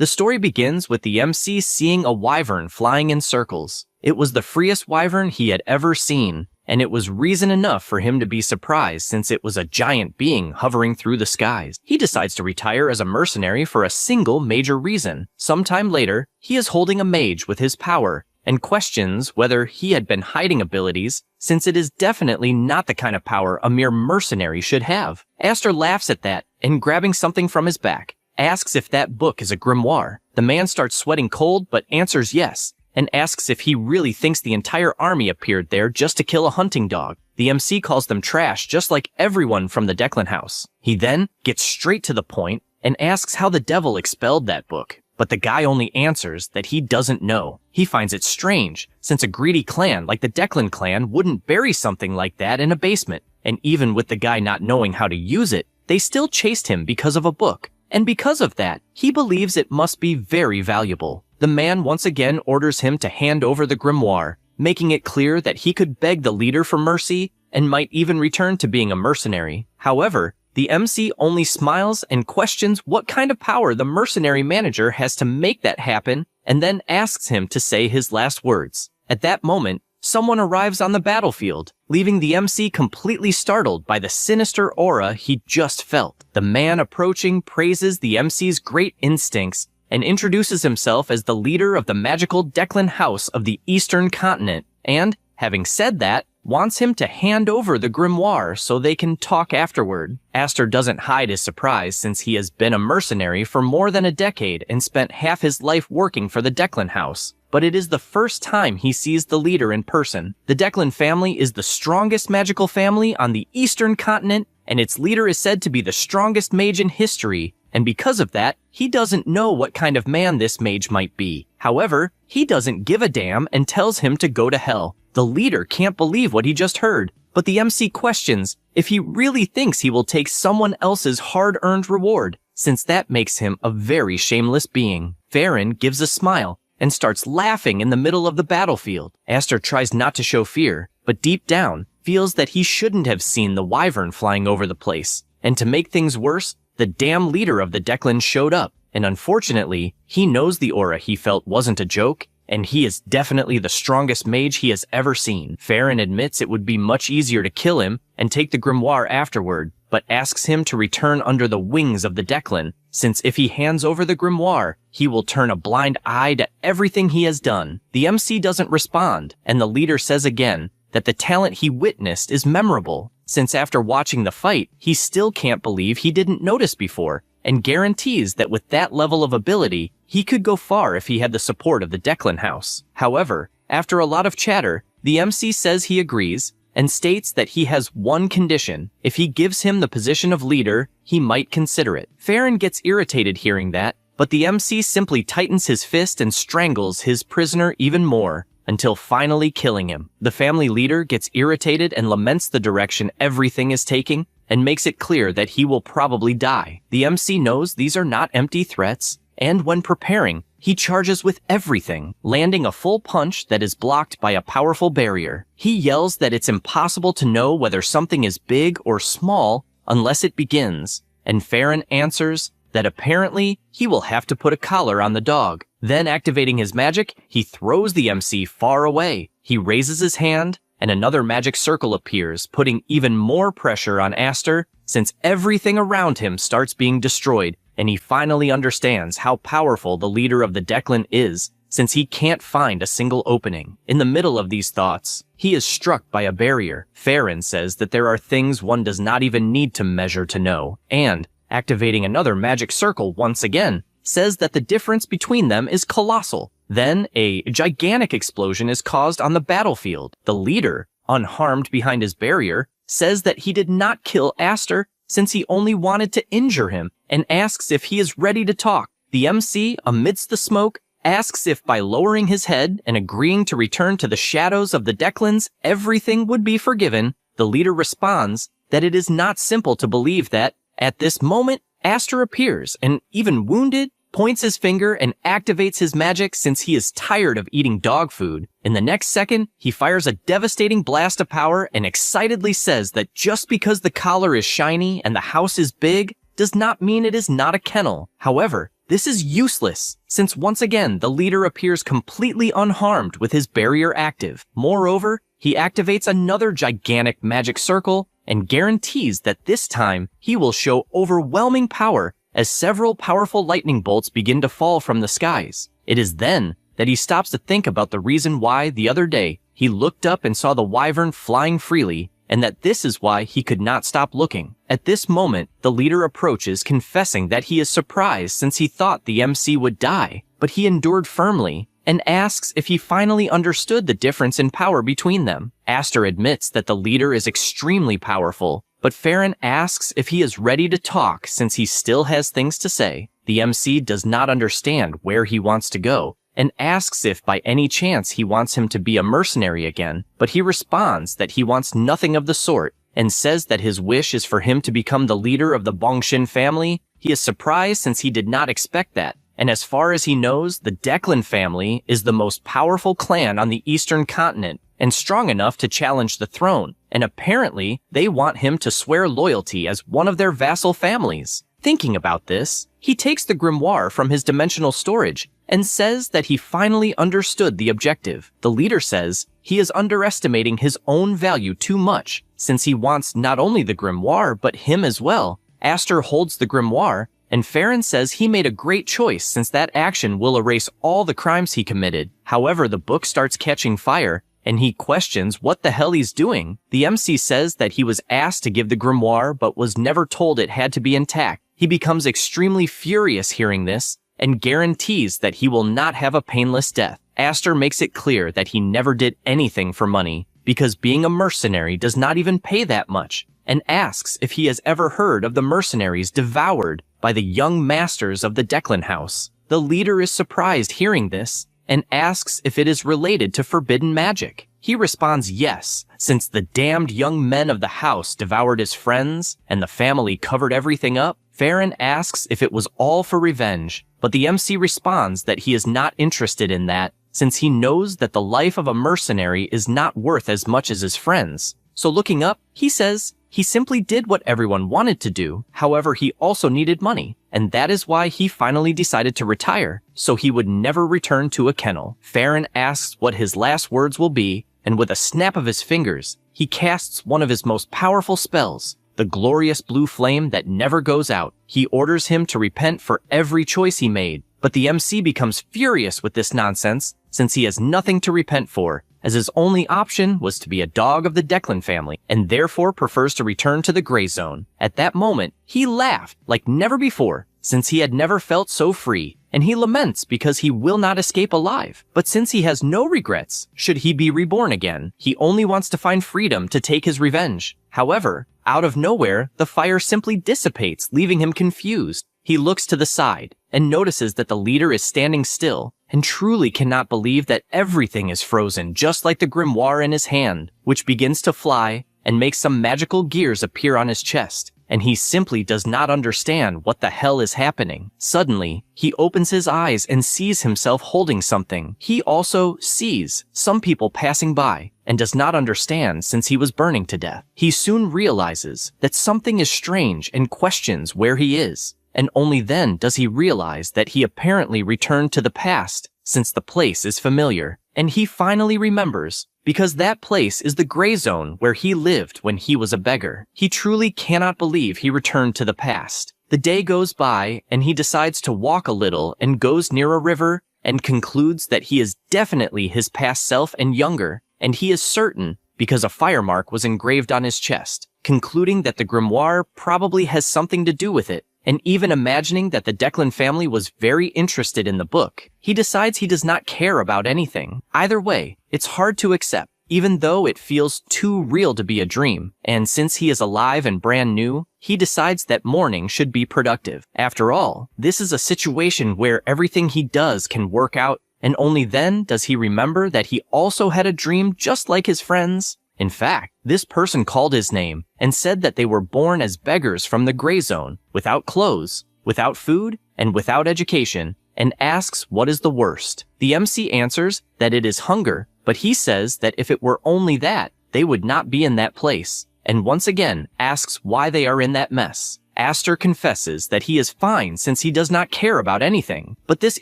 The story begins with the MC seeing a wyvern flying in circles. It was the freest wyvern he had ever seen, and it was reason enough for him to be surprised since it was a giant being hovering through the skies. He decides to retire as a mercenary for a single major reason. Sometime later, he is holding a mage with his power, and questions whether he had been hiding abilities, since it is definitely not the kind of power a mere mercenary should have. Aster laughs at that, and grabbing something from his back, asks if that book is a grimoire. The man starts sweating cold, but answers yes, and asks if he really thinks the entire army appeared there just to kill a hunting dog. The MC calls them trash, just like everyone from the Declan house. He then gets straight to the point and asks how the devil expelled that book, but the guy only answers that he doesn't know. He finds it strange, since a greedy clan like the Declan clan wouldn't bury something like that in a basement, and even with the guy not knowing how to use it, they still chased him because of a book. And because of that, he believes it must be very valuable. The man once again orders him to hand over the grimoire, making it clear that he could beg the leader for mercy and might even return to being a mercenary. However, the MC only smiles and questions what kind of power the mercenary manager has to make that happen, and then asks him to say his last words. At that moment, someone arrives on the battlefield, leaving the MC completely startled by the sinister aura he just felt. The man approaching praises the MC's great instincts and introduces himself as the leader of the magical Declan house of the Eastern continent, and, having said that, wants him to hand over the grimoire so they can talk afterward. Aster doesn't hide his surprise since he has been a mercenary for more than a decade and spent half his life working for the Declan house. But it is the first time he sees the leader in person. The Declan family is the strongest magical family on the Eastern continent, and its leader is said to be the strongest mage in history, and because of that, he doesn't know what kind of man this mage might be. However, he doesn't give a damn and tells him to go to hell. The leader can't believe what he just heard, but the MC questions if he really thinks he will take someone else's hard-earned reward, since that makes him a very shameless being. Farron gives a smile and starts laughing in the middle of the battlefield. Aster tries not to show fear, but deep down, feels that he shouldn't have seen the wyvern flying over the place. And to make things worse, the damn leader of the Declan showed up, and unfortunately, he knows the aura he felt wasn't a joke, and he is definitely the strongest mage he has ever seen. Farron admits it would be much easier to kill him and take the grimoire afterward, but asks him to return under the wings of the Declan, since if he hands over the grimoire, he will turn a blind eye to everything he has done. The MC doesn't respond, and the leader says again that the talent he witnessed is memorable, since after watching the fight, he still can't believe he didn't notice before, and guarantees that with that level of ability, he could go far if he had the support of the Declan house. However, after a lot of chatter, the MC says he agrees, and states that he has one condition. If he gives him the position of leader, he might consider it. Farron gets irritated hearing that, but the MC simply tightens his fist and strangles his prisoner even more, until finally killing him. The family leader gets irritated and laments the direction everything is taking, and makes it clear that he will probably die. The MC knows these are not empty threats, and when preparing, he charges with everything, landing a full punch that is blocked by a powerful barrier. He yells that it's impossible to know whether something is big or small unless it begins, and Farron answers that apparently he will have to put a collar on the dog. Then activating his magic, he throws the MC far away. He raises his hand, and another magic circle appears, putting even more pressure on Aster, since everything around him starts being destroyed, and he finally understands how powerful the leader of the Declan is, since he can't find a single opening. In the middle of these thoughts, he is struck by a barrier. Farron says that there are things one does not even need to measure to know, and, activating another magic circle once again, says that the difference between them is colossal. Then, a gigantic explosion is caused on the battlefield. The leader, unharmed behind his barrier, says that he did not kill Aster since he only wanted to injure him, and asks if he is ready to talk. The MC, amidst the smoke, asks if by lowering his head and agreeing to return to the shadows of the Declans, everything would be forgiven. The leader responds that it is not simple to believe that, at this moment, Aster appears, and even wounded, points his finger and activates his magic since he is tired of eating dog food. In the next second, he fires a devastating blast of power and excitedly says that just because the collar is shiny and the house is big, does not mean it is not a kennel. However, this is useless, since once again the leader appears completely unharmed with his barrier active. Moreover, he activates another gigantic magic circle and guarantees that this time he will show overwhelming power as several powerful lightning bolts begin to fall from the skies. It is then that he stops to think about the reason why the other day he looked up and saw the wyvern flying freely, and that this is why he could not stop looking. At this moment, the leader approaches, confessing that he is surprised since he thought the MC would die, but he endured firmly, and asks if he finally understood the difference in power between them. Aster admits that the leader is extremely powerful, but Farron asks if he is ready to talk since he still has things to say. The MC does not understand where he wants to go, and asks if by any chance he wants him to be a mercenary again, but he responds that he wants nothing of the sort, and says that his wish is for him to become the leader of the Bongshin family. He is surprised since he did not expect that, and as far as he knows, the Declan family is the most powerful clan on the eastern continent, and strong enough to challenge the throne, and apparently they want him to swear loyalty as one of their vassal families. Thinking about this, he takes the grimoire from his dimensional storage and says that he finally understood the objective. The leader says he is underestimating his own value too much, since he wants not only the grimoire but him as well. Aster holds the grimoire, and Farron says he made a great choice since that action will erase all the crimes he committed. However, the book starts catching fire, and he questions what the hell he's doing. The MC says that he was asked to give the grimoire but was never told it had to be intact. He becomes extremely furious hearing this, and guarantees that he will not have a painless death. Aster makes it clear that he never did anything for money, because being a mercenary does not even pay that much, and asks if he has ever heard of the mercenaries devoured by the young masters of the Declan house. The leader is surprised hearing this, and asks if it is related to forbidden magic. He responds yes, since the damned young men of the house devoured his friends, and the family covered everything up. Farron asks if it was all for revenge, but the MC responds that he is not interested in that, since he knows that the life of a mercenary is not worth as much as his friends. So looking up, he says he simply did what everyone wanted to do, however he also needed money, and that is why he finally decided to retire, so he would never return to a kennel. Farron asks what his last words will be, and with a snap of his fingers, he casts one of his most powerful spells, the glorious blue flame that never goes out. He orders him to repent for every choice he made, but the MC becomes furious with this nonsense, since he has nothing to repent for, as his only option was to be a dog of the Declan family, and therefore prefers to return to the gray zone. At that moment, he laughed like never before, since he had never felt so free, and he laments because he will not escape alive. But since he has no regrets, should he be reborn again, he only wants to find freedom to take his revenge. However, out of nowhere, the fire simply dissipates, leaving him confused. He looks to the side and notices that the leader is standing still, and truly cannot believe that everything is frozen, just like the grimoire in his hand, which begins to fly and makes some magical gears appear on his chest, and he simply does not understand what the hell is happening. Suddenly, he opens his eyes and sees himself holding something. He also sees some people passing by, and does not understand since he was burning to death. He soon realizes that something is strange and questions where he is, and only then does he realize that he apparently returned to the past since the place is familiar. And he finally remembers, because that place is the gray zone where he lived when he was a beggar. He truly cannot believe he returned to the past. The day goes by, and he decides to walk a little and goes near a river, and concludes that he is definitely his past self and younger, and he is certain because a fire mark was engraved on his chest, concluding that the grimoire probably has something to do with it. And even imagining that the Declan family was very interested in the book, he decides he does not care about anything. Either way, it's hard to accept, even though it feels too real to be a dream, and since he is alive and brand new, he decides that mourning should be productive. After all, this is a situation where everything he does can work out, and only then does he remember that he also had a dream just like his friends. In fact, this person called his name and said that they were born as beggars from the gray zone, without clothes, without food, and without education, and asks what is the worst. The MC answers that it is hunger, but he says that if it were only that, they would not be in that place, and once again asks why they are in that mess. Aster confesses that he is fine since he does not care about anything, but this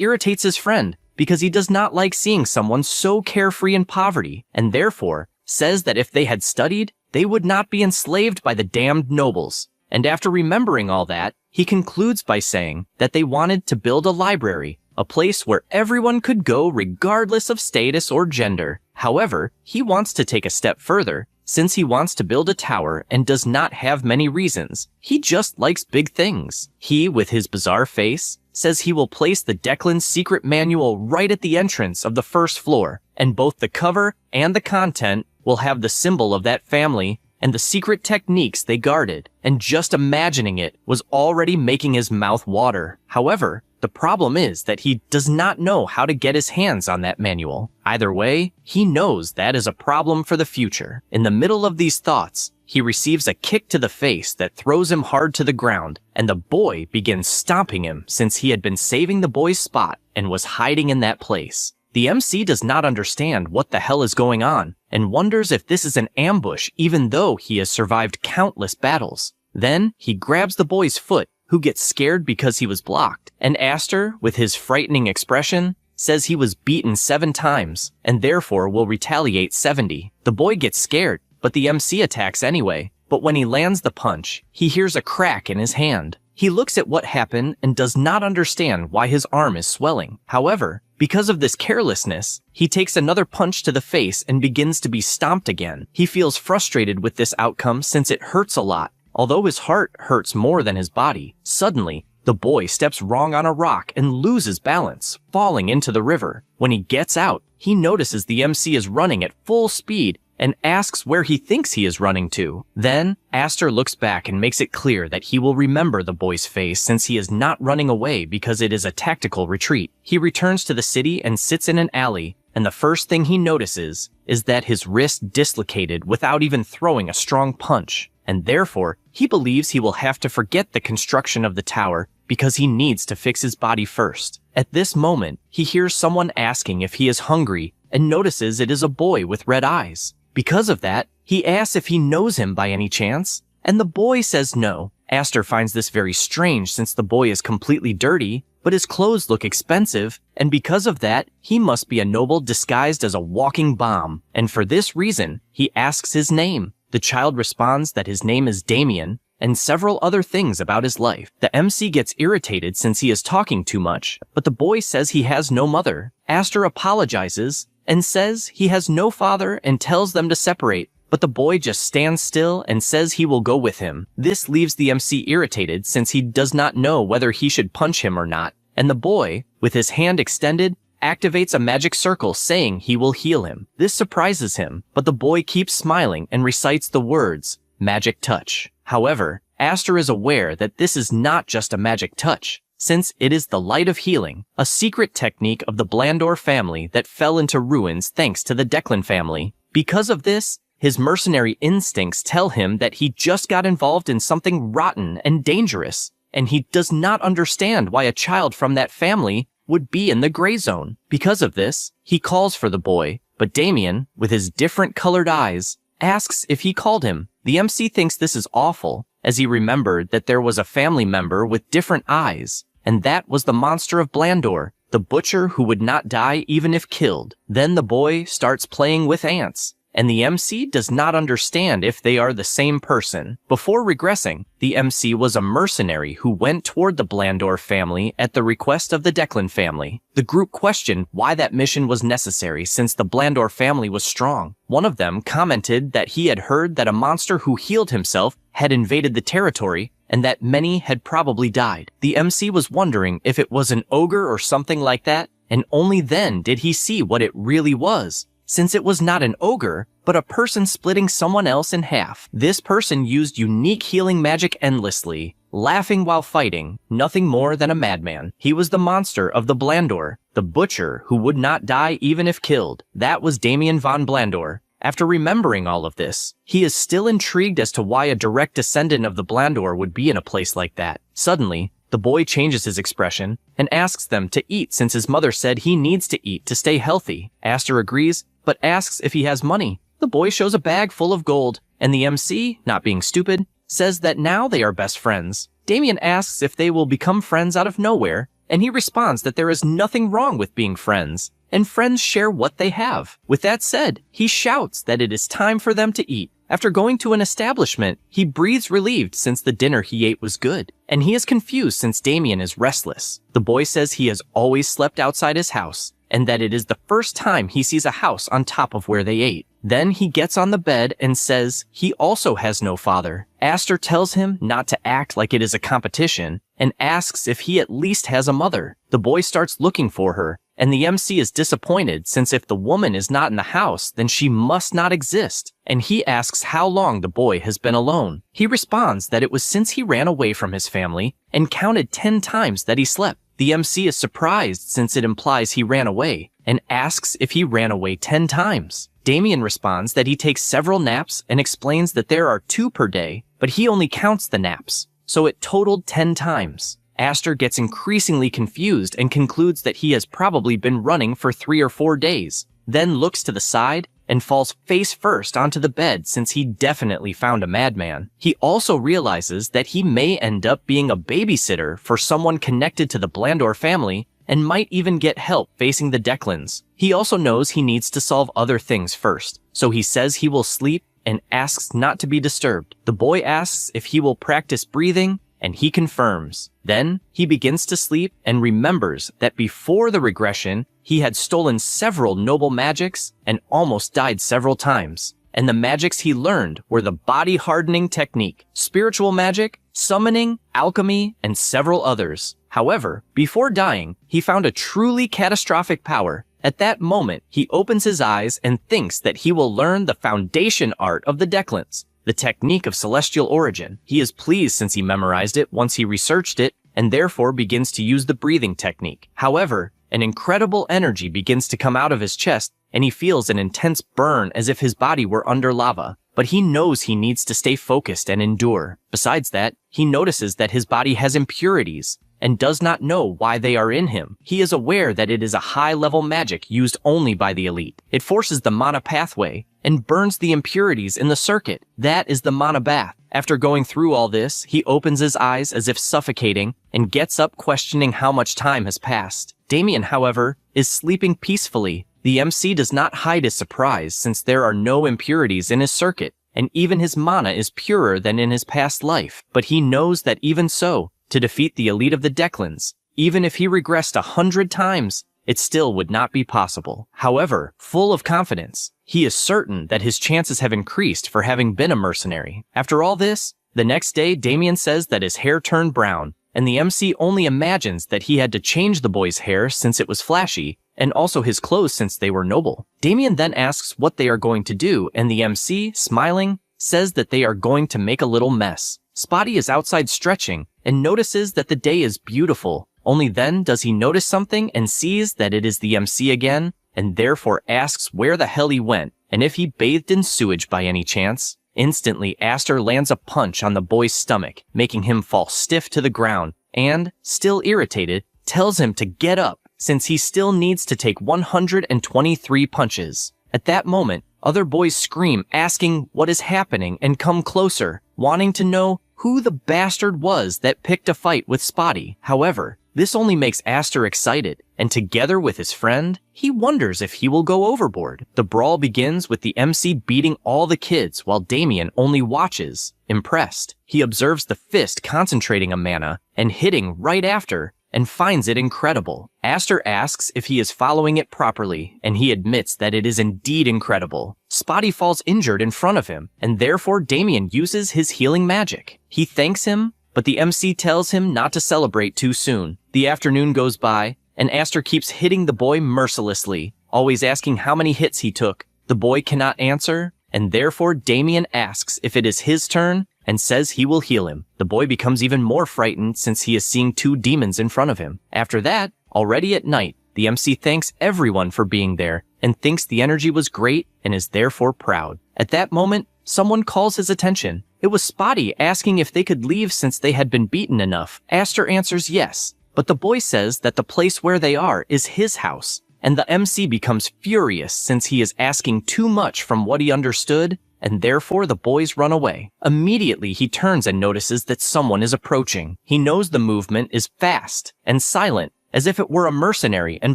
irritates his friend because he does not like seeing someone so carefree in poverty, and therefore says that if they had studied, they would not be enslaved by the damned nobles. And after remembering all that, he concludes by saying that they wanted to build a library, a place where everyone could go regardless of status or gender. However, he wants to take a step further, since he wants to build a tower and does not have many reasons. He just likes big things. He, with his bizarre face, says he will place the Declan's secret manual right at the entrance of the first floor, and both the cover and the content will have the symbol of that family and the secret techniques they guarded, and just imagining it was already making his mouth water. However, the problem is that he does not know how to get his hands on that manual. Either way, he knows that is a problem for the future. In the middle of these thoughts, he receives a kick to the face that throws him hard to the ground, and the boy begins stomping him since he had been saving the boy's spot and was hiding in that place. The MC does not understand what the hell is going on, and wonders if this is an ambush even though he has survived countless battles. Then, he grabs the boy's foot, who gets scared because he was blocked, and Aster, with his frightening expression, says he was beaten 7 times, and therefore will retaliate 70. The boy gets scared, but the MC attacks anyway. But when he lands the punch, he hears a crack in his hand. He looks at what happened and does not understand why his arm is swelling. However, because of this carelessness, he takes another punch to the face and begins to be stomped again. He feels frustrated with this outcome since it hurts a lot. Although his heart hurts more than his body, suddenly, the boy steps wrong on a rock and loses balance, falling into the river. When he gets out, he notices the MC is running at full speed and asks where he thinks he is running to. Then, Aster looks back and makes it clear that he will remember the boy's face since he is not running away because it is a tactical retreat. He returns to the city and sits in an alley, and the first thing he notices is that his wrist dislocated without even throwing a strong punch, and therefore, he believes he will have to forget the construction of the tower because he needs to fix his body first. At this moment, he hears someone asking if he is hungry and notices it is a boy with red eyes. Because of that, he asks if he knows him by any chance, and the boy says no. Aster finds this very strange since the boy is completely dirty, but his clothes look expensive, and because of that, he must be a noble disguised as a walking bomb, and for this reason, he asks his name. The child responds that his name is Damien, and several other things about his life. The MC gets irritated since he is talking too much, but the boy says he has no mother. Aster apologizes and says he has no father and tells them to separate, but the boy just stands still and says he will go with him. This leaves the MC irritated since he does not know whether he should punch him or not, and the boy, with his hand extended, activates a magic circle saying he will heal him. This surprises him, but the boy keeps smiling and recites the words, magic touch. However, Aster is aware that this is not just a magic touch, since it is the light of healing, a secret technique of the Blandor family that fell into ruins thanks to the Declan family. Because of this, his mercenary instincts tell him that he just got involved in something rotten and dangerous, and he does not understand why a child from that family would be in the gray zone. Because of this, he calls for the boy, but Damien, with his different colored eyes, asks if he called him. The MC thinks this is awful, as he remembered that there was a family member with different eyes, and that was the monster of Blandor, the butcher who would not die even if killed. Then the boy starts playing with ants, and the MC does not understand if they are the same person. Before regressing, the MC was a mercenary who went toward the Blandor family at the request of the Declan family. The group questioned why that mission was necessary since the Blandor family was strong. One of them commented that he had heard that a monster who healed himself had invaded the territory and that many had probably died. The MC was wondering if it was an ogre or something like that, and only then did he see what it really was, since it was not an ogre, but a person splitting someone else in half. This person used unique healing magic endlessly, laughing while fighting, nothing more than a madman. He was the monster of the Blandor, the butcher who would not die even if killed. That was Damien von Blandor. After remembering all of this, he is still intrigued as to why a direct descendant of the Blandor would be in a place like that. Suddenly, the boy changes his expression and asks them to eat since his mother said he needs to eat to stay healthy. Aster agrees, but asks if he has money. The boy shows a bag full of gold, and the MC, not being stupid, says that now they are best friends. Damien asks if they will become friends out of nowhere, and he responds that there is nothing wrong with being friends, and friends share what they have. With that said, he shouts that it is time for them to eat. After going to an establishment, he breathes relieved since the dinner he ate was good, and he is confused since Damien is restless. The boy says he has always slept outside his house, and that it is the first time he sees a house on top of where they ate. Then he gets on the bed and says he also has no father. Aster tells him not to act like it is a competition and asks if he at least has a mother. The boy starts looking for her, and the MC is disappointed since if the woman is not in the house, then she must not exist, and he asks how long the boy has been alone. He responds that it was since he ran away from his family and counted 10 times that he slept. The MC is surprised since it implies he ran away and asks if he ran away 10 times. Damien responds that he takes several naps and explains that there are 2 per day, but he only counts the naps, so it totaled 10 times. Aster gets increasingly confused and concludes that he has probably been running for 3 or 4 days, then looks to the side and falls face first onto the bed since he definitely found a madman. He also realizes that he may end up being a babysitter for someone connected to the Blandor family and might even get help facing the Declans. He also knows he needs to solve other things first, so he says he will sleep and asks not to be disturbed. The boy asks if he will practice breathing, and he confirms. Then he begins to sleep and remembers that before the regression, he had stolen several noble magics and almost died several times. And the magics he learned were the body hardening technique, spiritual magic, summoning, alchemy, and several others. However, before dying, he found a truly catastrophic power. At that moment, he opens his eyes and thinks that he will learn the foundation art of the Declans, the technique of celestial origin. He is pleased since he memorized it once he researched it, and therefore begins to use the breathing technique. However, an incredible energy begins to come out of his chest, and he feels an intense burn as if his body were under lava. But he knows he needs to stay focused and endure. Besides that, he notices that his body has impurities, and does not know why they are in him. He is aware that it is a high-level magic used only by the elite. It forces the mana pathway, and burns the impurities in the circuit. That is the mana bath. After going through all this, he opens his eyes as if suffocating, and gets up questioning how much time has passed. Damien, however, is sleeping peacefully. The MC does not hide his surprise since there are no impurities in his circuit, and even his mana is purer than in his past life. But he knows that even so, to defeat the elite of the Declans, even if he regressed 100 times, it still would not be possible. However, full of confidence, he is certain that his chances have increased for having been a mercenary. After all this, the next day Damien says that his hair turned brown, and the MC only imagines that he had to change the boy's hair since it was flashy, and also his clothes since they were noble. Damien then asks what they are going to do, and the MC, smiling, says that they are going to make a little mess. Spotty is outside stretching, and notices that the day is beautiful. Only then does he notice something and sees that it is the MC again, and therefore asks where the hell he went, and if he bathed in sewage by any chance. Instantly, Aster lands a punch on the boy's stomach, making him fall stiff to the ground, and, still irritated, tells him to get up, since he still needs to take 123 punches. At that moment, other boys scream, asking what is happening, and come closer, wanting to know who the bastard was that picked a fight with Spotty. However, this only makes Aster excited, and together with his friend, he wonders if he will go overboard. The brawl begins with the MC beating all the kids while Damien only watches, impressed. He observes the fist concentrating a mana and hitting right after, and finds it incredible. Aster asks if he is following it properly, and he admits that it is indeed incredible. Spotty falls injured in front of him, and therefore Damien uses his healing magic. He thanks him, but the MC tells him not to celebrate too soon. The afternoon goes by, and Aster keeps hitting the boy mercilessly, always asking how many hits he took. The boy cannot answer, and therefore Damien asks if it is his turn, and says he will heal him. The boy becomes even more frightened since he is seeing 2 demons in front of him. After that, already at night, the MC thanks everyone for being there, and thinks the energy was great, and is therefore proud. At that moment, someone calls his attention. It was Spotty asking if they could leave since they had been beaten enough. Aster answers yes, but the boy says that the place where they are is his house, and the MC becomes furious since he is asking too much from what he understood, and therefore the boys run away. Immediately he turns and notices that someone is approaching. He knows the movement is fast and silent, as if it were a mercenary, and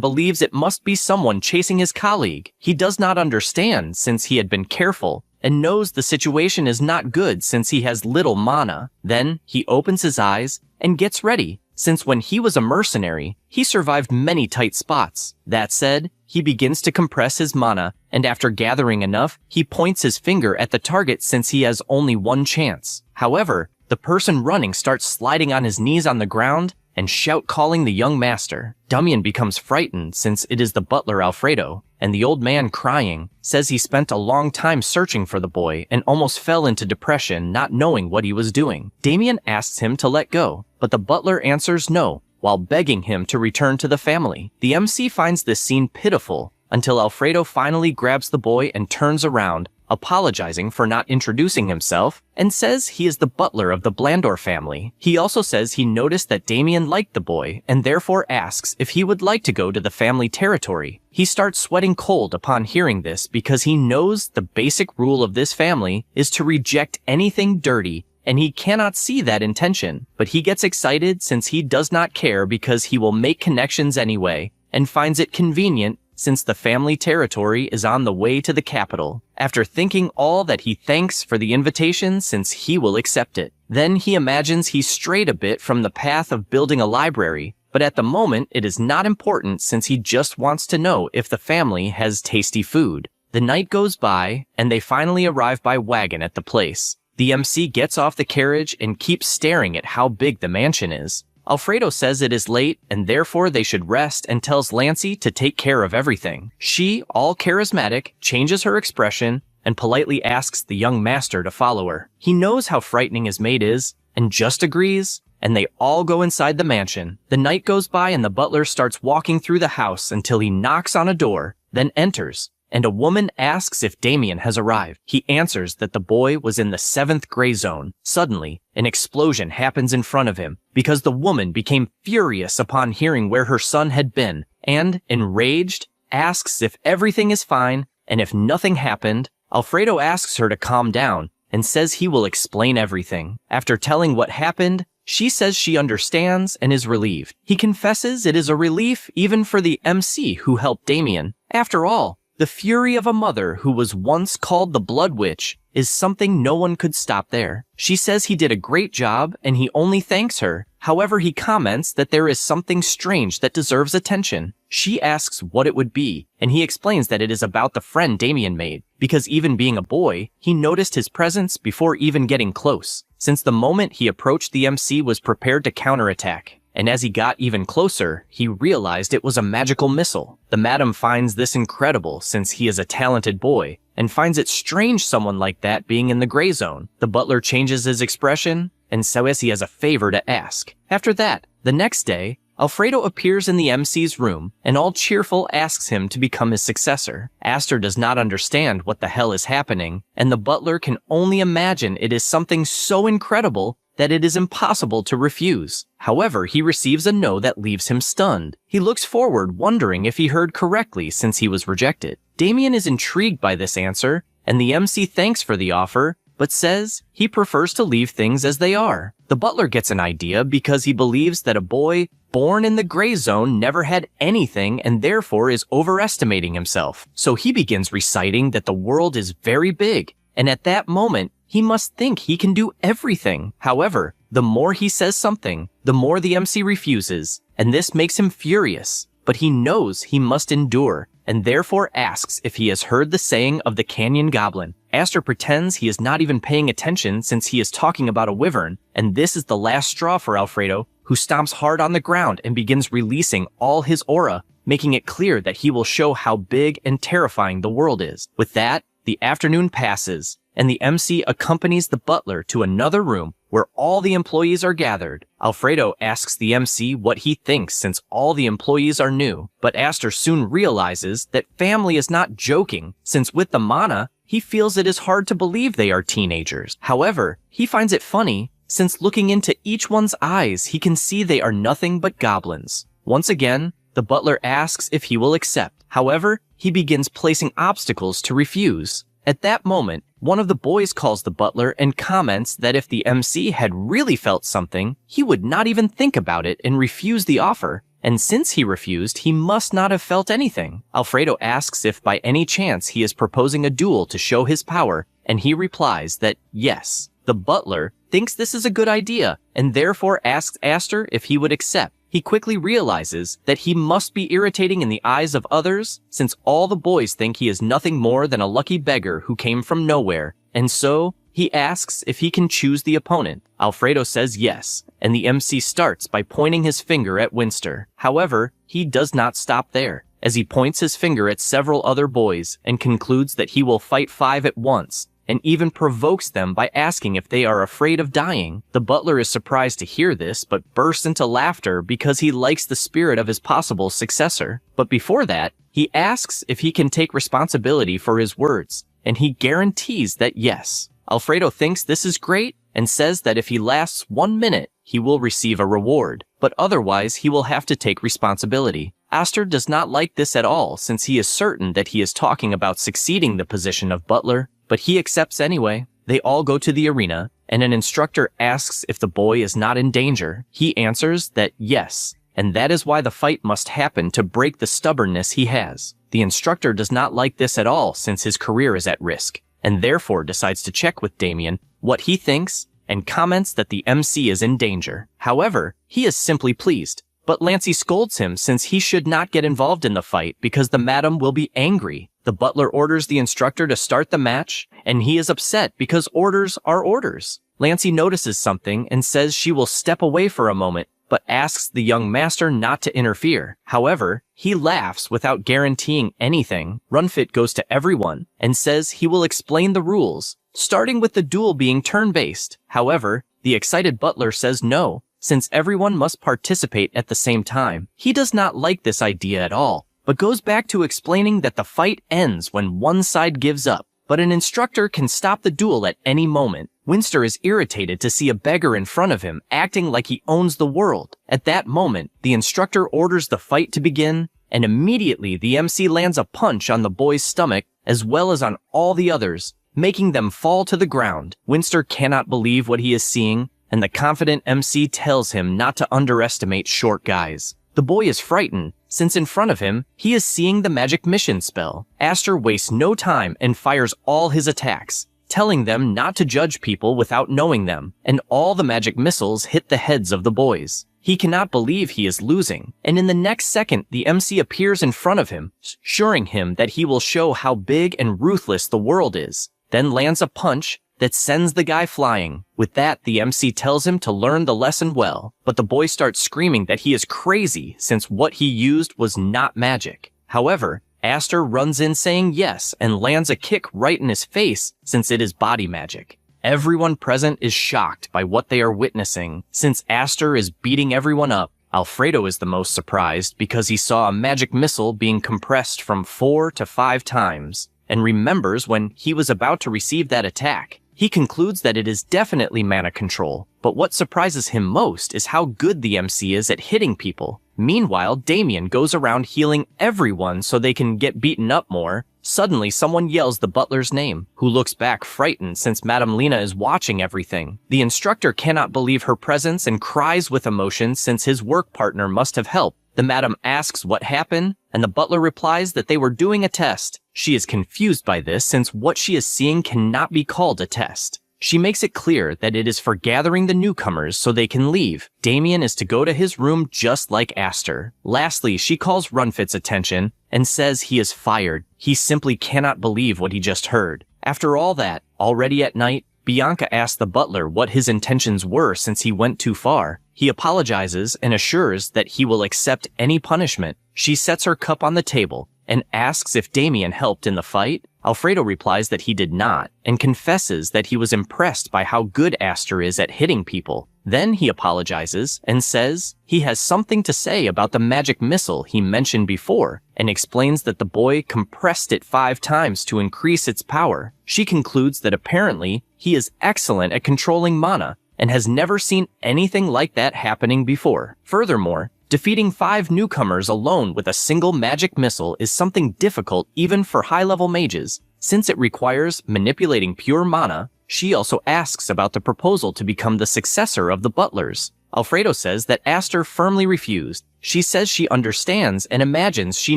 believes it must be someone chasing his colleague. He does not understand since he had been careful, and knows the situation is not good since he has little mana. Then he opens his eyes and gets ready, since when he was a mercenary, he survived many tight spots. That said, he begins to compress his mana, and after gathering enough, he points his finger at the target since he has only one chance. However, the person running starts sliding on his knees on the ground and calling the young master. Damien becomes frightened since it is the butler Alfredo, and the old man, crying, says he spent a long time searching for the boy and almost fell into depression not knowing what he was doing. Damien asks him to let go, but the butler answers no, while begging him to return to the family. The MC finds this scene pitiful until Alfredo finally grabs the boy and turns around, apologizing for not introducing himself, and says he is the butler of the Blandor family. He also says he noticed that Damien liked the boy, and therefore asks if he would like to go to the family territory. He starts sweating cold upon hearing this because he knows the basic rule of this family is to reject anything dirty, and he cannot see that intention. But he gets excited since he does not care because he will make connections anyway, and finds it convenient since the family territory is on the way to the capital. After thinking all that, he thanks for the invitation since he will accept it. Then he imagines he strayed a bit from the path of building a library, but at the moment it is not important since he just wants to know if the family has tasty food. The night goes by, and they finally arrive by wagon at the place. The MC gets off the carriage and keeps staring at how big the mansion is. Alfredo says it is late and therefore they should rest and tells Lancy to take care of everything. She, all charismatic, changes her expression and politely asks the young master to follow her. He knows how frightening his maid is and just agrees, and they all go inside the mansion. The night goes by and the butler starts walking through the house until he knocks on a door, then enters, and a woman asks if Damien has arrived. He answers that the boy was in the 7th gray zone. Suddenly, an explosion happens in front of him because the woman became furious upon hearing where her son had been and, enraged, asks if everything is fine, and if nothing happened, Alfredo asks her to calm down and says he will explain everything. After telling what happened, she says she understands and is relieved. He confesses it is a relief even for the MC who helped Damien. After all, the fury of a mother who was once called the Blood Witch is something no one could stop there. She says he did a great job and he only thanks her. However, he comments that there is something strange that deserves attention. She asks what it would be, and he explains that it is about the friend Damien made, because even being a boy, he noticed his presence before even getting close, since the moment he approached the MC was prepared to counterattack. And as he got even closer, he realized it was a magical missile. The madam finds this incredible since he is a talented boy, and finds it strange someone like that being in the gray zone. The butler changes his expression, and says he has a favor to ask. After that, the next day, Alfredo appears in the MC's room, and all cheerful asks him to become his successor. Aster does not understand what the hell is happening, and the butler can only imagine it is something so incredible that it is impossible to refuse. However, he receives a no that leaves him stunned. He looks forward, wondering if he heard correctly since he was rejected. Damien is intrigued by this answer, and the MC thanks for the offer, but says he prefers to leave things as they are. The butler gets an idea because he believes that a boy born in the gray zone never had anything and therefore is overestimating himself. So he begins reciting that the world is very big, and at that moment, he must think he can do everything. However, the more he says something, the more the MC refuses, and this makes him furious. But he knows he must endure, and therefore asks if he has heard the saying of the Canyon Goblin. Aster pretends he is not even paying attention since he is talking about a wyvern, and this is the last straw for Alfredo, who stomps hard on the ground and begins releasing all his aura, making it clear that he will show how big and terrifying the world is. With that, the afternoon passes, and the MC accompanies the butler to another room where all the employees are gathered. Alfredo asks the MC what he thinks since all the employees are new, but Aster soon realizes that family is not joking, since with the mana, he feels it is hard to believe they are teenagers. However, he finds it funny, since looking into each one's eyes, he can see they are nothing but goblins. Once again, the butler asks if he will accept. However, he begins placing obstacles to refuse, At that moment, one of the boys calls the butler and comments that if the MC had really felt something, he would not even think about it and refuse the offer. And since he refused, he must not have felt anything. Alfredo asks if by any chance he is proposing a duel to show his power, and he replies that yes. The butler thinks this is a good idea and therefore asks Aster if he would accept. He quickly realizes that he must be irritating in the eyes of others since all the boys think he is nothing more than a lucky beggar who came from nowhere, and so he asks if he can choose the opponent. Alfredo says yes, and the MC starts by pointing his finger at Winster. However, he does not stop there, as he points his finger at several other boys and concludes that he will fight 5 at once, and even provokes them by asking if they are afraid of dying. The butler is surprised to hear this, but bursts into laughter because he likes the spirit of his possible successor. But before that, he asks if he can take responsibility for his words, and he guarantees that yes. Alfredo thinks this is great and says that if he lasts 1 minute, he will receive a reward, but otherwise he will have to take responsibility. Aster does not like this at all since he is certain that he is talking about succeeding the position of butler, but he accepts anyway. They all go to the arena, and an instructor asks if the boy is not in danger. He answers that yes, and that is why the fight must happen to break the stubbornness he has. The instructor does not like this at all since his career is at risk, and therefore decides to check with Damien what he thinks and comments that the MC is in danger. However, he is simply pleased, but Lancey scolds him since he should not get involved in the fight because the madam will be angry. The butler orders the instructor to start the match, and he is upset because orders are orders. Lancey notices something and says she will step away for a moment, but asks the young master not to interfere. However, he laughs without guaranteeing anything. Runfit goes to everyone and says he will explain the rules, starting with the duel being turn-based. However, the excited butler says no, since everyone must participate at the same time. He does not like this idea at all, but goes back to explaining that the fight ends when one side gives up, but an instructor can stop the duel at any moment. Winster is irritated to see a beggar in front of him acting like he owns the world. At that moment, the instructor orders the fight to begin, and immediately the MC lands a punch on the boy's stomach as well as on all the others, making them fall to the ground. Winster cannot believe what he is seeing, and the confident MC tells him not to underestimate short guys. The boy is frightened, since in front of him, he is seeing the magic mission spell. Aster wastes no time and fires all his attacks, telling them not to judge people without knowing them, and all the magic missiles hit the heads of the boys. He cannot believe he is losing, and in the next second, the MC appears in front of him, assuring him that he will show how big and ruthless the world is, then lands a punch that sends the guy flying. With that, the MC tells him to learn the lesson well, but the boy starts screaming that he is crazy since what he used was not magic. However, Aster runs in saying yes and lands a kick right in his face since it is body magic. Everyone present is shocked by what they are witnessing since Aster is beating everyone up. Alfredo is the most surprised because he saw a magic missile being compressed from 4 to 5 times and remembers when he was about to receive that attack. He concludes that it is definitely mana control, but what surprises him most is how good the MC is at hitting people. Meanwhile, Damien goes around healing everyone so they can get beaten up more. Suddenly, someone yells the butler's name, who looks back frightened since Madame Lena is watching everything. The instructor cannot believe her presence and cries with emotion since his work partner must have helped. The madam asks what happened, and the butler replies that they were doing a test. She is confused by this since what she is seeing cannot be called a test. She makes it clear that it is for gathering the newcomers so they can leave. Damien is to go to his room just like Aster. Lastly, she calls Runfit's attention and says he is fired. He simply cannot believe what he just heard. After all that, already at night, Bianca asks the butler what his intentions were since he went too far. He apologizes and assures that he will accept any punishment. She sets her cup on the table and asks if Damien helped in the fight. Alfredo replies that he did not, and confesses that he was impressed by how good Aster is at hitting people. Then he apologizes and says he has something to say about the magic missile he mentioned before, and explains that the boy compressed it 5 times to increase its power. She concludes that apparently he is excellent at controlling mana, and has never seen anything like that happening before. Furthermore, defeating 5 newcomers alone with a single magic missile is something difficult even for high-level mages, Since it requires manipulating pure mana, she also asks about the proposal to become the successor of the butlers. Alfredo says that Aster firmly refused. She says she understands and imagines she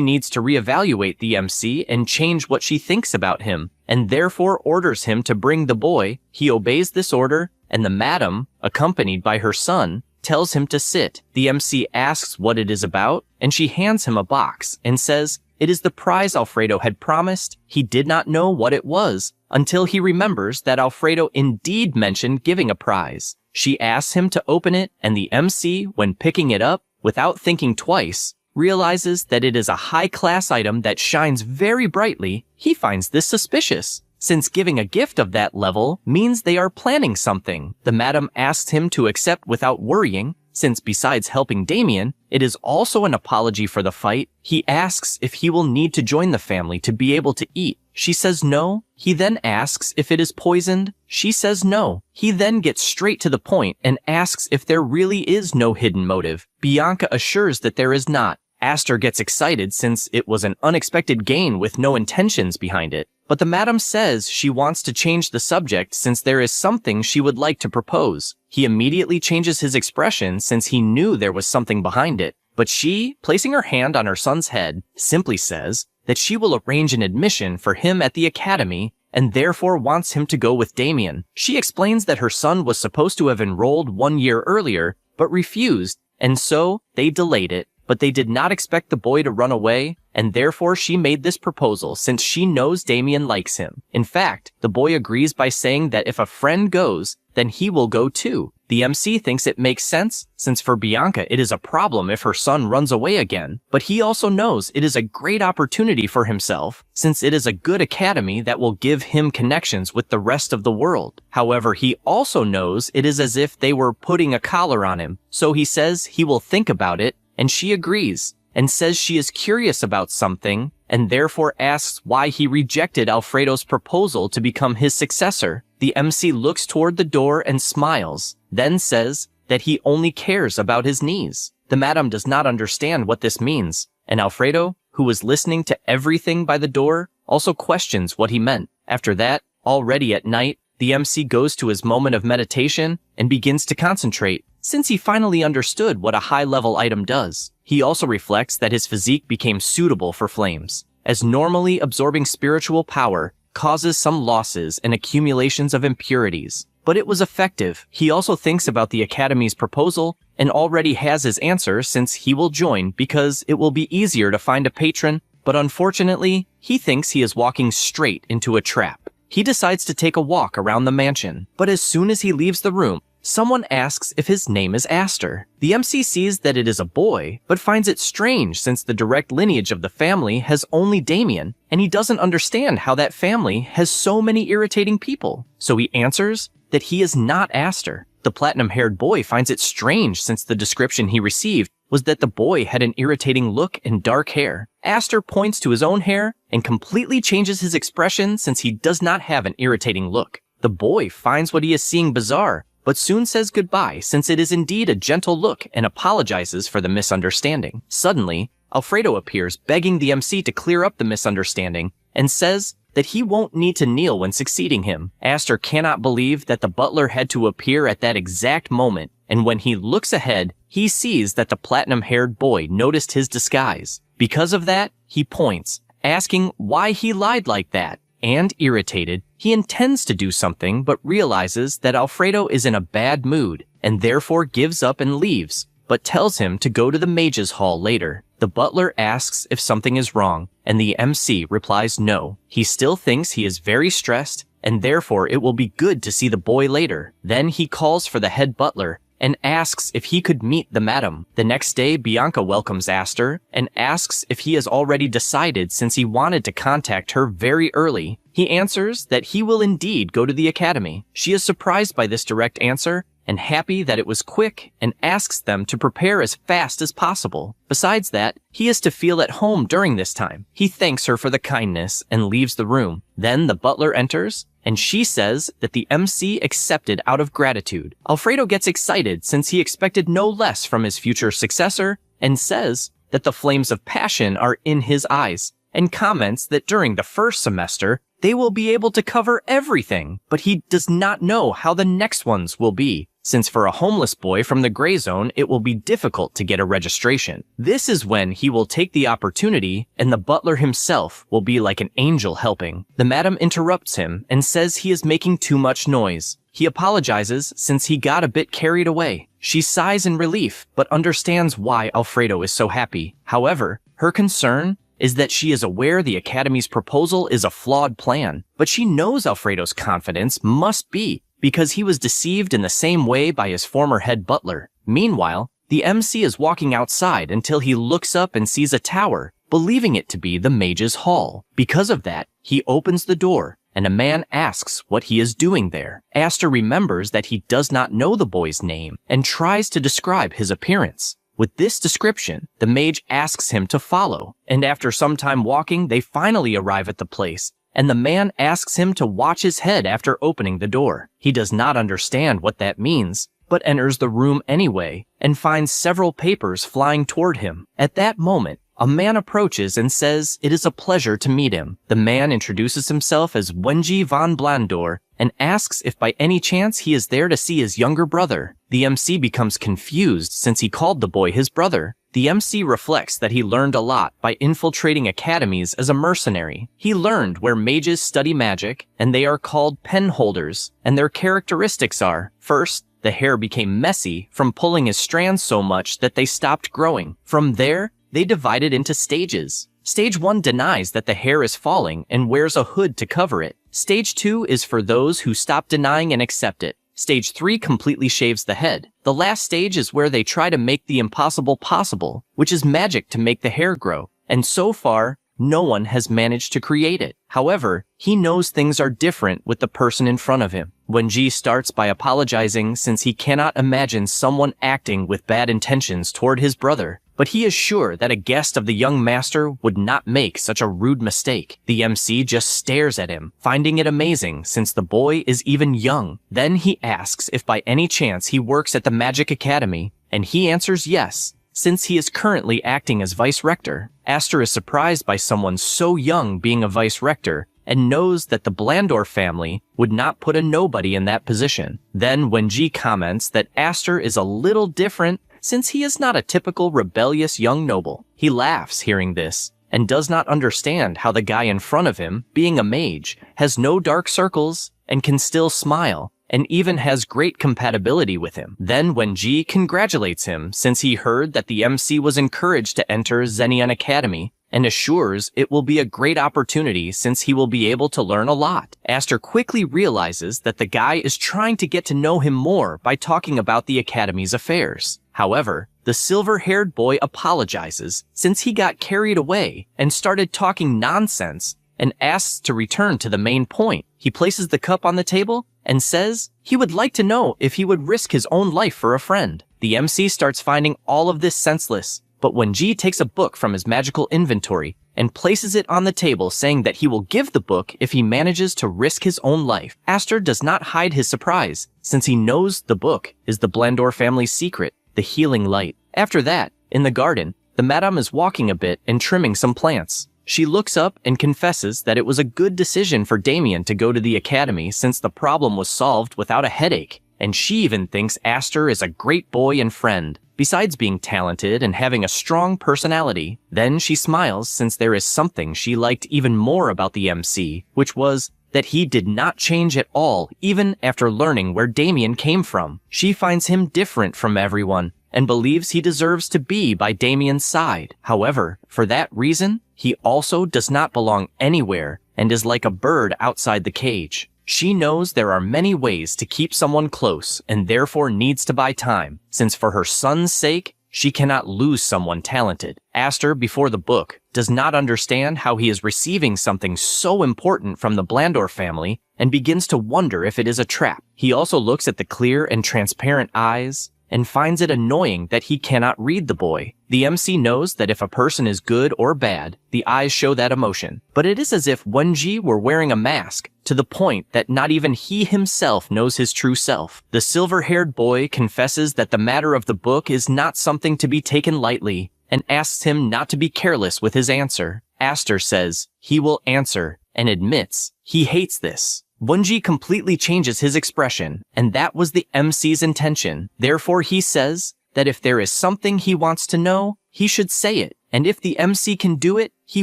needs to reevaluate the MC and change what she thinks about him, and therefore orders him to bring the boy. He obeys this order, and the madam, accompanied by her son, tells him to sit. The MC asks what it is about, and she hands him a box and says it is the prize Alfredo had promised. He did not know what it was until he remembers that Alfredo indeed mentioned giving a prize. She asks him to open it, and the MC, when picking it up, without thinking twice, realizes that it is a high-class item that shines very brightly. He finds this suspicious, since giving a gift of that level means they are planning something. The madam asks him to accept without worrying, since besides helping Damien, it is also an apology for the fight. He asks if he will need to join the family to be able to eat. She says no. He then asks if it is poisoned. She says no. He then gets straight to the point and asks if there really is no hidden motive. Bianca assures that there is not. Aster gets excited since it was an unexpected gain with no intentions behind it. But the madam says she wants to change the subject since there is something she would like to propose. He immediately changes his expression since he knew there was something behind it. But she, placing her hand on her son's head, simply says that she will arrange an admission for him at the academy and therefore wants him to go with Damien. She explains that her son was supposed to have enrolled 1 year earlier, but refused, and so they delayed it. But they did not expect the boy to run away, and therefore she made this proposal since she knows Damien likes him. In fact, the boy agrees by saying that if a friend goes, then he will go too. The MC thinks it makes sense, since for Bianca it is a problem if her son runs away again, but he also knows it is a great opportunity for himself, since it is a good academy that will give him connections with the rest of the world. However, he also knows it is as if they were putting a collar on him, so he says he will think about it, and she agrees, and says she is curious about something, and therefore asks why he rejected Alfredo's proposal to become his successor. The MC looks toward the door and smiles, then says that he only cares about his knees. The madam does not understand what this means, and Alfredo, who was listening to everything by the door, also questions what he meant. After that, already at night, the MC goes to his moment of meditation and begins to concentrate, since he finally understood what a high-level item does. He also reflects that his physique became suitable for flames, as normally absorbing spiritual power causes some losses and accumulations of impurities, but it was effective. He also thinks about the Academy's proposal and already has his answer since he will join because it will be easier to find a patron, but unfortunately, he thinks he is walking straight into a trap. He decides to take a walk around the mansion, but as soon as he leaves the room, someone asks if his name is Aster. The MC sees that it is a boy, but finds it strange since the direct lineage of the family has only Damien, and he doesn't understand how that family has so many irritating people. So he answers that he is not Aster. The platinum-haired boy finds it strange since the description he received was that the boy had an irritating look and dark hair. Aster points to his own hair and completely changes his expression since he does not have an irritating look. The boy finds what he is seeing bizarre, but soon says goodbye since it is indeed a gentle look and apologizes for the misunderstanding. Suddenly, Alfredo appears begging the MC to clear up the misunderstanding and says that he won't need to kneel when succeeding him. Aster cannot believe that the butler had to appear at that exact moment, and when he looks ahead, he sees that the platinum-haired boy noticed his disguise. Because of that, he points, asking why he lied like that. And irritated, he intends to do something but realizes that Alfredo is in a bad mood and therefore gives up and leaves, but tells him to go to the mages' hall later. The butler asks if something is wrong, and the MC replies no. He still thinks he is very stressed, and therefore it will be good to see the boy later. Then he calls for the head butler and asks if he could meet the madam. The next day, Bianca welcomes Aster and asks if he has already decided since he wanted to contact her very early. He answers that he will indeed go to the academy. She is surprised by this direct answer and happy that it was quick and asks them to prepare as fast as possible. Besides that, he is to feel at home during this time. He thanks her for the kindness and leaves the room. Then the butler enters, and she says that the MC accepted out of gratitude. Alfredo gets excited since he expected no less from his future successor and says that the flames of passion are in his eyes. and comments that during the first semester, they will be able to cover everything, but he does not know how the next ones will be, since for a homeless boy from the gray zone, it will be difficult to get a registration. This is when he will take the opportunity, and the butler himself will be like an angel helping. The madam interrupts him and says he is making too much noise. He apologizes since he got a bit carried away. She sighs in relief, but understands why Alfredo is so happy. However, her concern is that she is aware the Academy's proposal is a flawed plan, but she knows Alfredo's confidence must be because he was deceived in the same way by his former head butler. Meanwhile, the MC is walking outside until he looks up and sees a tower, believing it to be the mage's hall. Because of that, he opens the door, and a man asks what he is doing there. Aster remembers that he does not know the boy's name and tries to describe his appearance. With this description, the mage asks him to follow, and after some time walking, they finally arrive at the place, and the man asks him to watch his head after opening the door. He does not understand what that means, but enters the room anyway, and finds several papers flying toward him. At that moment, a man approaches and says it is a pleasure to meet him. The man introduces himself as Wenji von Blandor and asks if by any chance he is there to see his younger brother. The MC becomes confused since he called the boy his brother. The MC reflects that he learned a lot by infiltrating academies as a mercenary. He learned where mages study magic, and they are called pen holders, and their characteristics are, first, the hair became messy from pulling his strands so much that they stopped growing. From there, they divided into stages. Stage 1 denies that the hair is falling and wears a hood to cover it. Stage 2 is for those who stop denying and accept it. Stage 3 completely shaves the head. The last stage is where they try to make the impossible possible, which is magic to make the hair grow. And so far, no one has managed to create it. However, he knows things are different with the person in front of him. Wenji starts by apologizing since he cannot imagine someone acting with bad intentions toward his brother, but he is sure that a guest of the young master would not make such a rude mistake. The MC just stares at him, finding it amazing since the boy is even young. Then he asks if by any chance he works at the Magic Academy, and he answers yes, since he is currently acting as vice rector. Aster is surprised by someone so young being a vice rector, and knows that the Blandor family would not put a nobody in that position. Then Wenji comments that Aster is a little different since he is not a typical rebellious young noble. He laughs hearing this, and does not understand how the guy in front of him, being a mage, has no dark circles and can still smile, and even has great compatibility with him. Then Wenji congratulates him since he heard that the MC was encouraged to enter Zenian Academy, and assures it will be a great opportunity since he will be able to learn a lot. Aster quickly realizes that the guy is trying to get to know him more by talking about the Academy's affairs. However, the silver-haired boy apologizes since he got carried away and started talking nonsense and asks to return to the main point. He places the cup on the table and says he would like to know if he would risk his own life for a friend. The MC starts finding all of this senseless, but Wenji takes a book from his magical inventory and places it on the table saying that he will give the book if he manages to risk his own life. Aster does not hide his surprise since he knows the book is the Blandor family's secret, the healing light. After that, in the garden, the madame is walking a bit and trimming some plants. She looks up and confesses that it was a good decision for Damien to go to the academy since the problem was solved without a headache, and she even thinks Aster is a great boy and friend, besides being talented and having a strong personality. Then she smiles since there is something she liked even more about the MC, which was that he did not change at all even after learning where Damien came from. She finds him different from everyone and believes he deserves to be by Damien's side. However, for that reason, he also does not belong anywhere and is like a bird outside the cage. She knows there are many ways to keep someone close and therefore needs to buy time, since for her son's sake, she cannot lose someone talented. Aster, before the book, does not understand how he is receiving something so important from the Blandor family and begins to wonder if it is a trap. He also looks at the clear and transparent eyes and finds it annoying that he cannot read the boy. The MC knows that if a person is good or bad, the eyes show that emotion. But it is as if Wenji were wearing a mask, to the point that not even he himself knows his true self. The silver-haired boy confesses that the matter of the book is not something to be taken lightly, and asks him not to be careless with his answer. Aster says he will answer and admits he hates this. Wonji completely changes his expression, and that was the MC's intention. Therefore, he says that if there is something he wants to know, he should say it, and if the MC can do it, he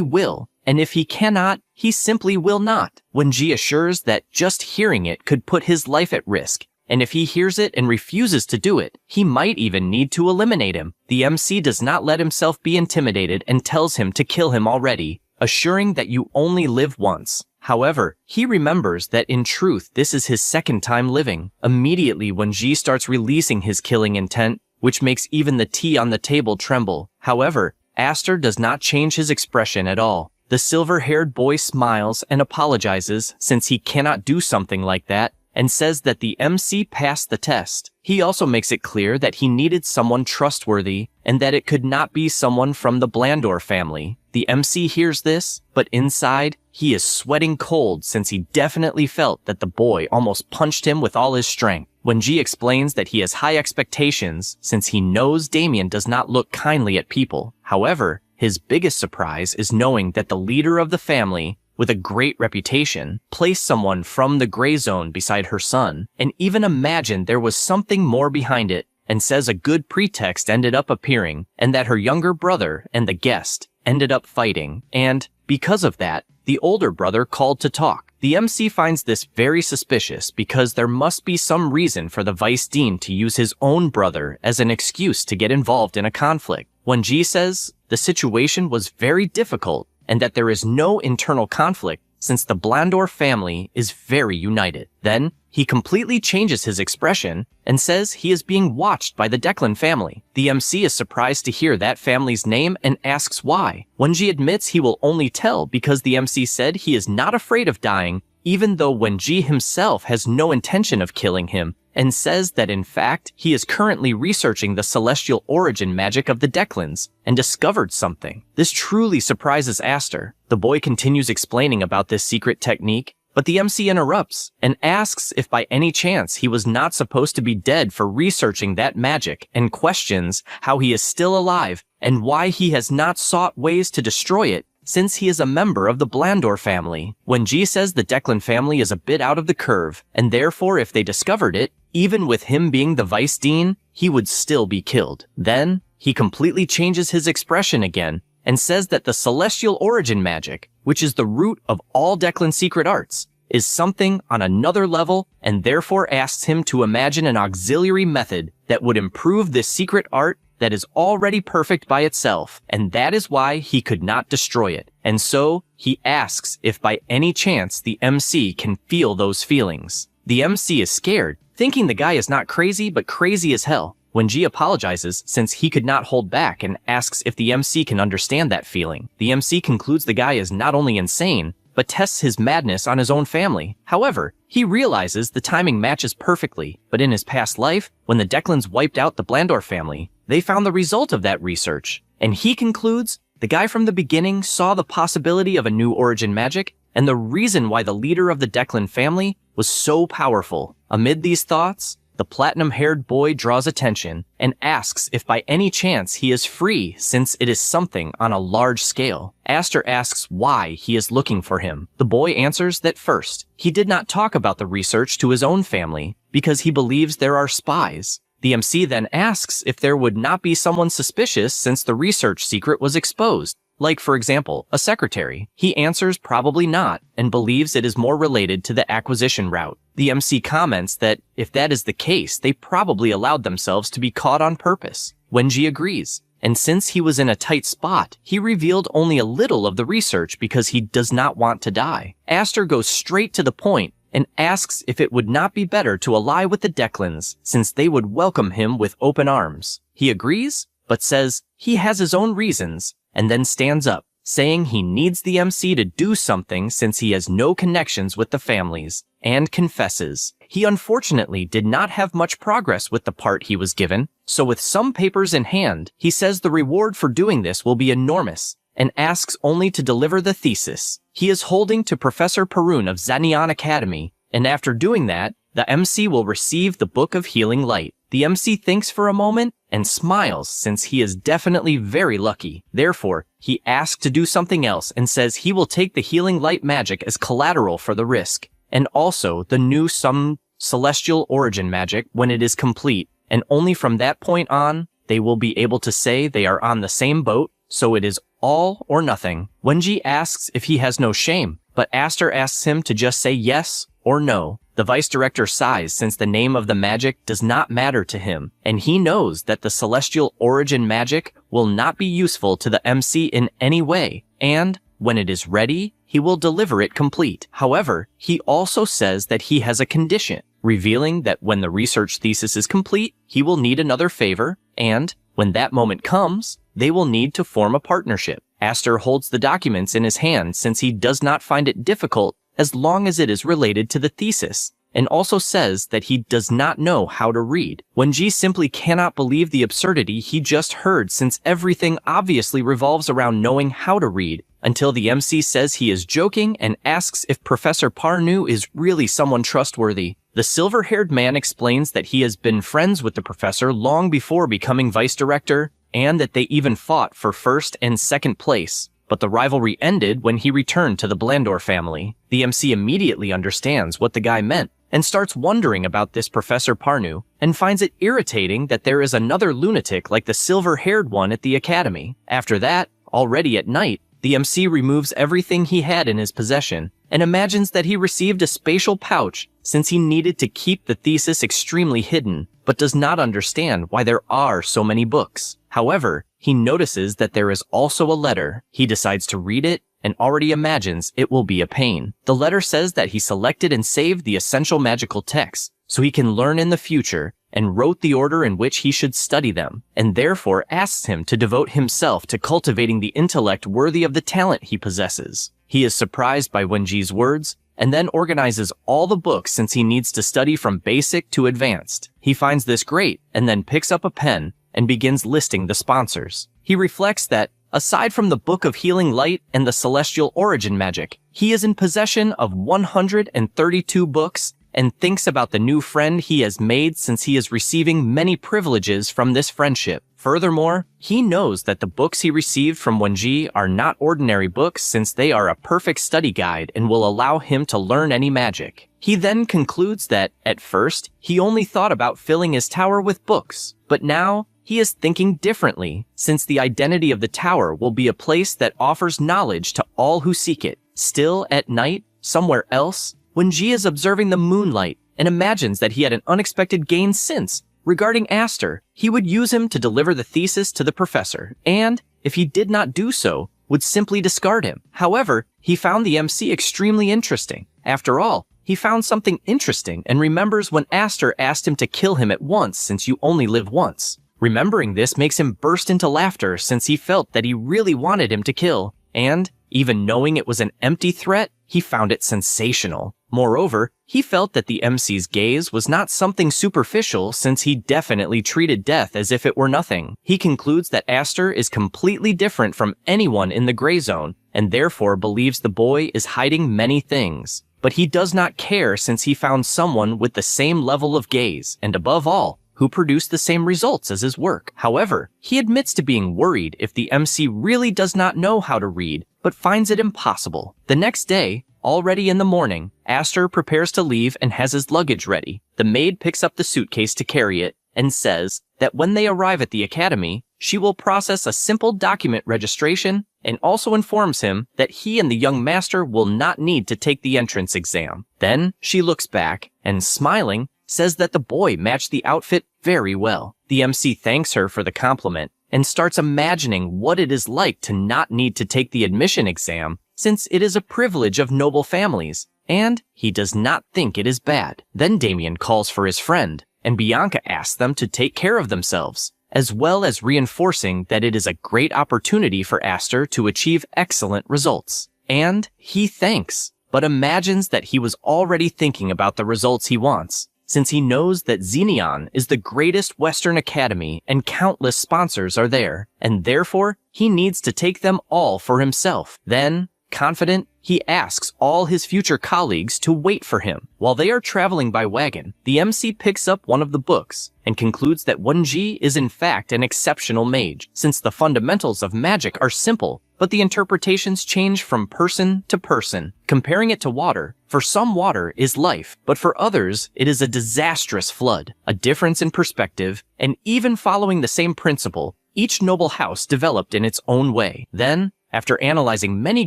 will, and if he cannot, he simply will not. Wonji assures that just hearing it could put his life at risk, and if he hears it and refuses to do it, he might even need to eliminate him. The MC does not let himself be intimidated and tells him to kill him already, assuring that you only live once. However, he remembers that in truth this is his second time living. Immediately Wonji starts releasing his killing intent, which makes even the tea on the table tremble. However, Aster does not change his expression at all. The silver-haired boy smiles and apologizes since he cannot do something like that, and says that the MC passed the test. He also makes it clear that he needed someone trustworthy and that it could not be someone from the Blandor family. The MC hears this, but inside, he is sweating cold since he definitely felt that the boy almost punched him with all his strength. Wonji explains that he has high expectations since he knows Damien does not look kindly at people. However, his biggest surprise is knowing that the leader of the family, with a great reputation, placed someone from the gray zone beside her son, and even imagined there was something more behind it, and says a good pretext ended up appearing, and that her younger brother and the guest ended up fighting, and, because of that, the older brother called to talk. The MC finds this very suspicious because there must be some reason for the Vice Dean to use his own brother as an excuse to get involved in a conflict. Wonji says the situation was very difficult and that there is no internal conflict since the Blandor family is very united. Then, he completely changes his expression and says he is being watched by the Declan family. The MC is surprised to hear that family's name and asks why. Wonji admits he will only tell because the MC said he is not afraid of dying, even though Wonji himself has no intention of killing him, and says that in fact, he is currently researching the celestial origin magic of the Declans and discovered something. This truly surprises Aster. The boy continues explaining about this secret technique, but the MC interrupts and asks if by any chance he was not supposed to be dead for researching that magic, and questions how he is still alive and why he has not sought ways to destroy it since he is a member of the Blandor family. Wonji says the Declan family is a bit out of the curve, and therefore if they discovered it, even with him being the Vice Dean, he would still be killed. Then, he completely changes his expression again, and says that the celestial origin magic, which is the root of all Declan secret arts, is something on another level, and therefore asks him to imagine an auxiliary method that would improve this secret art that is already perfect by itself, and that is why he could not destroy it. And so, he asks if by any chance the MC can feel those feelings. The MC is scared, thinking the guy is not crazy, but crazy as hell. Wonji apologizes since he could not hold back and asks if the MC can understand that feeling. The MC concludes the guy is not only insane, but tests his madness on his own family. However, he realizes the timing matches perfectly, but in his past life, when the Declans wiped out the Blandor family, they found the result of that research. And he concludes the guy from the beginning saw the possibility of a new origin magic and the reason why the leader of the Declan family was so powerful. Amid these thoughts, the platinum-haired boy draws attention and asks if by any chance he is free since it is something on a large scale. Aster asks why he is looking for him. The boy answers that first, he did not talk about the research to his own family because he believes there are spies. The MC then asks if there would not be someone suspicious since the research secret was exposed. Like, for example, a secretary. He answers probably not, and believes it is more related to the acquisition route. The MC comments that, if that is the case, they probably allowed themselves to be caught on purpose. Wonji agrees, and since he was in a tight spot, he revealed only a little of the research because he does not want to die. Aster goes straight to the point, and asks if it would not be better to ally with the Declans, since they would welcome him with open arms. He agrees, but says he has his own reasons, and then stands up, saying he needs the MC to do something since he has no connections with the families, and confesses he unfortunately did not have much progress with the part he was given, so with some papers in hand, he says the reward for doing this will be enormous, and asks only to deliver the thesis he is holding to Professor Perun of Zanian Academy, and after doing that, the MC will receive the Book of Healing Light. The MC thinks for a moment and smiles since he is definitely very lucky. Therefore, he asks to do something else and says he will take the healing light magic as collateral for the risk, and also the new some celestial origin magic when it is complete, and only from that point on, they will be able to say they are on the same boat, so it is all or nothing. Wenji asks if he has no shame, but Aster asks him to just say yes or no. The vice director sighs since the name of the magic does not matter to him, and he knows that the celestial origin magic will not be useful to the MC in any way, and when it is ready, he will deliver it complete. However, he also says that he has a condition, revealing that when the research thesis is complete, he will need another favor, and when that moment comes, they will need to form a partnership. Aster holds the documents in his hand since he does not find it difficult as long as it is related to the thesis, and also says that he does not know how to read. Wenji simply cannot believe the absurdity he just heard since everything obviously revolves around knowing how to read, until the MC says he is joking and asks if Professor Parnu is really someone trustworthy. The silver-haired man explains that he has been friends with the professor long before becoming vice director, and that they even fought for first and second place. But the rivalry ended when he returned to the Blandor family. The MC immediately understands what the guy meant, and starts wondering about this Professor Parnu, and finds it irritating that there is another lunatic like the silver-haired one at the academy. After that, already at night, the MC removes everything he had in his possession, and imagines that he received a spatial pouch since he needed to keep the thesis extremely hidden, but does not understand why there are so many books. However, he notices that there is also a letter. He decides to read it, and already imagines it will be a pain. The letter says that he selected and saved the essential magical texts, so he can learn in the future, and wrote the order in which he should study them, and therefore asks him to devote himself to cultivating the intellect worthy of the talent he possesses. He is surprised by Wenji's words, and then organizes all the books since he needs to study from basic to advanced. He finds this great, and then picks up a pen, and begins listing the sponsors. He reflects that, aside from the Book of Healing Light and the Celestial Origin Magic, he is in possession of 132 books, and thinks about the new friend he has made since he is receiving many privileges from this friendship. Furthermore, he knows that the books he received from Wenji are not ordinary books since they are a perfect study guide and will allow him to learn any magic. He then concludes that, at first, he only thought about filling his tower with books, but now, he is thinking differently, since the identity of the tower will be a place that offers knowledge to all who seek it. Still, at night, somewhere else, Wenji is observing the moonlight and imagines that he had an unexpected gain since, regarding Aster, he would use him to deliver the thesis to the professor, and, if he did not do so, would simply discard him. However, he found the MC extremely interesting. After all, he found something interesting and remembers when Aster asked him to kill him at once since you only live once. Remembering this makes him burst into laughter since he felt that he really wanted him to kill, and, even knowing it was an empty threat, he found it sensational. Moreover, he felt that the MC's gaze was not something superficial since he definitely treated death as if it were nothing. He concludes that Aster is completely different from anyone in the gray zone, and therefore believes the boy is hiding many things. But he does not care since he found someone with the same level of gaze, and above all, who produced the same results as his work. However, he admits to being worried if the MC really does not know how to read, but finds it impossible. The next day, already in the morning, Aster prepares to leave and has his luggage ready. The maid picks up the suitcase to carry it, and says that when they arrive at the academy, she will process a simple document registration, and also informs him that he and the young master will not need to take the entrance exam. Then, she looks back, and smiling, says that the boy matched the outfit very well. The MC thanks her for the compliment, and starts imagining what it is like to not need to take the admission exam, since it is a privilege of noble families, and he does not think it is bad. Then Damien calls for his friend, and Bianca asks them to take care of themselves, as well as reinforcing that it is a great opportunity for Aster to achieve excellent results. And he thanks, but imagines that he was already thinking about the results he wants, since he knows that Xenion is the greatest Western academy and countless sponsors are there, and therefore he needs to take them all for himself. Then, confident, he asks all his future colleagues to wait for him. While they are traveling by wagon, the MC picks up one of the books and concludes that Wenji is in fact an exceptional mage, since the fundamentals of magic are simple, but the interpretations change from person to person. Comparing it to water, for some water is life, but for others it is a disastrous flood. A difference in perspective, and even following the same principle, each noble house developed in its own way. Then, after analyzing many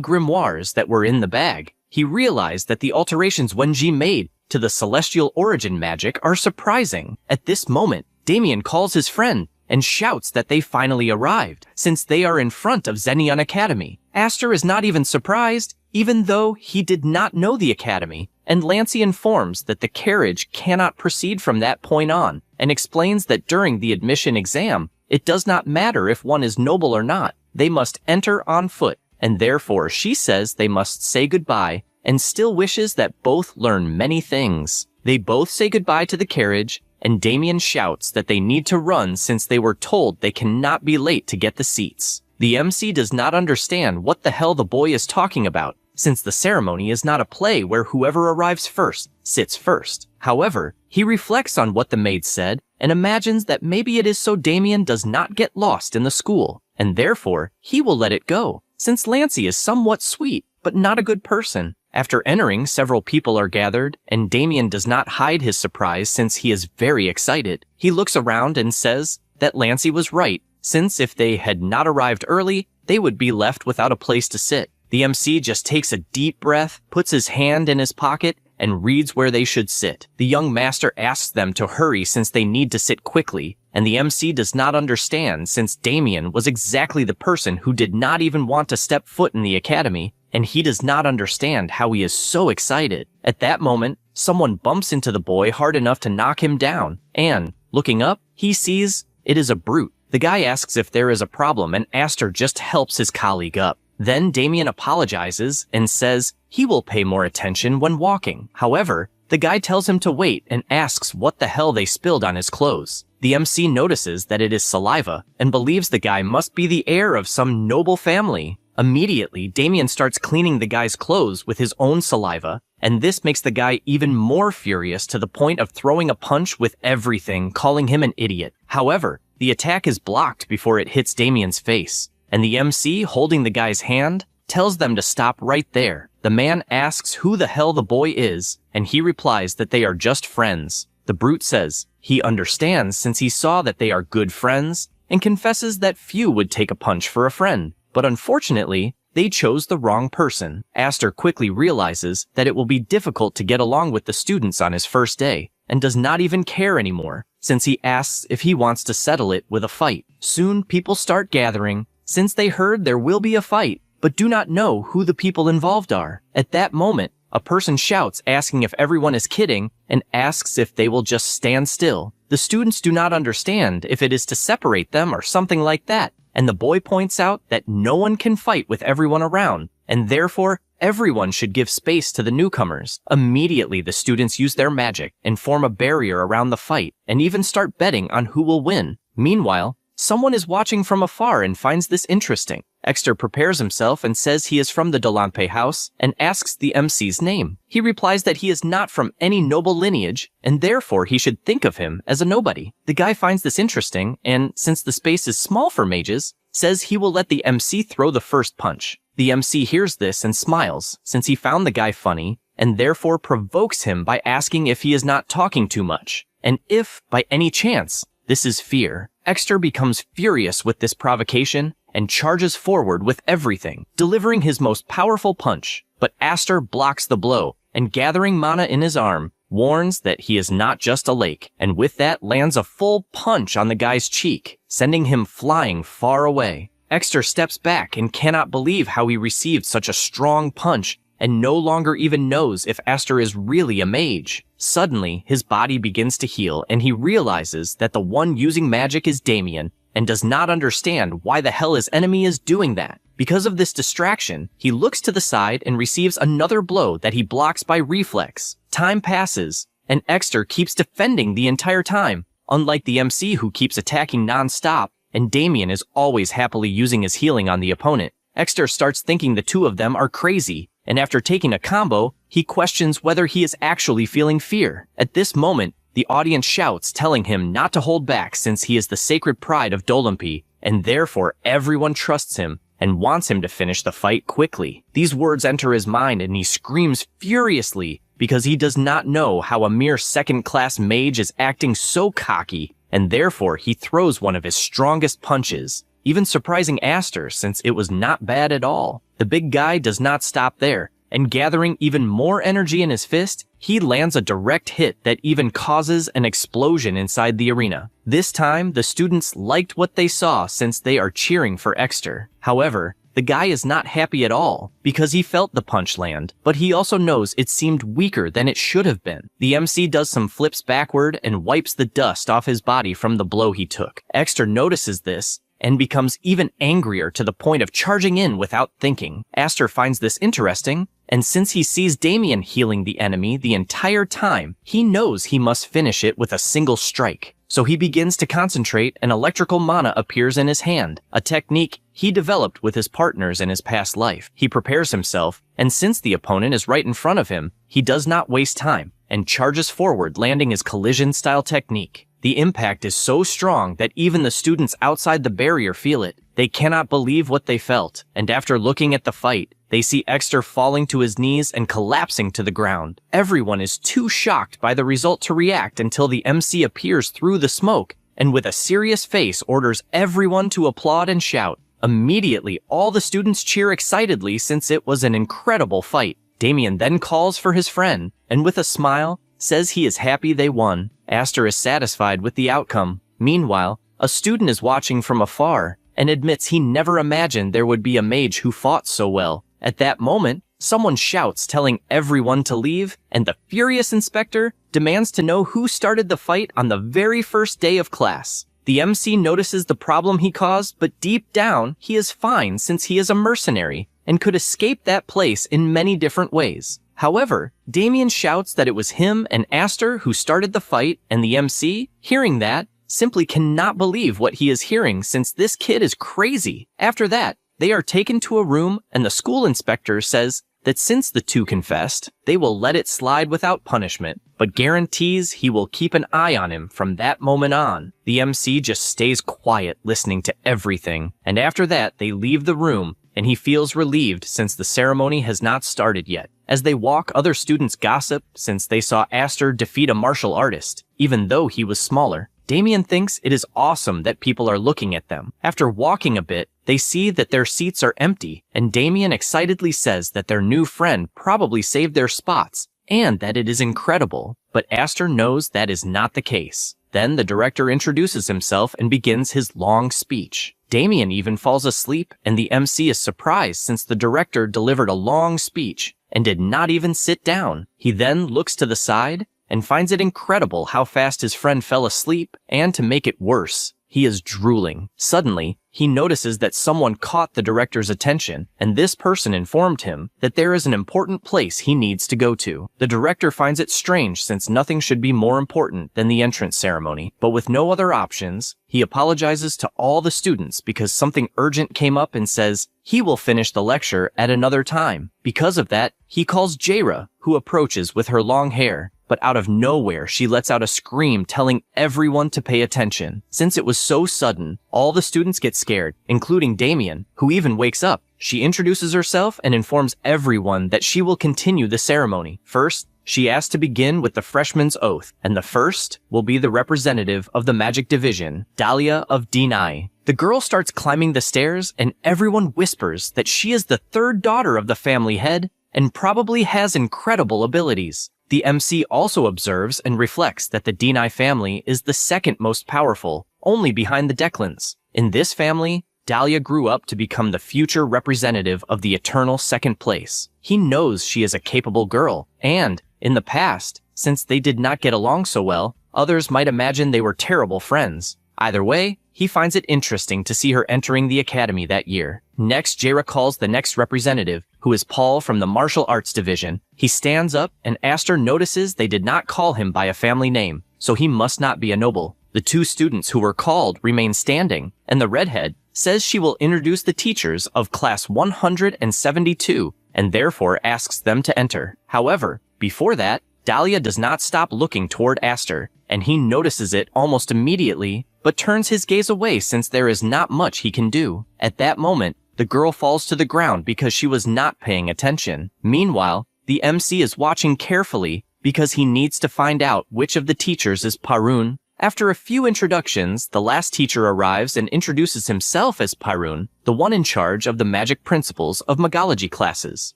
grimoires that were in the bag, he realized that the alterations Wenji made to the celestial origin magic are surprising. At this moment, Damien calls his friend and shouts that they finally arrived, since they are in front of Zenion Academy. Aster is not even surprised, even though he did not know the academy, and Lancey informs that the carriage cannot proceed from that point on, and explains that during the admission exam, it does not matter if one is noble or not, they must enter on foot, and therefore she says they must say goodbye, and still wishes that both learn many things. They both say goodbye to the carriage, and Damien shouts that they need to run since they were told they cannot be late to get the seats. The MC does not understand what the hell the boy is talking about, since the ceremony is not a play where whoever arrives first sits first. However, he reflects on what the maid said and imagines that maybe it is so Damien does not get lost in the school, and therefore he will let it go, since Lancey is somewhat sweet, but not a good person. After entering, several people are gathered, and Damien does not hide his surprise since he is very excited. He looks around and says that Lancey was right, since if they had not arrived early, they would be left without a place to sit. The MC just takes a deep breath, puts his hand in his pocket, and reads where they should sit. The young master asks them to hurry since they need to sit quickly, and the MC does not understand since Damien was exactly the person who did not even want to step foot in the academy, and he does not understand how he is so excited. At that moment, someone bumps into the boy hard enough to knock him down, and, looking up, he sees it is a brute. The guy asks if there is a problem, and Aster just helps his colleague up. Then Damien apologizes and says he will pay more attention when walking. However, the guy tells him to wait and asks what the hell they spilled on his clothes. The MC notices that it is saliva and believes the guy must be the heir of some noble family. Immediately, Damien starts cleaning the guy's clothes with his own saliva, and this makes the guy even more furious to the point of throwing a punch with everything, calling him an idiot. However, the attack is blocked before it hits Damien's face, and the MC, holding the guy's hand, tells them to stop right there. The man asks who the hell the boy is, and he replies that they are just friends. The brute says he understands since he saw that they are good friends, and confesses that few would take a punch for a friend. But unfortunately, they chose the wrong person. Aster quickly realizes that it will be difficult to get along with the students on his first day, and does not even care anymore, since he asks if he wants to settle it with a fight. Soon, people start gathering, since they heard there will be a fight, but do not know who the people involved are. At that moment, a person shouts asking if everyone is kidding, and asks if they will just stand still. The students do not understand if it is to separate them or something like that, and the boy points out that no one can fight with everyone around, and therefore everyone should give space to the newcomers. Immediately the students use their magic and form a barrier around the fight, and even start betting on who will win. Meanwhile, someone is watching from afar and finds this interesting. Exter prepares himself and says he is from the Dolanpe house and asks the MC's name. He replies that he is not from any noble lineage and therefore he should think of him as a nobody. The guy finds this interesting and, since the space is small for mages, says he will let the MC throw the first punch. The MC hears this and smiles since he found the guy funny and therefore provokes him by asking if he is not talking too much and if, by any chance, this is fear. Exter becomes furious with this provocation and charges forward with everything, delivering his most powerful punch. But Aster blocks the blow, and gathering mana in his arm, warns that he is not just a lake, and with that lands a full punch on the guy's cheek, sending him flying far away. Exter steps back and cannot believe how he received such a strong punch, and no longer even knows if Aster is really a mage. Suddenly, his body begins to heal, and he realizes that the one using magic is Damien, and does not understand why the hell his enemy is doing that. Because of this distraction, he looks to the side and receives another blow that he blocks by reflex. Time passes, and Exter keeps defending the entire time, unlike the MC who keeps attacking non-stop, and Damien is always happily using his healing on the opponent. Exter starts thinking the two of them are crazy, and after taking a combo, he questions whether he is actually feeling fear. At this moment, the audience shouts, telling him not to hold back since he is the sacred pride of Dolampi, and therefore everyone trusts him, and wants him to finish the fight quickly. These words enter his mind and he screams furiously because he does not know how a mere second-class mage is acting so cocky, and therefore he throws one of his strongest punches, even surprising Aster since it was not bad at all. The big guy does not stop there, and gathering even more energy in his fist, he lands a direct hit that even causes an explosion inside the arena. This time, the students liked what they saw since they are cheering for Exter. However, the guy is not happy at all because he felt the punch land, but he also knows it seemed weaker than it should have been. The MC does some flips backward and wipes the dust off his body from the blow he took. Exter notices this and becomes even angrier to the point of charging in without thinking. Aster finds this interesting, and since he sees Damien healing the enemy the entire time, he knows he must finish it with a single strike. So he begins to concentrate and electrical mana appears in his hand, a technique he developed with his partners in his past life. He prepares himself, and since the opponent is right in front of him, he does not waste time and charges forward, landing his collision-style technique. The impact is so strong that even the students outside the barrier feel it. They cannot believe what they felt, and after looking at the fight, they see Exter falling to his knees and collapsing to the ground. Everyone is too shocked by the result to react until the MC appears through the smoke, and with a serious face orders everyone to applaud and shout. Immediately, all the students cheer excitedly since it was an incredible fight. Damien then calls for his friend, and with a smile, says he is happy they won. Aster is satisfied with the outcome. Meanwhile, a student is watching from afar and admits he never imagined there would be a mage who fought so well. At that moment, someone shouts telling everyone to leave, and the furious inspector demands to know who started the fight on the very first day of class. The MC notices the problem he caused, but deep down, he is fine since he is a mercenary and could escape that place in many different ways. However, Damien shouts that it was him and Aster who started the fight, and the MC, hearing that, simply cannot believe what he is hearing since this kid is crazy. After that, they are taken to a room and the school inspector says that since the two confessed, they will let it slide without punishment, but guarantees he will keep an eye on him from that moment on. The MC just stays quiet listening to everything, and after that they leave the room and he feels relieved since the ceremony has not started yet. As they walk, other students gossip since they saw Aster defeat a martial artist, even though he was smaller. Damien thinks it is awesome that people are looking at them. After walking a bit, they see that their seats are empty, and Damien excitedly says that their new friend probably saved their spots, and that it is incredible. But Aster knows that is not the case. Then the director introduces himself and begins his long speech. Damien even falls asleep, and the MC is surprised since the director delivered a long speech and did not even sit down. He then looks to the side and finds it incredible how fast his friend fell asleep, and to make it worse, he is drooling. Suddenly, he notices that someone caught the director's attention, and this person informed him that there is an important place he needs to go to. The director finds it strange since nothing should be more important than the entrance ceremony, but with no other options, he apologizes to all the students because something urgent came up and says he will finish the lecture at another time. Because of that, he calls Jaira, who approaches with her long hair. But out of nowhere, she lets out a scream telling everyone to pay attention. Since it was so sudden, all the students get scared, including Damien, who even wakes up. She introduces herself and informs everyone that she will continue the ceremony. First, she asks to begin with the freshman's oath, and the first will be the representative of the magic division, Dahlia of D9. The girl starts climbing the stairs, and everyone whispers that she is the third daughter of the family head and probably has incredible abilities. The MC also observes and reflects that the Denai family is the second most powerful, only behind the Declans. In this family, Dahlia grew up to become the future representative of the eternal second place. He knows she is a capable girl, and, in the past, since they did not get along so well, others might imagine they were terrible friends. Either way, he finds it interesting to see her entering the academy that year. Next, Jaira calls the next representative, who is Paul from the martial arts division. He stands up, and Aster notices they did not call him by a family name, so he must not be a noble. The two students who were called remain standing, and the redhead says she will introduce the teachers of class 172, and therefore asks them to enter. However, before that, Dahlia does not stop looking toward Aster, and he notices it almost immediately, but turns his gaze away since there is not much he can do. At that moment, the girl falls to the ground because she was not paying attention. Meanwhile, the MC is watching carefully because he needs to find out which of the teachers is Parun. After a few introductions, the last teacher arrives and introduces himself as Parun, the one in charge of the magic principles of Magology classes.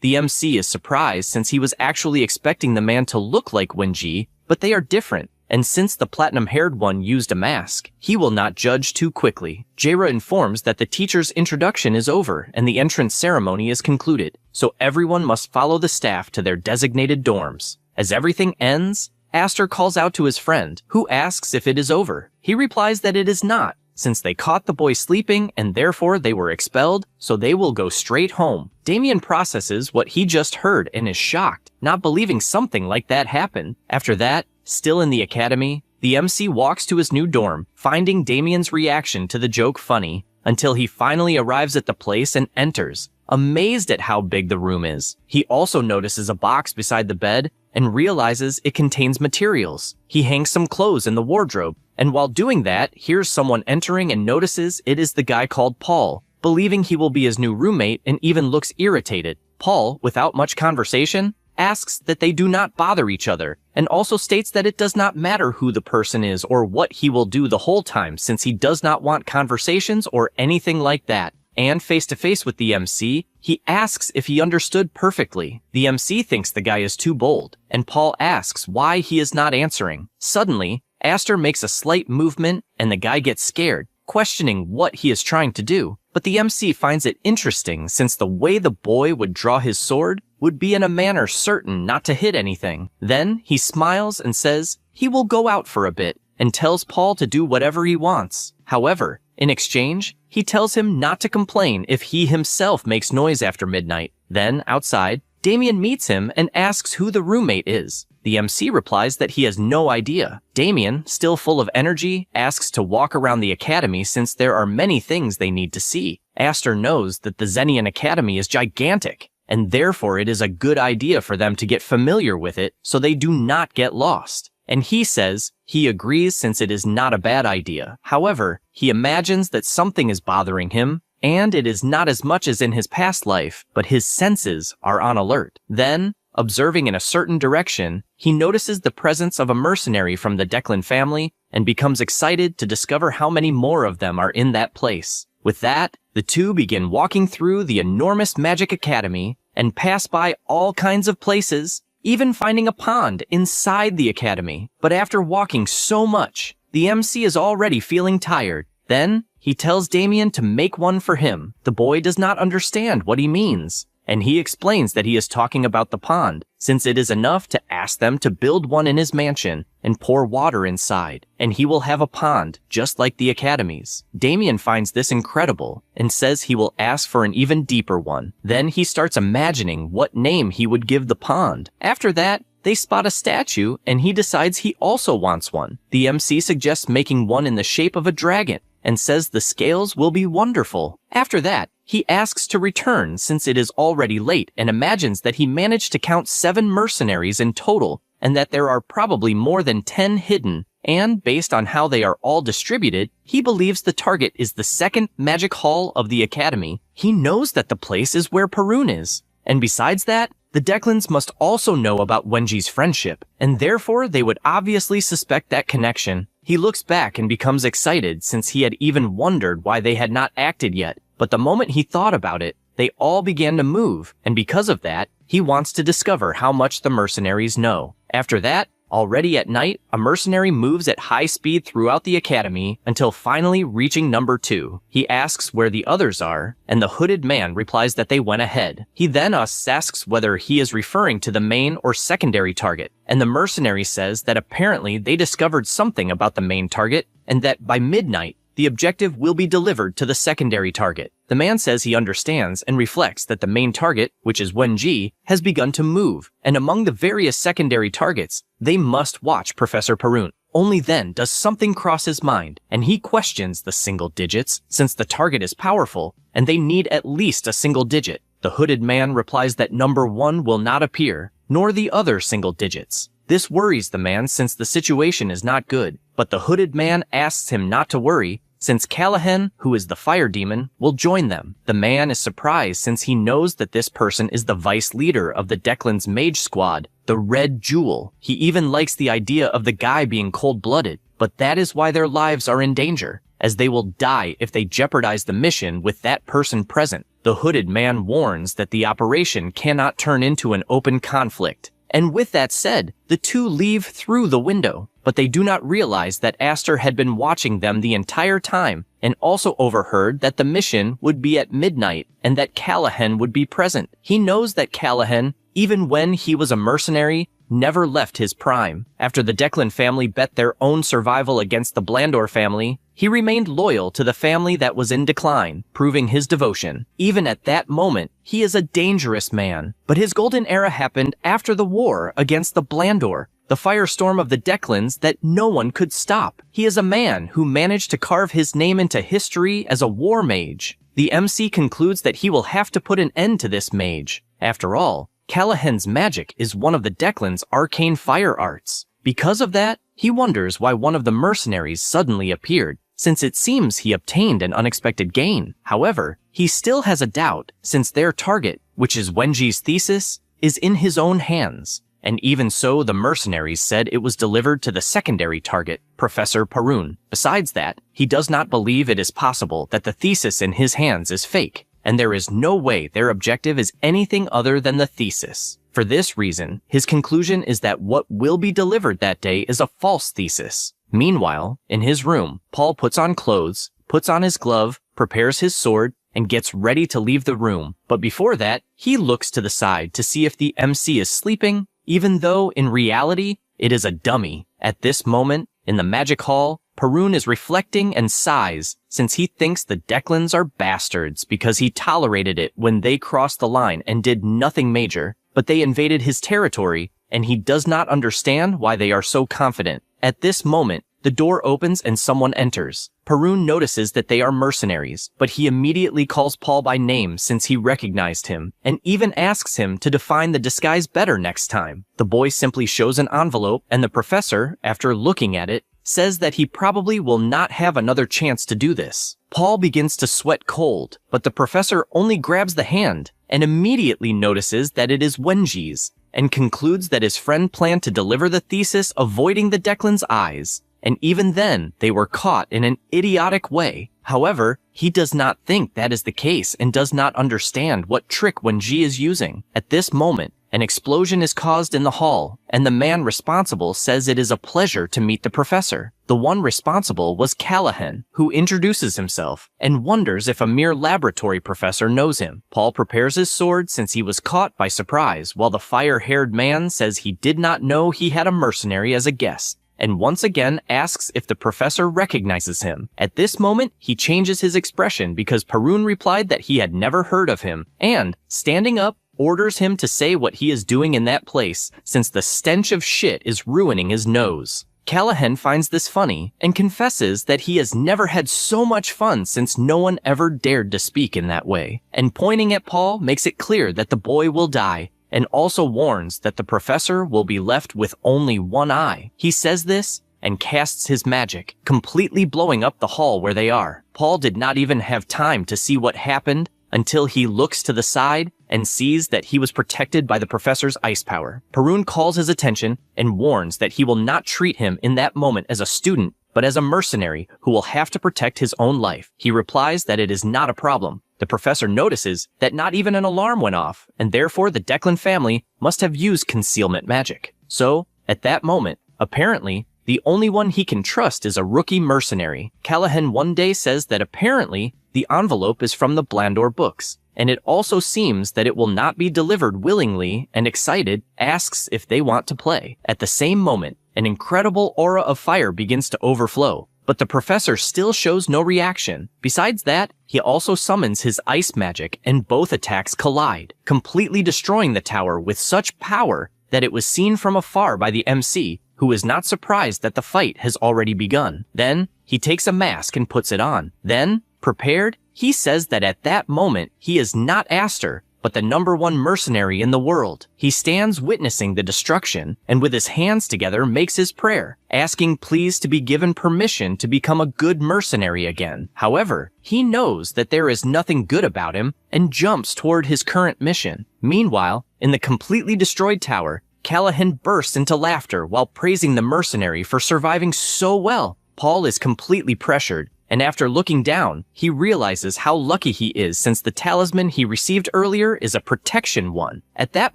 The MC is surprised since he was actually expecting the man to look like Wenji, but they are different, and since the platinum-haired one used a mask, he will not judge too quickly. Jaira informs that the teacher's introduction is over and the entrance ceremony is concluded, so everyone must follow the staff to their designated dorms. As everything ends, Aster calls out to his friend, who asks if it is over. He replies that it is not, since they caught the boy sleeping and therefore they were expelled, so they will go straight home. Damien processes what he just heard and is shocked, not believing something like that happened. After that, still in the academy, the MC walks to his new dorm, finding Damien's reaction to the joke funny, until he finally arrives at the place and enters, amazed at how big the room is. He also notices a box beside the bed and realizes it contains materials. He hangs some clothes in the wardrobe, and while doing that, hears someone entering and notices it is the guy called Paul, believing he will be his new roommate and even looks irritated. Paul, without much conversation, asks that they do not bother each other, and also states that it does not matter who the person is or what he will do the whole time since he does not want conversations or anything like that. And face-to-face with the MC, he asks if he understood perfectly. The MC thinks the guy is too bold, and Paul asks why he is not answering. Suddenly, Aster makes a slight movement, and the guy gets scared, questioning what he is trying to do. But the MC finds it interesting since the way the boy would draw his sword would be in a manner certain not to hit anything. Then he smiles and says he will go out for a bit, and tells Paul to do whatever he wants. However, in exchange, he tells him not to complain if he himself makes noise after midnight. Then, outside, Damien meets him and asks who the roommate is. The MC replies that he has no idea. Damien, still full of energy, asks to walk around the academy since there are many things they need to see. Aster knows that the Zenian Academy is gigantic, and therefore it is a good idea for them to get familiar with it so they do not get lost. And he says he agrees since it is not a bad idea. However, he imagines that something is bothering him, and it is not as much as in his past life, but his senses are on alert. Then, observing in a certain direction, he notices the presence of a mercenary from the Declan family and becomes excited to discover how many more of them are in that place. With that, the two begin walking through the enormous magic academy and pass by all kinds of places, even finding a pond inside the academy. But after walking so much, the MC is already feeling tired. Then, he tells Damien to make one for him. The boy does not understand what he means, and he explains that he is talking about the pond, since it is enough to ask them to build one in his mansion and pour water inside, and he will have a pond just like the academy's. Damien finds this incredible and says he will ask for an even deeper one. Then he starts imagining what name he would give the pond. After that, they spot a statue and he decides he also wants one. The MC suggests making one in the shape of a dragon and says the scales will be wonderful. After that, he asks to return since it is already late and imagines that he managed to count 7 mercenaries in total and that there are probably more than 10 hidden, and based on how they are all distributed, he believes the target is the second magic hall of the academy. He knows that the place is where Parun is, and besides that, the Declans must also know about Wenji's friendship, and therefore they would obviously suspect that connection. He looks back and becomes excited since he had even wondered why they had not acted yet, but the moment he thought about it, they all began to move, and because of that, he wants to discover how much the mercenaries know. After that, already at night, a mercenary moves at high speed throughout the academy until finally reaching number 2. He asks where the others are, and the hooded man replies that they went ahead. He then asks whether he is referring to the main or secondary target, and the mercenary says that apparently they discovered something about the main target, and that by midnight, the objective will be delivered to the secondary target. The man says he understands and reflects that the main target, which is Wenji, has begun to move, and among the various secondary targets, they must watch Professor Parun. Only then does something cross his mind, and he questions the single digits, since the target is powerful, and they need at least a single digit. The hooded man replies that number 1 will not appear, nor the other single digits. This worries the man since the situation is not good, but the hooded man asks him not to worry, since Callahan, who is the fire demon, will join them. The man is surprised since he knows that this person is the vice leader of the Declan's mage squad, the Red Jewel. He even likes the idea of the guy being cold-blooded, but that is why their lives are in danger, as they will die if they jeopardize the mission with that person present. The hooded man warns that the operation cannot turn into an open conflict. And with that said, the two leave through the window, but they do not realize that Aster had been watching them the entire time and also overheard that the mission would be at midnight and that Callahan would be present. He knows that Callahan, even when he was a mercenary, never left his prime. After the Declan family bet their own survival against the Blandor family, he remained loyal to the family that was in decline, proving his devotion. Even at that moment, he is a dangerous man. But his golden era happened after the war against the Blandor, the firestorm of the Declans that no one could stop. He is a man who managed to carve his name into history as a war mage. The MC concludes that he will have to put an end to this mage. After all, Callahan's magic is one of the Declan's arcane fire arts. Because of that, he wonders why one of the mercenaries suddenly appeared, since it seems he obtained an unexpected gain. However, he still has a doubt, since their target, which is Wenji's thesis, is in his own hands. And even so, the mercenaries said it was delivered to the secondary target, Professor Parun. Besides that, he does not believe it is possible that the thesis in his hands is fake, and there is no way their objective is anything other than the thesis. For this reason, his conclusion is that what will be delivered that day is a false thesis. Meanwhile, in his room, Paul puts on clothes, puts on his glove, prepares his sword, and gets ready to leave the room. But before that, he looks to the side to see if the MC is sleeping, even though in reality, it is a dummy. At this moment, in the magic hall, Parun is reflecting and sighs since he thinks the Declans are bastards because he tolerated it when they crossed the line and did nothing major, but they invaded his territory and he does not understand why they are so confident. At this moment, the door opens and someone enters. Parun notices that they are mercenaries, but he immediately calls Paul by name since he recognized him, and even asks him to define the disguise better next time. The boy simply shows an envelope, and the professor, after looking at it, says that he probably will not have another chance to do this. Paul begins to sweat cold, but the professor only grabs the hand, and immediately notices that it is Wenji's, and concludes that his friend planned to deliver the thesis avoiding the Declan's eyes. And even then, they were caught in an idiotic way. However, he does not think that is the case and does not understand what trick Wenji is using. At this moment, an explosion is caused in the hall, and the man responsible says it is a pleasure to meet the professor. The one responsible was Callahan, who introduces himself and wonders if a mere laboratory professor knows him. Paul prepares his sword since he was caught by surprise, while the fire-haired man says he did not know he had a mercenary as a guest, and once again asks if the professor recognizes him. At this moment, he changes his expression because Parun replied that he had never heard of him, and, standing up, orders him to say what he is doing in that place, since the stench of shit is ruining his nose. Callahan finds this funny, and confesses that he has never had so much fun since no one ever dared to speak in that way, and pointing at Paul makes it clear that the boy will die, and also warns that the professor will be left with only one eye. He says this and casts his magic, completely blowing up the hall where they are. Paul did not even have time to see what happened until he looks to the side and sees that he was protected by the professor's ice power. Parun calls his attention and warns that he will not treat him in that moment as a student, but as a mercenary who will have to protect his own life. He replies that it is not a problem. The professor notices that not even an alarm went off, and therefore the Declan family must have used concealment magic. So, at that moment, apparently, the only one he can trust is a rookie mercenary. Callahan one day says that apparently the envelope is from the Blandor books, and it also seems that it will not be delivered willingly, and excited, asks if they want to play. At the same moment, an incredible aura of fire begins to overflow, but the professor still shows no reaction. Besides that, he also summons his ice magic and both attacks collide, completely destroying the tower with such power that it was seen from afar by the MC, who is not surprised that the fight has already begun. Then, he takes a mask and puts it on. Then, prepared, he says that at that moment, he is not Aster, but the #1 mercenary in the world. He stands witnessing the destruction, and with his hands together makes his prayer, asking please to be given permission to become a good mercenary again. However, he knows that there is nothing good about him, and jumps toward his current mission. Meanwhile, in the completely destroyed tower, Callahan bursts into laughter while praising the mercenary for surviving so well. Paul is completely pressured, and after looking down, he realizes how lucky he is since the talisman he received earlier is a protection one. At that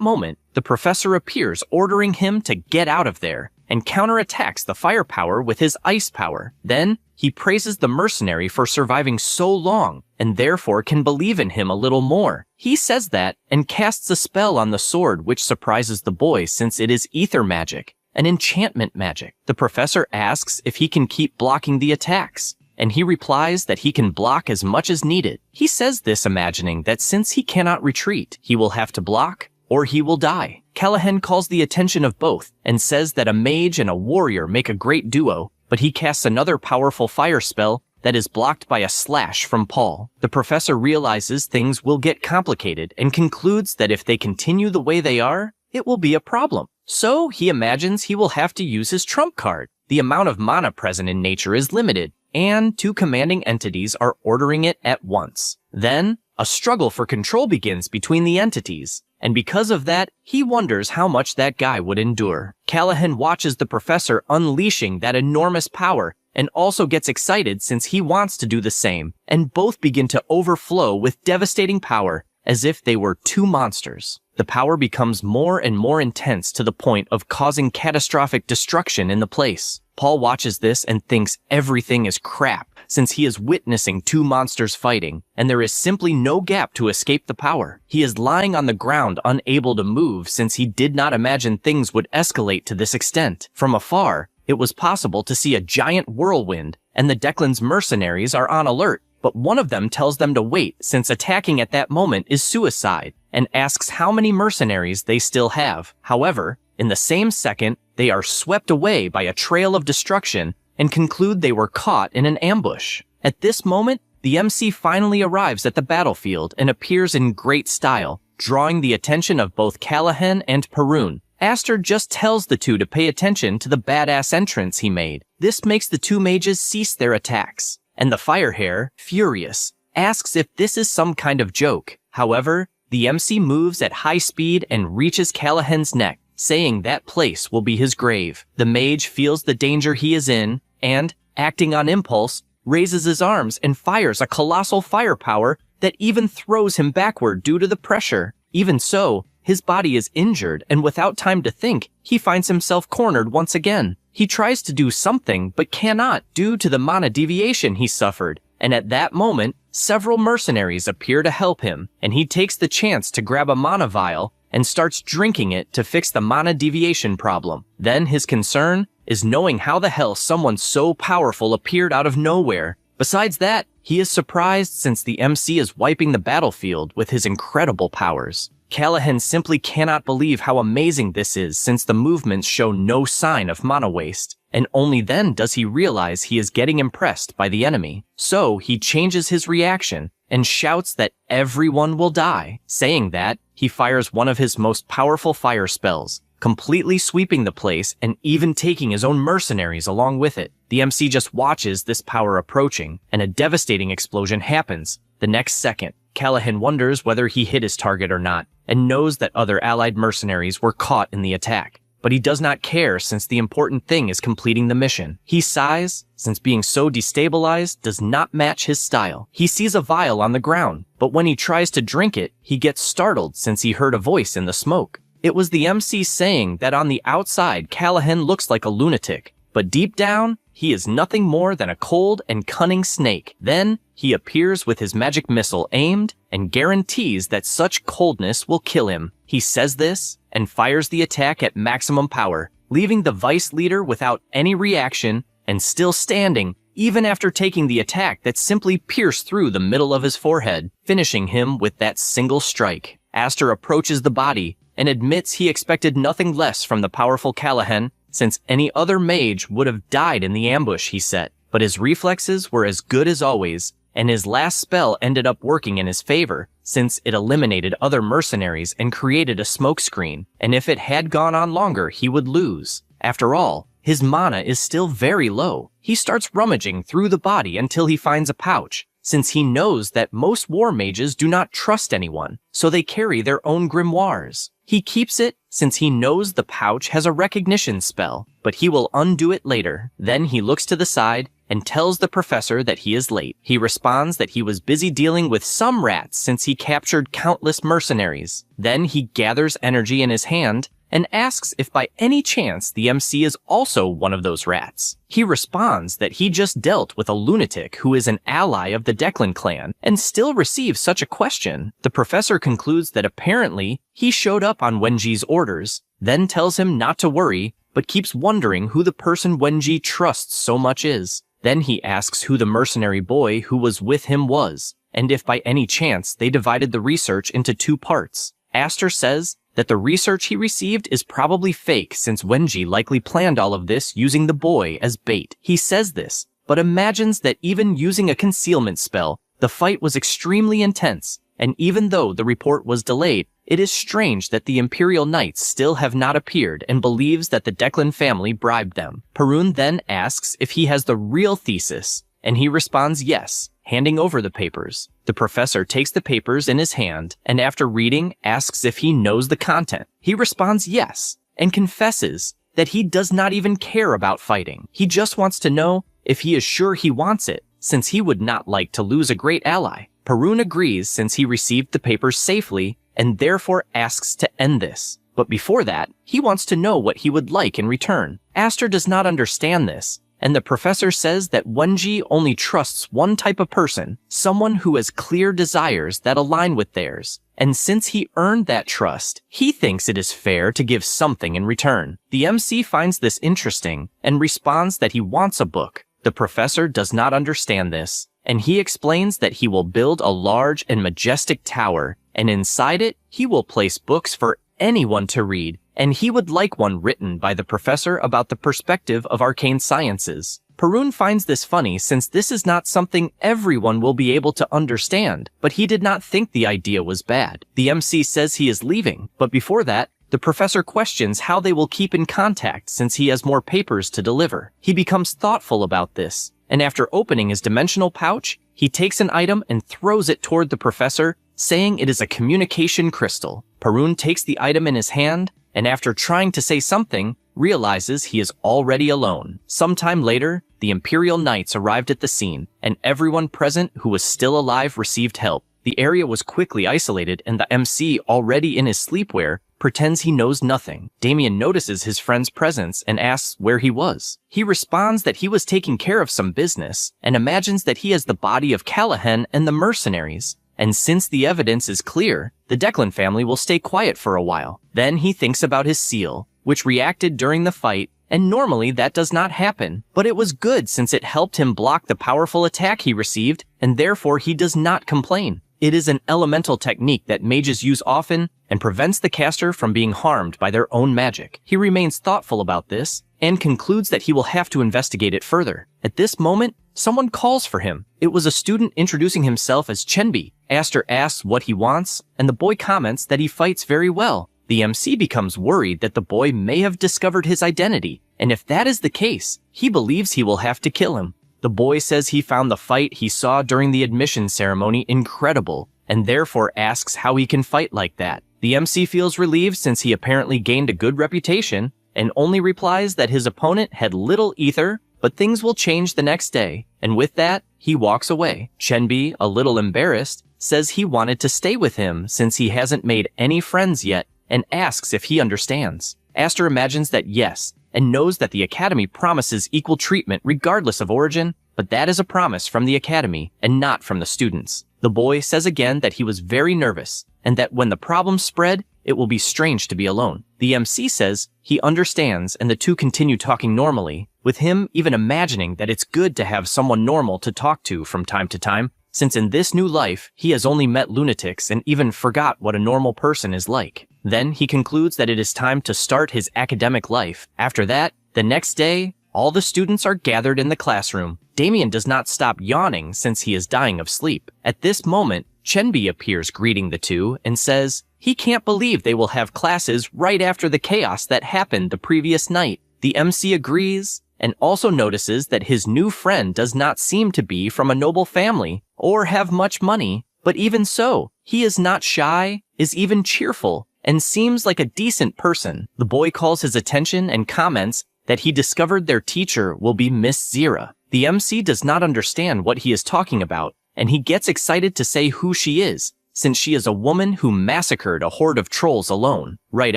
moment, the professor appears ordering him to get out of there, and counterattacks the firepower with his ice power. Then, he praises the mercenary for surviving so long, and therefore can believe in him a little more. He says that, and casts a spell on the sword which surprises the boy since it is ether magic, an enchantment magic. The professor asks if he can keep blocking the attacks, and he replies that he can block as much as needed. He says this imagining that since he cannot retreat, he will have to block, or he will die. Callahan calls the attention of both, and says that a mage and a warrior make a great duo, but he casts another powerful fire spell that is blocked by a slash from Paul. The professor realizes things will get complicated, and concludes that if they continue the way they are, it will be a problem. So he imagines he will have to use his trump card. The amount of mana present in nature is limited, and 2 commanding entities are ordering it at once. Then, a struggle for control begins between the entities, and because of that, he wonders how much that guy would endure. Callahan watches the professor unleashing that enormous power, and also gets excited since he wants to do the same, and both begin to overflow with devastating power, as if they were 2 monsters. The power becomes more and more intense to the point of causing catastrophic destruction in the place. Paul watches this and thinks everything is crap, since he is witnessing 2 monsters fighting, and there is simply no gap to escape the power. He is lying on the ground unable to move since he did not imagine things would escalate to this extent. From afar, it was possible to see a giant whirlwind, and the Declan's mercenaries are on alert, but one of them tells them to wait since attacking at that moment is suicide, and asks how many mercenaries they still have. However, in the same second, they are swept away by a trail of destruction and conclude they were caught in an ambush. At this moment, the MC finally arrives at the battlefield and appears in great style, drawing the attention of both Callahan and Perun. Aster just tells the 2 to pay attention to the badass entrance he made. This makes the 2 mages cease their attacks, and the Firehair, furious, asks if this is some kind of joke. However, the MC moves at high speed and reaches Callahan's neck, saying that place will be his grave. The mage feels the danger he is in, and, acting on impulse, raises his arms and fires a colossal firepower that even throws him backward due to the pressure. Even so, his body is injured, and without time to think, he finds himself cornered once again. He tries to do something, but cannot due to the mana deviation he suffered, and at that moment, several mercenaries appear to help him, and he takes the chance to grab a mana vial and starts drinking it to fix the mana deviation problem. Then his concern is knowing how the hell someone so powerful appeared out of nowhere. Besides that, he is surprised since the MC is wiping the battlefield with his incredible powers. Callahan simply cannot believe how amazing this is since the movements show no sign of mana waste, and only then does he realize he is getting impressed by the enemy. So he changes his reaction and shouts that everyone will die. Saying that, he fires one of his most powerful fire spells, completely sweeping the place and even taking his own mercenaries along with it. The MC just watches this power approaching, and a devastating explosion happens. The next second, Callahan wonders whether he hit his target or not, and knows that other allied mercenaries were caught in the attack. But he does not care since the important thing is completing the mission. He sighs, since being so destabilized does not match his style. He sees a vial on the ground, but when he tries to drink it, he gets startled since he heard a voice in the smoke. It was the MC saying that on the outside Callahan looks like a lunatic, but deep down, he is nothing more than a cold and cunning snake. Then, he appears with his magic missile aimed and guarantees that such coldness will kill him. He says this and fires the attack at maximum power, leaving the vice leader without any reaction and still standing, even after taking the attack that simply pierced through the middle of his forehead, finishing him with that single strike. Aster approaches the body and admits he expected nothing less from the powerful Callahan, since any other mage would have died in the ambush he set. But his reflexes were as good as always, and his last spell ended up working in his favor, since it eliminated other mercenaries and created a smokescreen, and if it had gone on longer, he would lose. After all, his mana is still very low. He starts rummaging through the body until he finds a pouch, since he knows that most war mages do not trust anyone, so they carry their own grimoires. He keeps it since he knows the pouch has a recognition spell, but he will undo it later. Then he looks to the side and tells the professor that he is late. He responds that he was busy dealing with some rats since he captured countless mercenaries. Then he gathers energy in his hand and asks if by any chance the MC is also one of those rats. He responds that he just dealt with a lunatic who is an ally of the Declan clan and still receives such a question. The professor concludes that apparently he showed up on Wenji's orders, then tells him not to worry, but keeps wondering who the person Wenji trusts so much is. Then he asks who the mercenary boy who was with him was, and if by any chance they divided the research into 2 parts. Aster says that the research he received is probably fake since Wenji likely planned all of this using the boy as bait. He says this, but imagines that even using a concealment spell, the fight was extremely intense, and even though the report was delayed, it is strange that the Imperial Knights still have not appeared and believes that the Declan family bribed them. Perun then asks if he has the real thesis, and he responds yes, handing over the papers. The professor takes the papers in his hand, and after reading, asks if he knows the content. He responds yes, and confesses that he does not even care about fighting. He just wants to know if he is sure he wants it, since he would not like to lose a great ally. Perun agrees since he received the papers safely, and therefore asks to end this. But before that, he wants to know what he would like in return. Aster does not understand this, and the professor says that Wenji only trusts one type of person, someone who has clear desires that align with theirs. And since he earned that trust, he thinks it is fair to give something in return. The MC finds this interesting and responds that he wants a book. The professor does not understand this, and he explains that he will build a large and majestic tower, and inside it, he will place books for anyone to read, and he would like one written by the professor about the perspective of arcane sciences. Perun finds this funny since this is not something everyone will be able to understand, but he did not think the idea was bad. The MC says he is leaving, but before that, the professor questions how they will keep in contact since he has more papers to deliver. He becomes thoughtful about this, and after opening his dimensional pouch, he takes an item and throws it toward the professor, saying it is a communication crystal. Perun takes the item in his hand, and after trying to say something, realizes he is already alone. Sometime later, the Imperial Knights arrived at the scene, and everyone present who was still alive received help. The area was quickly isolated, and the MC, already in his sleepwear, pretends he knows nothing. Damien notices his friend's presence and asks where he was. He responds that he was taking care of some business, and imagines that he has the body of Callahan and the mercenaries. And since the evidence is clear, the Declan family will stay quiet for a while. Then he thinks about his seal, which reacted during the fight, and normally that does not happen, but it was good since it helped him block the powerful attack he received, and therefore he does not complain. It is an elemental technique that mages use often and prevents the caster from being harmed by their own magic. He remains thoughtful about this and concludes that he will have to investigate it further. At this moment, someone calls for him. It was a student introducing himself as Chenbi. Aster asks what he wants, and the boy comments that he fights very well. The MC becomes worried that the boy may have discovered his identity, and if that is the case, he believes he will have to kill him. The boy says he found the fight he saw during the admission ceremony incredible, and therefore asks how he can fight like that. The MC feels relieved since he apparently gained a good reputation, and only replies that his opponent had little ether, but things will change the next day, and with that, he walks away. Chenbi, a little embarrassed, says he wanted to stay with him since he hasn't made any friends yet, and asks if he understands. Aster imagines that yes, and knows that the Academy promises equal treatment regardless of origin, but that is a promise from the Academy and not from the students. The boy says again that he was very nervous, and that when the problem spread, it will be strange to be alone. The MC says he understands, and the two continue talking normally, with him even imagining that it's good to have someone normal to talk to from time to time, since in this new life, he has only met lunatics and even forgot what a normal person is like. Then he concludes that it is time to start his academic life. After that, the next day, All the students are gathered in the classroom. Damien does not stop yawning since he is dying of sleep. At this moment, Chenbi appears greeting the two and says he can't believe they will have classes right after the chaos that happened the previous night. The MC agrees and also notices that his new friend does not seem to be from a noble family or have much money, but even so, he is not shy, is even cheerful, and seems like a decent person. The boy calls his attention and comments that he discovered their teacher will be Miss Zira. The MC does not understand what he is talking about, and he gets excited to say who she is, since she is a woman who massacred a horde of trolls alone. Right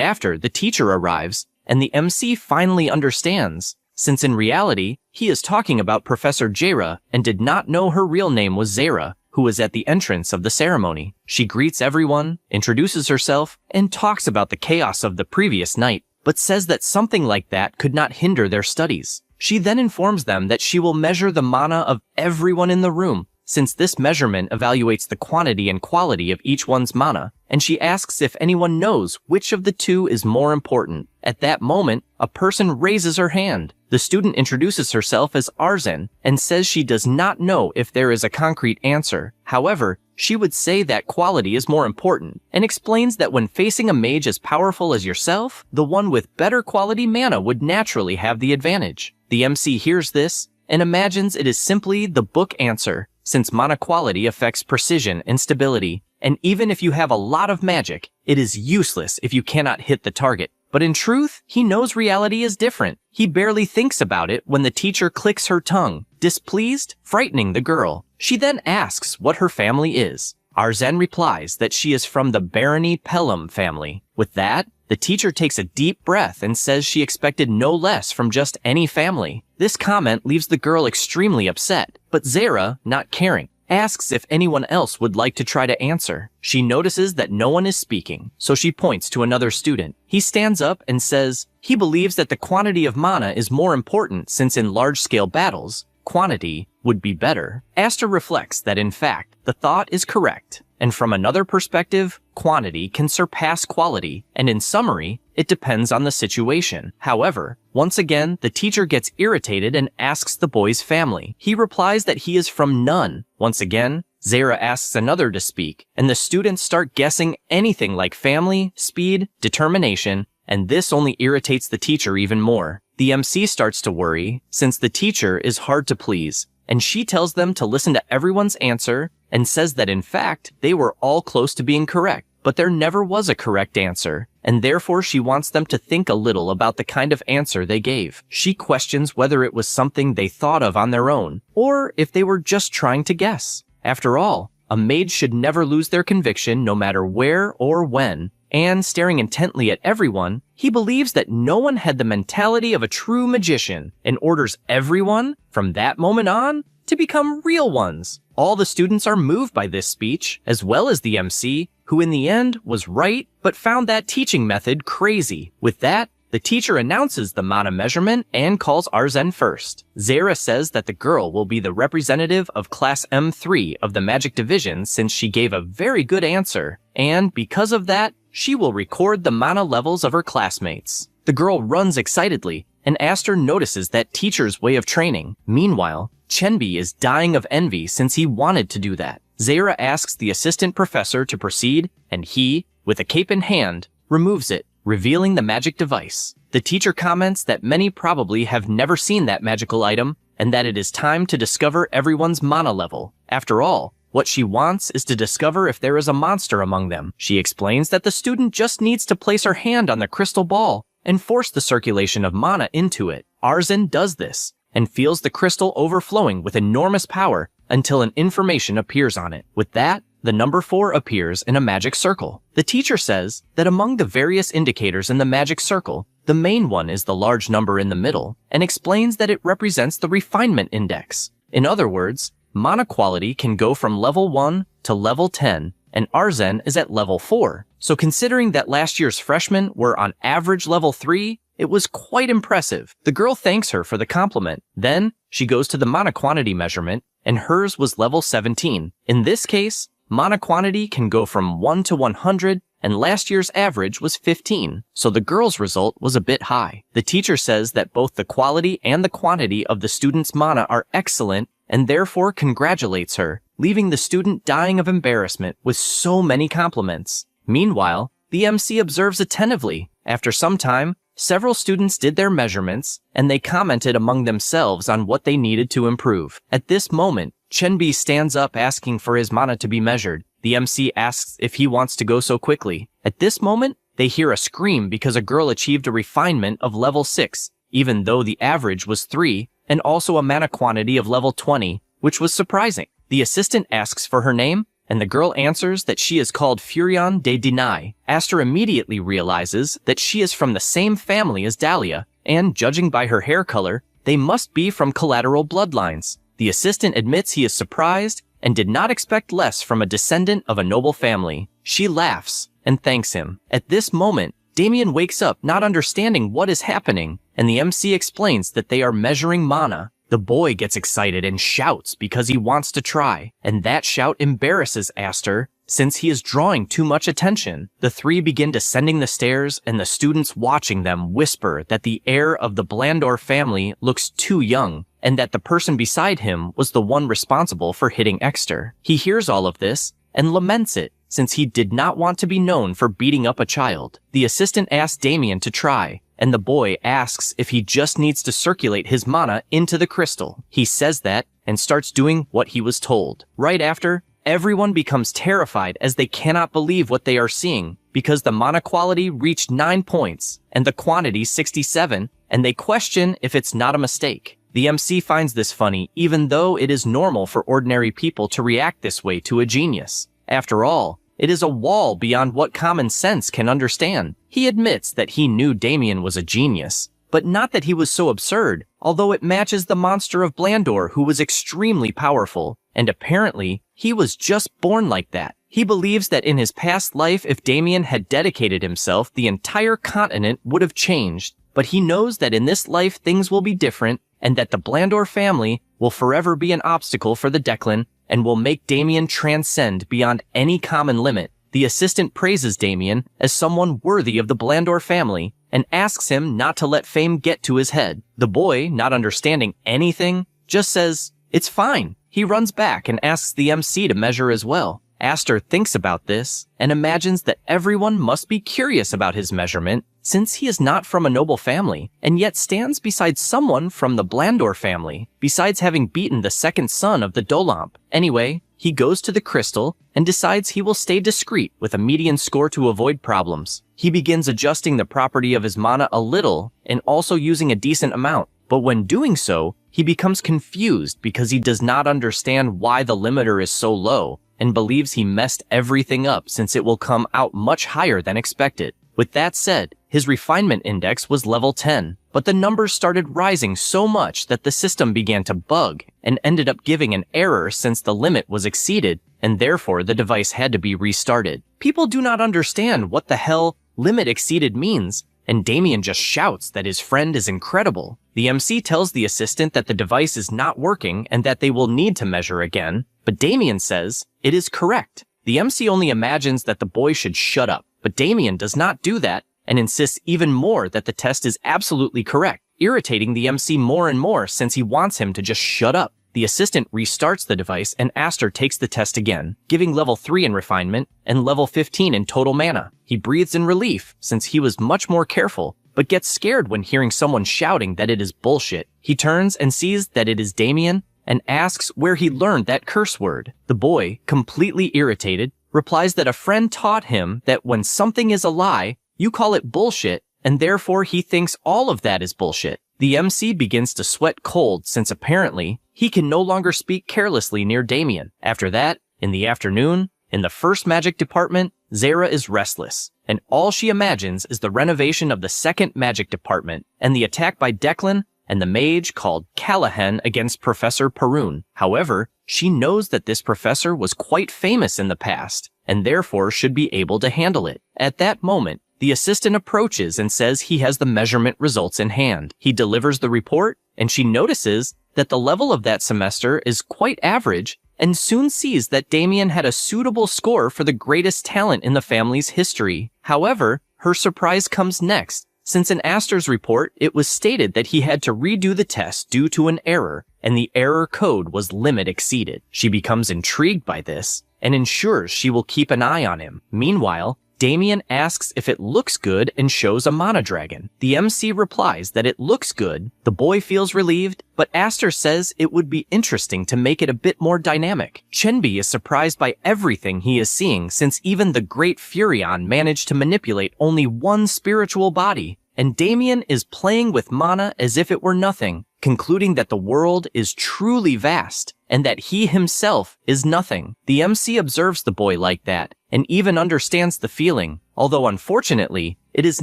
after, the teacher arrives, and the MC finally understands, since in reality, he is talking about Professor Jaira and did not know her real name was Zara, who was at the entrance of the ceremony. She greets everyone, introduces herself, and talks about the chaos of the previous night, but says that something like that could not hinder their studies. She then informs them that she will measure the mana of everyone in the room, since this measurement evaluates the quantity and quality of each one's mana, and she asks if anyone knows which of the two is more important. At that moment, a person raises her hand. The student introduces herself as Arzen and says she does not know if there is a concrete answer. However, she would say that quality is more important, and explains that when facing a mage as powerful as yourself, the one with better quality mana would naturally have the advantage. The MC hears this and imagines it is simply the book answer, since mana quality affects precision and stability, and even if you have a lot of magic, it is useless if you cannot hit the target. But in truth, he knows reality is different. He barely thinks about it when the teacher clicks her tongue, displeased, frightening the girl. She then asks what her family is. Arzen replies that she is from the Barony Pelham family. With that, the teacher takes a deep breath and says she expected no less from just any family. This comment leaves the girl extremely upset, but Zara, not caring, asks if anyone else would like to try to answer. She notices that no one is speaking, so she points to another student. He stands up and says he believes that the quantity of mana is more important since in large-scale battles, quantity would be better. Asta reflects that in fact, the thought is correct, and from another perspective, quantity can surpass quality, and in summary, it depends on the situation. However, once again, the teacher gets irritated and asks the boy's family. He replies that he is from none. Once again, Zara asks another to speak, and the students start guessing anything like family, speed, determination, and this only irritates the teacher even more. The MC starts to worry, since the teacher is hard to please, and she tells them to listen to everyone's answer and says that in fact, they were all close to being correct, but there never was a correct answer, and therefore she wants them to think a little about the kind of answer they gave. She questions whether it was something they thought of on their own, or if they were just trying to guess. After all, a mage should never lose their conviction no matter where or when, and staring intently at everyone, he believes that no one had the mentality of a true magician and orders everyone, from that moment on, to become real ones. All the students are moved by this speech, as well as the MC, who in the end was right, but found that teaching method crazy. With that, the teacher announces the mana measurement and calls Arzen first. Zara says that the girl will be the representative of Class M3 of the Magic Division since she gave a very good answer, and because of that, she will record the mana levels of her classmates. The girl runs excitedly, and Aster notices that teacher's way of training. Meanwhile, Chenbi is dying of envy since he wanted to do that. Zara asks the assistant professor to proceed, and he, with a cape in hand, removes it, revealing the magic device. The teacher comments that many probably have never seen that magical item, and that it is time to discover everyone's mana level. After all, what she wants is to discover if there is a monster among them. She explains that the student just needs to place her hand on the crystal ball and force the circulation of mana into it. Arzen does this, and feels the crystal overflowing with enormous power until an information appears on it. With that, the number 4 appears in a magic circle. The teacher says that among the various indicators in the magic circle, the main one is the large number in the middle, and explains that it represents the refinement index. In other words, mana quality can go from level 1 to level 10, and Arzen is at level 4. So considering that last year's freshmen were on average level 3, it was quite impressive. The girl thanks her for the compliment. Then, she goes to the mana quantity measurement, and hers was level 17. In this case, mana quantity can go from 1 to 100, and last year's average was 15, so the girl's result was a bit high. The teacher says that both the quality and the quantity of the student's mana are excellent and therefore congratulates her, leaving the student dying of embarrassment with so many compliments. Meanwhile, the MC observes attentively. After some time, several students did their measurements, and they commented among themselves on what they needed to improve. At this moment, Chenbi stands up asking for his mana to be measured. The MC asks if he wants to go so quickly. At this moment, they hear a scream because a girl achieved a refinement of level 6, even though the average was 3, and also a mana quantity of level 20, which was surprising. The assistant asks for her name, and the girl answers that she is called Furion de Denai. Aster immediately realizes that she is from the same family as Dahlia, and judging by her hair color, they must be from collateral bloodlines. The assistant admits he is surprised and did not expect less from a descendant of a noble family. She laughs and thanks him. At this moment, Damien wakes up not understanding what is happening, and the MC explains that they are measuring mana. The boy gets excited and shouts because he wants to try, and that shout embarrasses Aster since he is drawing too much attention. The three begin descending the stairs, and the students watching them whisper that the heir of the Blandor family looks too young, and that the person beside him was the one responsible for hitting Exter. He hears all of this and laments it, since he did not want to be known for beating up a child. The assistant asks Damien to try, and the boy asks if he just needs to circulate his mana into the crystal. He says that, and starts doing what he was told. Right after, everyone becomes terrified as they cannot believe what they are seeing, because the mana quality reached 9 points, and the quantity 67, and they question if it's not a mistake. The MC finds this funny, even though it is normal for ordinary people to react this way to a genius. After all, it is a wall beyond what common sense can understand. He admits that he knew Damien was a genius, but not that he was so absurd, although it matches the monster of Blandor, who was extremely powerful, and apparently, he was just born like that. He believes that in his past life, if Damien had dedicated himself, the entire continent would have changed, but he knows that in this life things will be different, and that the Blandor family will forever be an obstacle for the Declan, and will make Damien transcend beyond any common limit. The assistant praises Damien as someone worthy of the Blandor family, and asks him not to let fame get to his head. The boy, not understanding anything, just says, "It's fine." He runs back and asks the MC to measure as well. Aster thinks about this, and imagines that everyone must be curious about his measurement, since he is not from a noble family, and yet stands beside someone from the Blandor family, besides having beaten the second son of the Dolamp. Anyway, he goes to the crystal, and decides he will stay discreet with a median score to avoid problems. He begins adjusting the property of his mana a little, and also using a decent amount, but when doing so, he becomes confused because he does not understand why the limiter is so low, and believes he messed everything up since it will come out much higher than expected. With that said, his refinement index was level 10, but the numbers started rising so much that the system began to bug and ended up giving an error since the limit was exceeded, and therefore the device had to be restarted. People do not understand what the hell limit exceeded means, and Damien just shouts that his friend is incredible. The MC tells the assistant that the device is not working and that they will need to measure again, but Damien says it is correct. The MC only imagines that the boy should shut up, but Damien does not do that and insists even more that the test is absolutely correct, irritating the MC more and more since he wants him to just shut up. The assistant restarts the device and Aster takes the test again, giving level 3 in refinement and level 15 in total mana. He breathes in relief since he was much more careful, but gets scared when hearing someone shouting that it is bullshit. He turns and sees that it is Damien and asks where he learned that curse word. The boy, completely irritated, replies that a friend taught him that when something is a lie, you call it bullshit, and therefore he thinks all of that is bullshit. The MC begins to sweat cold since apparently he can no longer speak carelessly near Damien. After that, in the afternoon, in the first magic department, Zara is restless, and all she imagines is the renovation of the second magic department and the attack by Declan and the mage called Callahan against Professor Perun. However, she knows that this professor was quite famous in the past, and therefore should be able to handle it. At that moment, the assistant approaches and says he has the measurement results in hand. He delivers the report, and she notices that the level of that semester is quite average, and soon sees that Damien had a suitable score for the greatest talent in the family's history. However, her surprise comes next. Since in Aster's report, it was stated that he had to redo the test due to an error, and the error code was limit exceeded. She becomes intrigued by this, and ensures she will keep an eye on him. Meanwhile, Damien asks if it looks good and shows a mana dragon. The MC replies that it looks good. The boy feels relieved, but Aster says it would be interesting to make it a bit more dynamic. Chenbi is surprised by everything he is seeing, since even the great Furion managed to manipulate only one spiritual body, and Damien is playing with mana as if it were nothing, concluding that the world is truly vast, and that he himself is nothing. The MC observes the boy like that, and even understands the feeling, although unfortunately, it is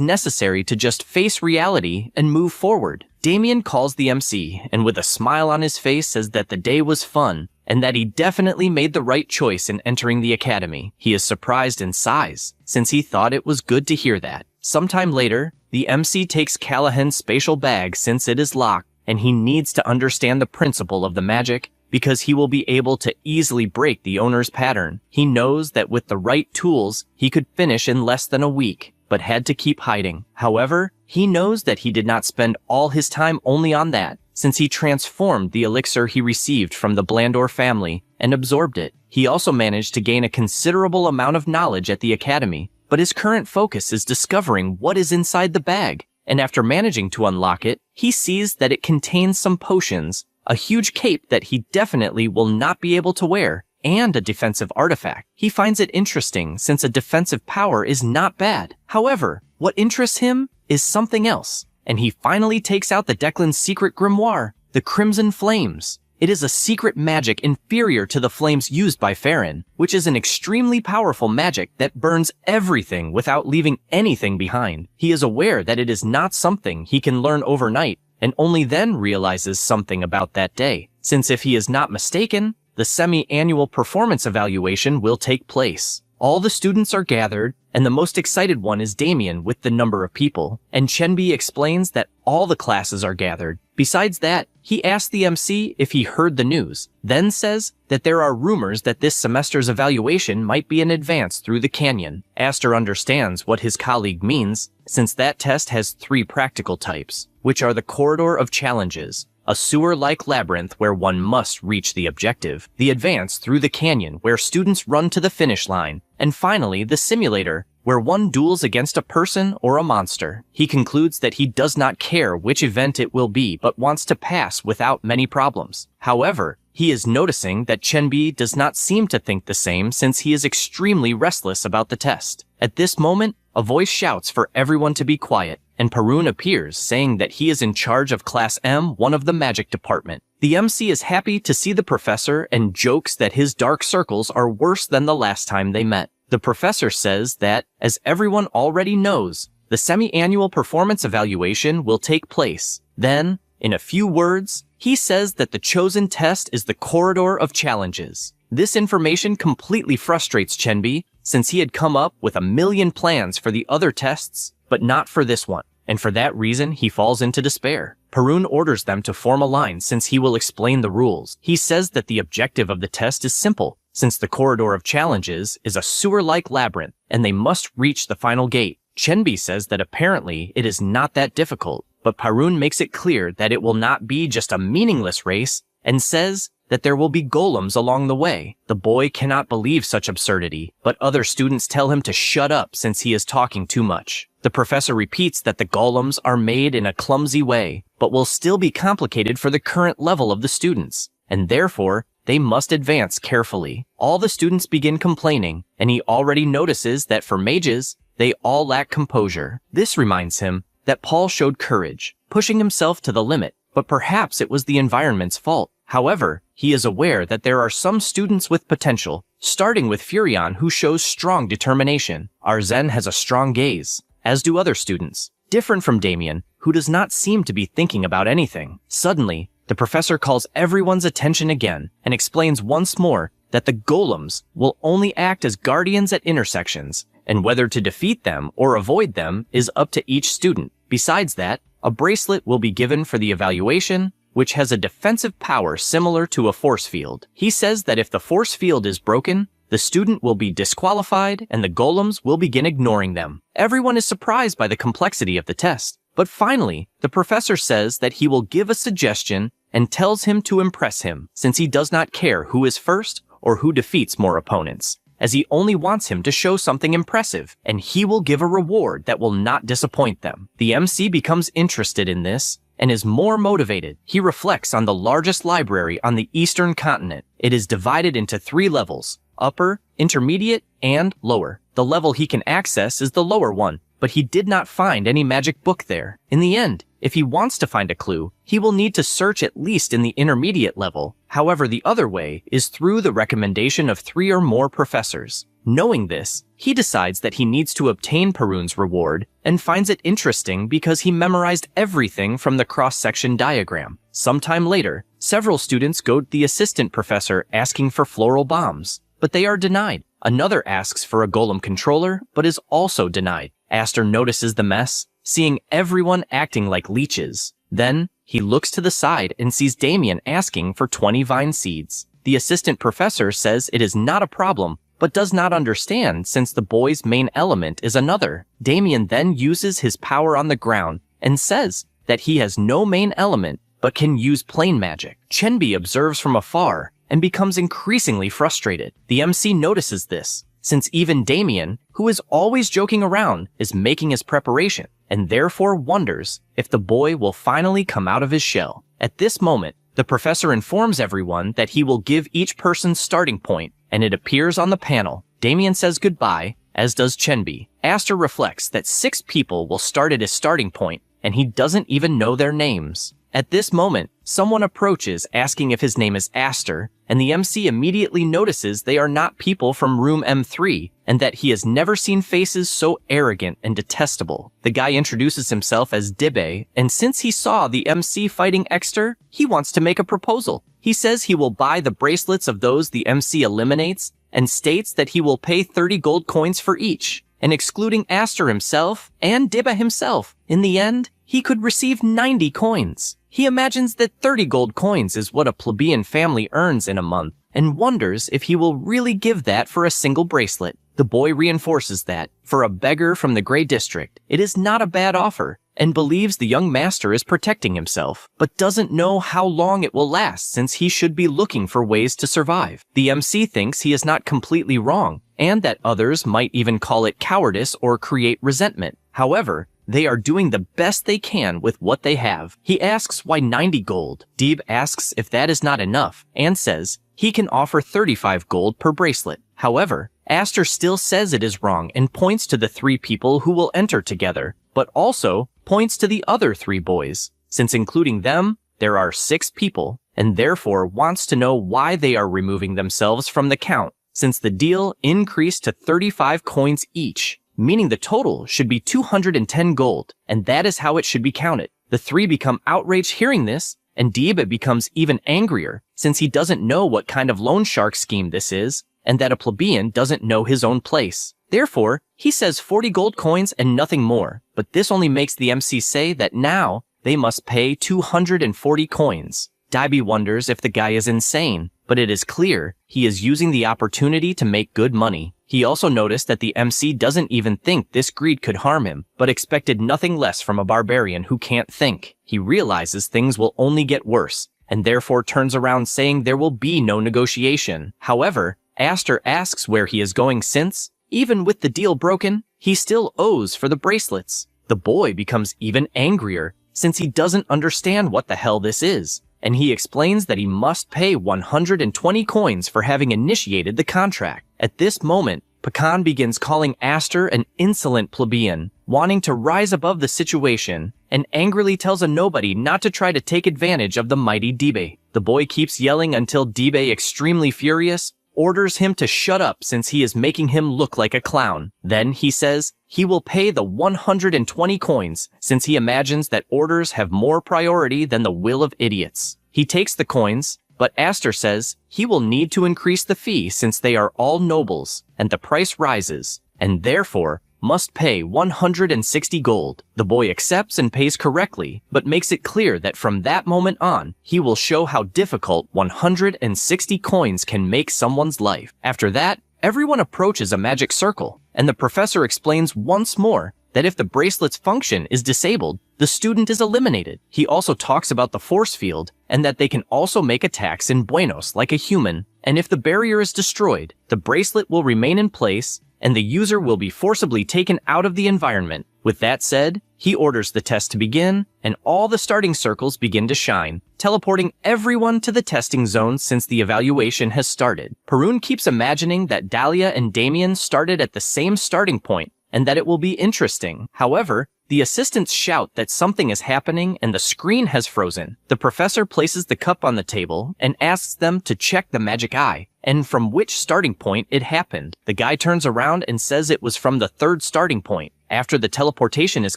necessary to just face reality and move forward. Damien calls the MC, and with a smile on his face says that the day was fun, and that he definitely made the right choice in entering the academy. He is surprised and sighs, since he thought it was good to hear that. Sometime later, the MC takes Callahan's spatial bag since it is locked, and he needs to understand the principle of the magic, because he will be able to easily break the owner's pattern. He knows that with the right tools, he could finish in less than a week, but had to keep hiding. However, he knows that he did not spend all his time only on that, since he transformed the elixir he received from the Blandor family and absorbed it. He also managed to gain a considerable amount of knowledge at the academy, but his current focus is discovering what is inside the bag, and after managing to unlock it, he sees that it contains some potions, a huge cape that he definitely will not be able to wear, and a defensive artifact. He finds it interesting since a defensive power is not bad. However, what interests him is something else, and he finally takes out the Declan's secret grimoire, the Crimson Flames. It is a secret magic inferior to the flames used by Farron, which is an extremely powerful magic that burns everything without leaving anything behind. He is aware that it is not something he can learn overnight, and only then realizes something about that day, since if he is not mistaken, the semi-annual performance evaluation will take place. All the students are gathered, and the most excited one is Damien with the number of people, and Chenbi explains that all the classes are gathered. Besides that, he asks the MC if he heard the news, then says that there are rumors that this semester's evaluation might be in advance through the canyon. Aster understands what his colleague means, since that test has 3 practical types, which are the Corridor of Challenges, a sewer-like labyrinth where one must reach the objective, the advance through the canyon where students run to the finish line, and finally the simulator, where one duels against a person or a monster. He concludes that he does not care which event it will be, but wants to pass without many problems. However, he is noticing that Chenbi does not seem to think the same, since he is extremely restless about the test. At this moment, a voice shouts for everyone to be quiet, and Parun appears, saying that he is in charge of Class M1 of the Magic Department. The MC is happy to see the professor and jokes that his dark circles are worse than the last time they met. The professor says that, as everyone already knows, the semi-annual performance evaluation will take place. Then, in a few words, he says that the chosen test is the Corridor of Challenges. This information completely frustrates Chenbi, since he had come up with a million plans for the other tests, but not for this one, and for that reason he falls into despair. Parun orders them to form a line since he will explain the rules. He says that the objective of the test is simple, since the Corridor of Challenges is a sewer-like labyrinth, and they must reach the final gate. Chenbi says that apparently it is not that difficult, but Parun makes it clear that it will not be just a meaningless race, and says that there will be golems along the way. The boy cannot believe such absurdity, but other students tell him to shut up since he is talking too much. The professor repeats that the golems are made in a clumsy way, but will still be complicated for the current level of the students, and therefore, they must advance carefully. All the students begin complaining, and he already notices that for mages, they all lack composure. This reminds him that Paul showed courage, pushing himself to the limit, but perhaps it was the environment's fault. However, he is aware that there are some students with potential, starting with Furion, who shows strong determination. Arzen has a strong gaze, as do other students, different from Damien, who does not seem to be thinking about anything. Suddenly, the professor calls everyone's attention again and explains once more that the golems will only act as guardians at intersections, and whether to defeat them or avoid them is up to each student. Besides that, a bracelet will be given for the evaluation, which has a defensive power similar to a force field. He says that if the force field is broken, the student will be disqualified and the golems will begin ignoring them. Everyone is surprised by the complexity of the test. But finally, the professor says that he will give a suggestion and tells him to impress him, since he does not care who is first or who defeats more opponents, as he only wants him to show something impressive, and he will give a reward that will not disappoint them. The MC becomes interested in this and is more motivated. He reflects on the largest library on the eastern continent. It is divided into 3 levels: upper, intermediate, and lower. The level he can access is the lower one, but he did not find any magic book there. In the end, if he wants to find a clue, he will need to search at least in the intermediate level. However, the other way is through the recommendation of 3 or more professors. Knowing this, he decides that he needs to obtain Perun's reward and finds it interesting because he memorized everything from the cross-section diagram. Sometime later, several students go to the assistant professor asking for floral bombs, but they are denied. Another asks for a golem controller, but is also denied. Aster notices the mess, seeing everyone acting like leeches. Then, he looks to the side and sees Damien asking for 20 vine seeds. The assistant professor says it is not a problem, but does not understand since the boy's main element is another. Damien then uses his power on the ground and says that he has no main element, but can use plain magic. Chenbi observes from afar and becomes increasingly frustrated. The MC notices this, since even Damien, who is always joking around, is making his preparation, and therefore wonders if the boy will finally come out of his shell. At this moment, the professor informs everyone that he will give each person's starting point, and it appears on the panel. Damien says goodbye, as does Chenbi. Aster reflects that 6 people will start at his starting point, and he doesn't even know their names. At this moment, someone approaches asking if his name is Aster, and the MC immediately notices they are not people from room M3, and that he has never seen faces so arrogant and detestable. The guy introduces himself as Dibe, and since he saw the MC fighting Exter, he wants to make a proposal. He says he will buy the bracelets of those the MC eliminates, and states that he will pay 30 gold coins for each, and excluding Aster himself and Diba himself. In the end, he could receive 90 coins. He imagines that 30 gold coins is what a plebeian family earns in a month, and wonders if he will really give that for a single bracelet. The boy reinforces that, for a beggar from the Grey District, it is not a bad offer, and believes the young master is protecting himself, but doesn't know how long it will last since he should be looking for ways to survive. The MC thinks he is not completely wrong, and that others might even call it cowardice or create resentment. However, they are doing the best they can with what they have. He asks why 90 gold. Deeb asks if that is not enough, and says he can offer 35 gold per bracelet. However, Aster still says it is wrong and points to the 3 people who will enter together, but also points to the other 3 boys, since including them, there are 6 people, and therefore wants to know why they are removing themselves from the count, since the deal increased to 35 coins each, meaning the total should be 210 gold, and that is how it should be counted. The 3 become outraged hearing this, and Diba becomes even angrier, since he doesn't know what kind of loan shark scheme this is, and that a plebeian doesn't know his own place. Therefore, he says 40 gold coins and nothing more, but this only makes the MC say that now they must pay 240 coins. Daibi wonders if the guy is insane, but it is clear he is using the opportunity to make good money. He also noticed that the MC doesn't even think this greed could harm him, but expected nothing less from a barbarian who can't think. He realizes things will only get worse, and therefore turns around saying there will be no negotiation. However, Aster asks where he is going since, even with the deal broken, he still owes for the bracelets. The boy becomes even angrier, since he doesn't understand what the hell this is, and he explains that he must pay 120 coins for having initiated the contract. At this moment, Pekan begins calling Aster an insolent plebeian, wanting to rise above the situation, and angrily tells a nobody not to try to take advantage of the mighty Dibe. The boy keeps yelling until Dibe, extremely furious, orders him to shut up since he is making him look like a clown. Then he says he will pay the 120 coins since he imagines that orders have more priority than the will of idiots. He takes the coins, but Aster says he will need to increase the fee since they are all nobles, and the price rises, and therefore must pay 160 gold. The boy accepts and pays correctly, but makes it clear that from that moment on, he will show how difficult 160 coins can make someone's life. After that, everyone approaches a magic circle, and the professor explains once more that if the bracelet's function is disabled, the student is eliminated. He also talks about the force field, and that they can also make attacks in Buenos like a human, and if the barrier is destroyed, the bracelet will remain in place, and the user will be forcibly taken out of the environment. With that said, he orders the test to begin, and all the starting circles begin to shine, teleporting everyone to the testing zone since the evaluation has started. Perun keeps imagining that Dahlia and Damien started at the same starting point, and that it will be interesting. However, the assistants shout that something is happening and the screen has frozen. The professor places the cup on the table and asks them to check the magic eye, and from which starting point it happened. The guy turns around and says it was from the third starting point. After the teleportation is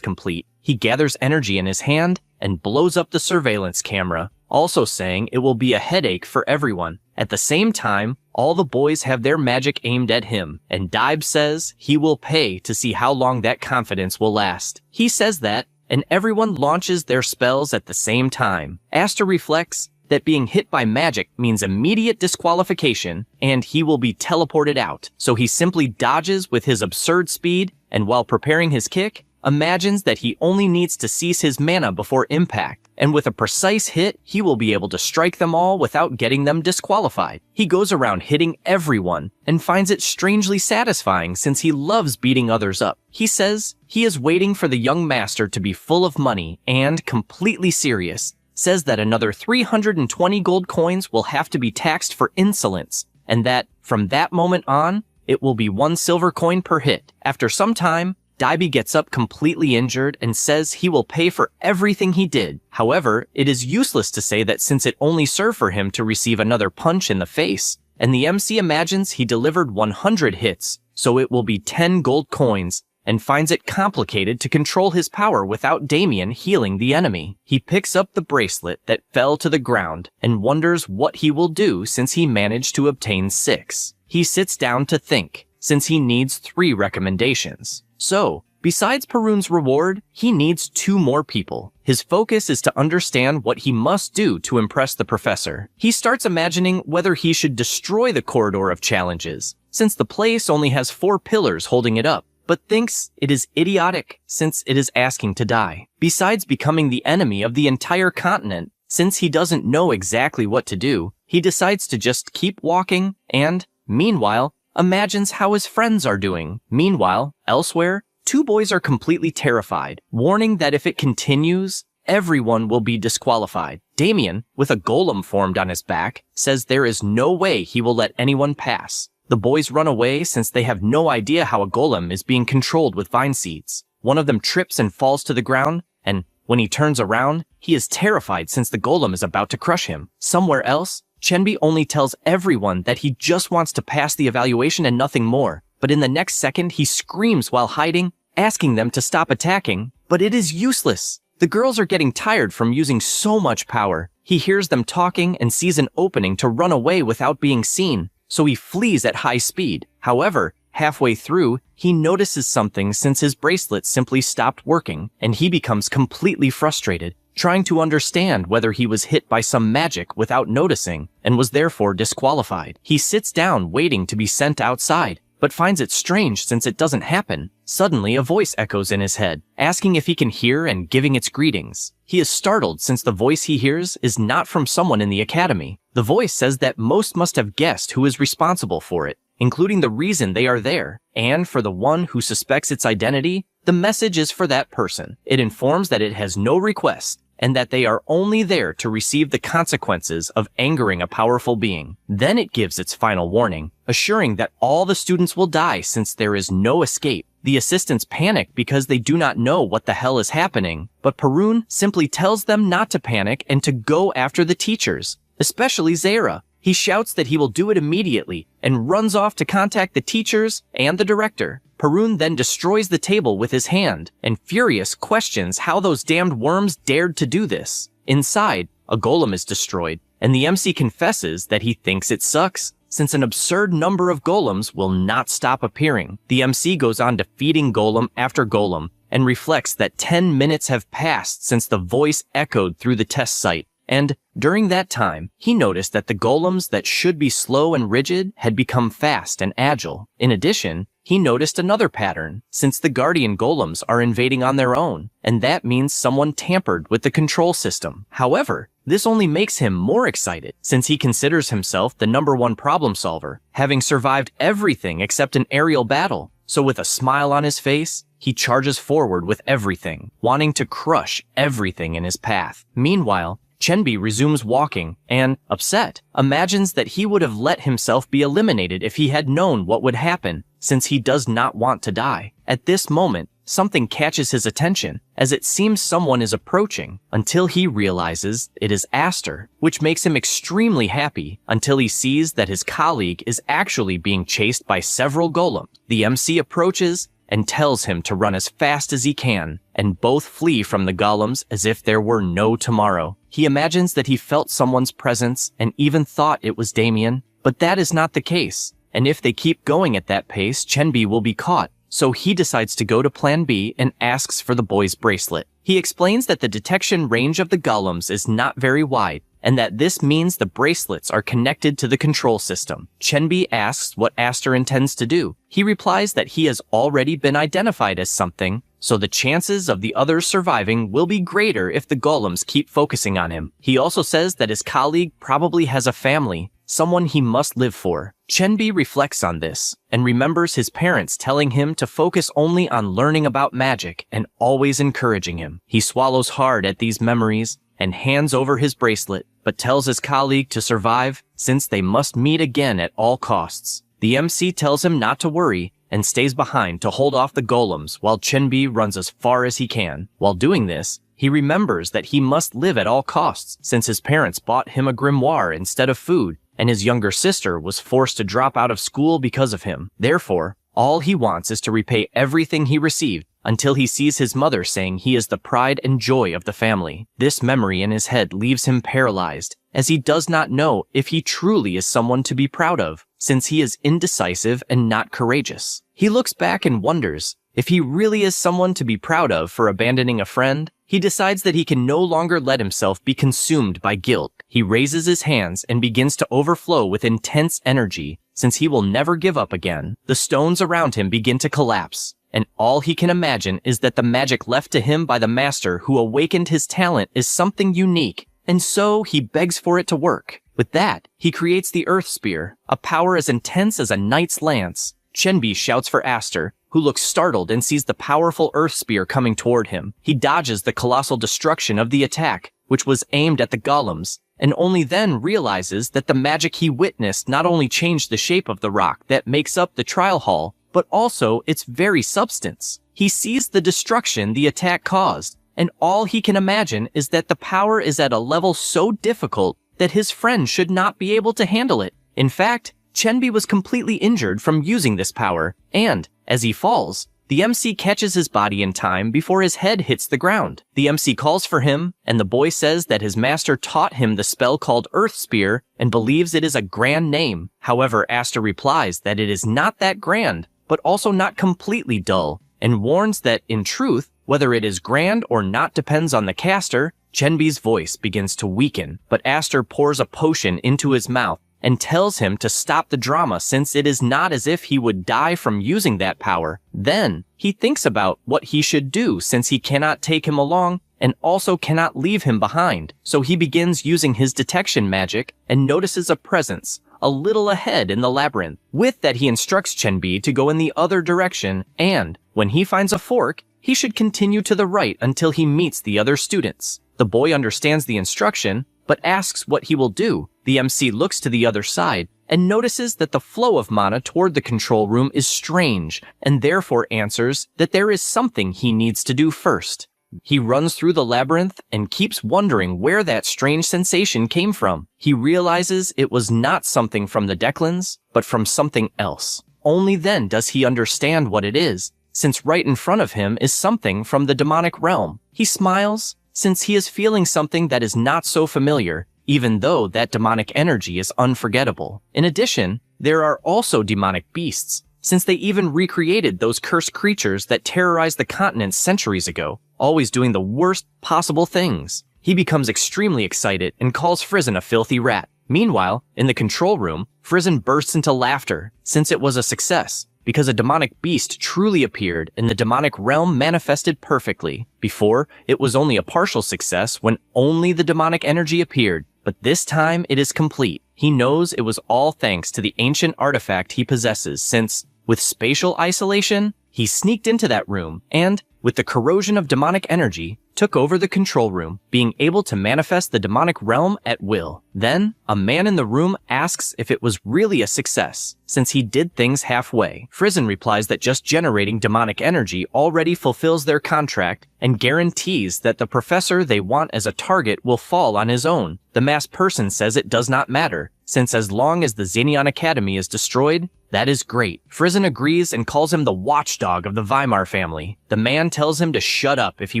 complete, he gathers energy in his hand and blows up the surveillance camera, also saying it will be a headache for everyone. At the same time, all the boys have their magic aimed at him, and Daib says he will pay to see how long that confidence will last. He says that, and everyone launches their spells at the same time. Aster reflects that being hit by magic means immediate disqualification, and he will be teleported out. So he simply dodges with his absurd speed, and while preparing his kick, imagines that he only needs to cease his mana before impact, and with a precise hit, he will be able to strike them all without getting them disqualified. He goes around hitting everyone, and finds it strangely satisfying since he loves beating others up. He says he is waiting for the young master to be full of money and completely serious, says that another 320 gold coins will have to be taxed for insolence, and that, from that moment on, it will be 1 silver coin per hit. After some time, Daibi gets up completely injured and says he will pay for everything he did. However, it is useless to say that since it only served for him to receive another punch in the face, and the MC imagines he delivered 100 hits, so it will be 10 gold coins, and finds it complicated to control his power without Damien healing the enemy. He picks up the bracelet that fell to the ground and wonders what he will do since he managed to obtain 6. He sits down to think, since he needs 3 recommendations. So, besides Perun's reward, he needs 2 more people. His focus is to understand what he must do to impress the professor. He starts imagining whether he should destroy the corridor of challenges, since the place only has 4 pillars holding it up, but thinks it is idiotic since it is asking to die. Besides becoming the enemy of the entire continent, since he doesn't know exactly what to do, he decides to just keep walking and, meanwhile, imagines how his friends are doing. Meanwhile, elsewhere, 2 boys are completely terrified, warning that if it continues, everyone will be disqualified. Damien, with a golem formed on his back, says there is no way he will let anyone pass. The boys run away since they have no idea how a golem is being controlled with vine seeds. One of them trips and falls to the ground, and when he turns around, he is terrified since the golem is about to crush him. Somewhere else, Chenbi only tells everyone that he just wants to pass the evaluation and nothing more, but in the next second he screams while hiding, asking them to stop attacking, but it is useless. The girls are getting tired from using so much power. He hears them talking and sees an opening to run away without being seen, so he flees at high speed. However, halfway through, he notices something since his bracelet simply stopped working, and he becomes completely frustrated, trying to understand whether he was hit by some magic without noticing, and was therefore disqualified. He sits down waiting to be sent outside, but finds it strange since it doesn't happen. Suddenly, a voice echoes in his head, asking if he can hear and giving its greetings. He is startled since the voice he hears is not from someone in the academy. The voice says that most must have guessed who is responsible for it, including the reason they are there, and for the one who suspects its identity, the message is for that person. It informs that it has no request, and that they are only there to receive the consequences of angering a powerful being. Then it gives its final warning, assuring that all the students will die since there is no escape. The assistants panic because they do not know what the hell is happening, but Perun simply tells them not to panic and to go after the teachers, especially Zara. He shouts that he will do it immediately and runs off to contact the teachers and the director. Perun then destroys the table with his hand, and furious questions how those damned worms dared to do this. Inside, a golem is destroyed, and the MC confesses that he thinks it sucks, since an absurd number of golems will not stop appearing. The MC goes on defeating golem after golem, and reflects that 10 minutes have passed since the voice echoed through the test site. And during that time, he noticed that the golems that should be slow and rigid had become fast and agile. In addition, he noticed another pattern, since the guardian golems are invading on their own, and that means someone tampered with the control system. However, this only makes him more excited, since he considers himself the #1 problem solver, having survived everything except an aerial battle. So with a smile on his face, he charges forward with everything, wanting to crush everything in his path. Meanwhile, Chenbi resumes walking and, upset, imagines that he would have let himself be eliminated if he had known what would happen, since he does not want to die. At this moment, something catches his attention, as it seems someone is approaching, until he realizes it is Aster, which makes him extremely happy until he sees that his colleague is actually being chased by several golems. The MC approaches and tells him to run as fast as he can, and both flee from the golems as if there were no tomorrow. He imagines that he felt someone's presence and even thought it was Damien, but that is not the case, and if they keep going at that pace, Chenbi will be caught. So he decides to go to Plan B and asks for the boy's bracelet. He explains that the detection range of the golems is not very wide, and that this means the bracelets are connected to the control system. Chenbi asks what Aster intends to do. He replies that he has already been identified as something, so the chances of the others surviving will be greater if the golems keep focusing on him. He also says that his colleague probably has a family, someone he must live for. Chenbi reflects on this, and remembers his parents telling him to focus only on learning about magic and always encouraging him. He swallows hard at these memories and hands over his bracelet, but tells his colleague to survive since they must meet again at all costs. The MC tells him not to worry and stays behind to hold off the golems while Chenbi runs as far as he can. While doing this, he remembers that he must live at all costs since his parents bought him a grimoire instead of food, and his younger sister was forced to drop out of school because of him. Therefore, all he wants is to repay everything he received until he sees his mother saying he is the pride and joy of the family. This memory in his head leaves him paralyzed, as he does not know if he truly is someone to be proud of, since he is indecisive and not courageous. He looks back and wonders if he really is someone to be proud of for abandoning a friend. He decides that he can no longer let himself be consumed by guilt. He raises his hands and begins to overflow with intense energy, since he will never give up again. The stones around him begin to collapse, and all he can imagine is that the magic left to him by the master who awakened his talent is something unique, and so he begs for it to work. With that, he creates the Earth Spear, a power as intense as a knight's lance. Chenbi shouts for Aster, who looks startled and sees the powerful Earth Spear coming toward him. He dodges the colossal destruction of the attack, which was aimed at the golems, and only then realizes that the magic he witnessed not only changed the shape of the rock that makes up the trial hall, but also its very substance. He sees the destruction the attack caused, and all he can imagine is that the power is at a level so difficult that his friend should not be able to handle it. In fact, Chenbi was completely injured from using this power, and, as he falls, the MC catches his body in time before his head hits the ground. The MC calls for him, and the boy says that his master taught him the spell called Earth Spear and believes it is a grand name. However, Aster replies that it is not that grand, but also not completely dull, and warns that, in truth, whether it is grand or not depends on the caster. Chenbi's voice begins to weaken, but Aster pours a potion into his mouth and tells him to stop the drama since it is not as if he would die from using that power. Then, he thinks about what he should do since he cannot take him along and also cannot leave him behind. So he begins using his detection magic and notices a presence a little ahead in the labyrinth. With that, he instructs Chenbi to go in the other direction, and when he finds a fork, he should continue to the right until he meets the other students. The boy understands the instruction, but asks what he will do. The MC looks to the other side and notices that the flow of mana toward the control room is strange, and therefore answers that there is something he needs to do first. He runs through the labyrinth and keeps wondering where that strange sensation came from. He realizes it was not something from the Declans, but from something else. Only then does he understand what it is, since right in front of him is something from the demonic realm. He smiles, since he is feeling something that is not so familiar, even though that demonic energy is unforgettable. In addition, there are also demonic beasts, since they even recreated those cursed creatures that terrorized the continent centuries ago, always doing the worst possible things. He becomes extremely excited and calls Frizen a filthy rat. Meanwhile, in the control room, Frizen bursts into laughter, since it was a success, because a demonic beast truly appeared and the demonic realm manifested perfectly. Before, it was only a partial success when only the demonic energy appeared, but this time it is complete. He knows it was all thanks to the ancient artifact he possesses, since, with spatial isolation, he sneaked into that room and, with the corrosion of demonic energy, took over the control room, being able to manifest the demonic realm at will. Then, a man in the room asks if it was really a success, since he did things halfway. Frizen replies that just generating demonic energy already fulfills their contract and guarantees that the professor they want as a target will fall on his own. The masked person says it does not matter, since as long as the Xenion Academy is destroyed, that is great. Frizen agrees and calls him the watchdog of the Weimar family. The man tells him to shut up if he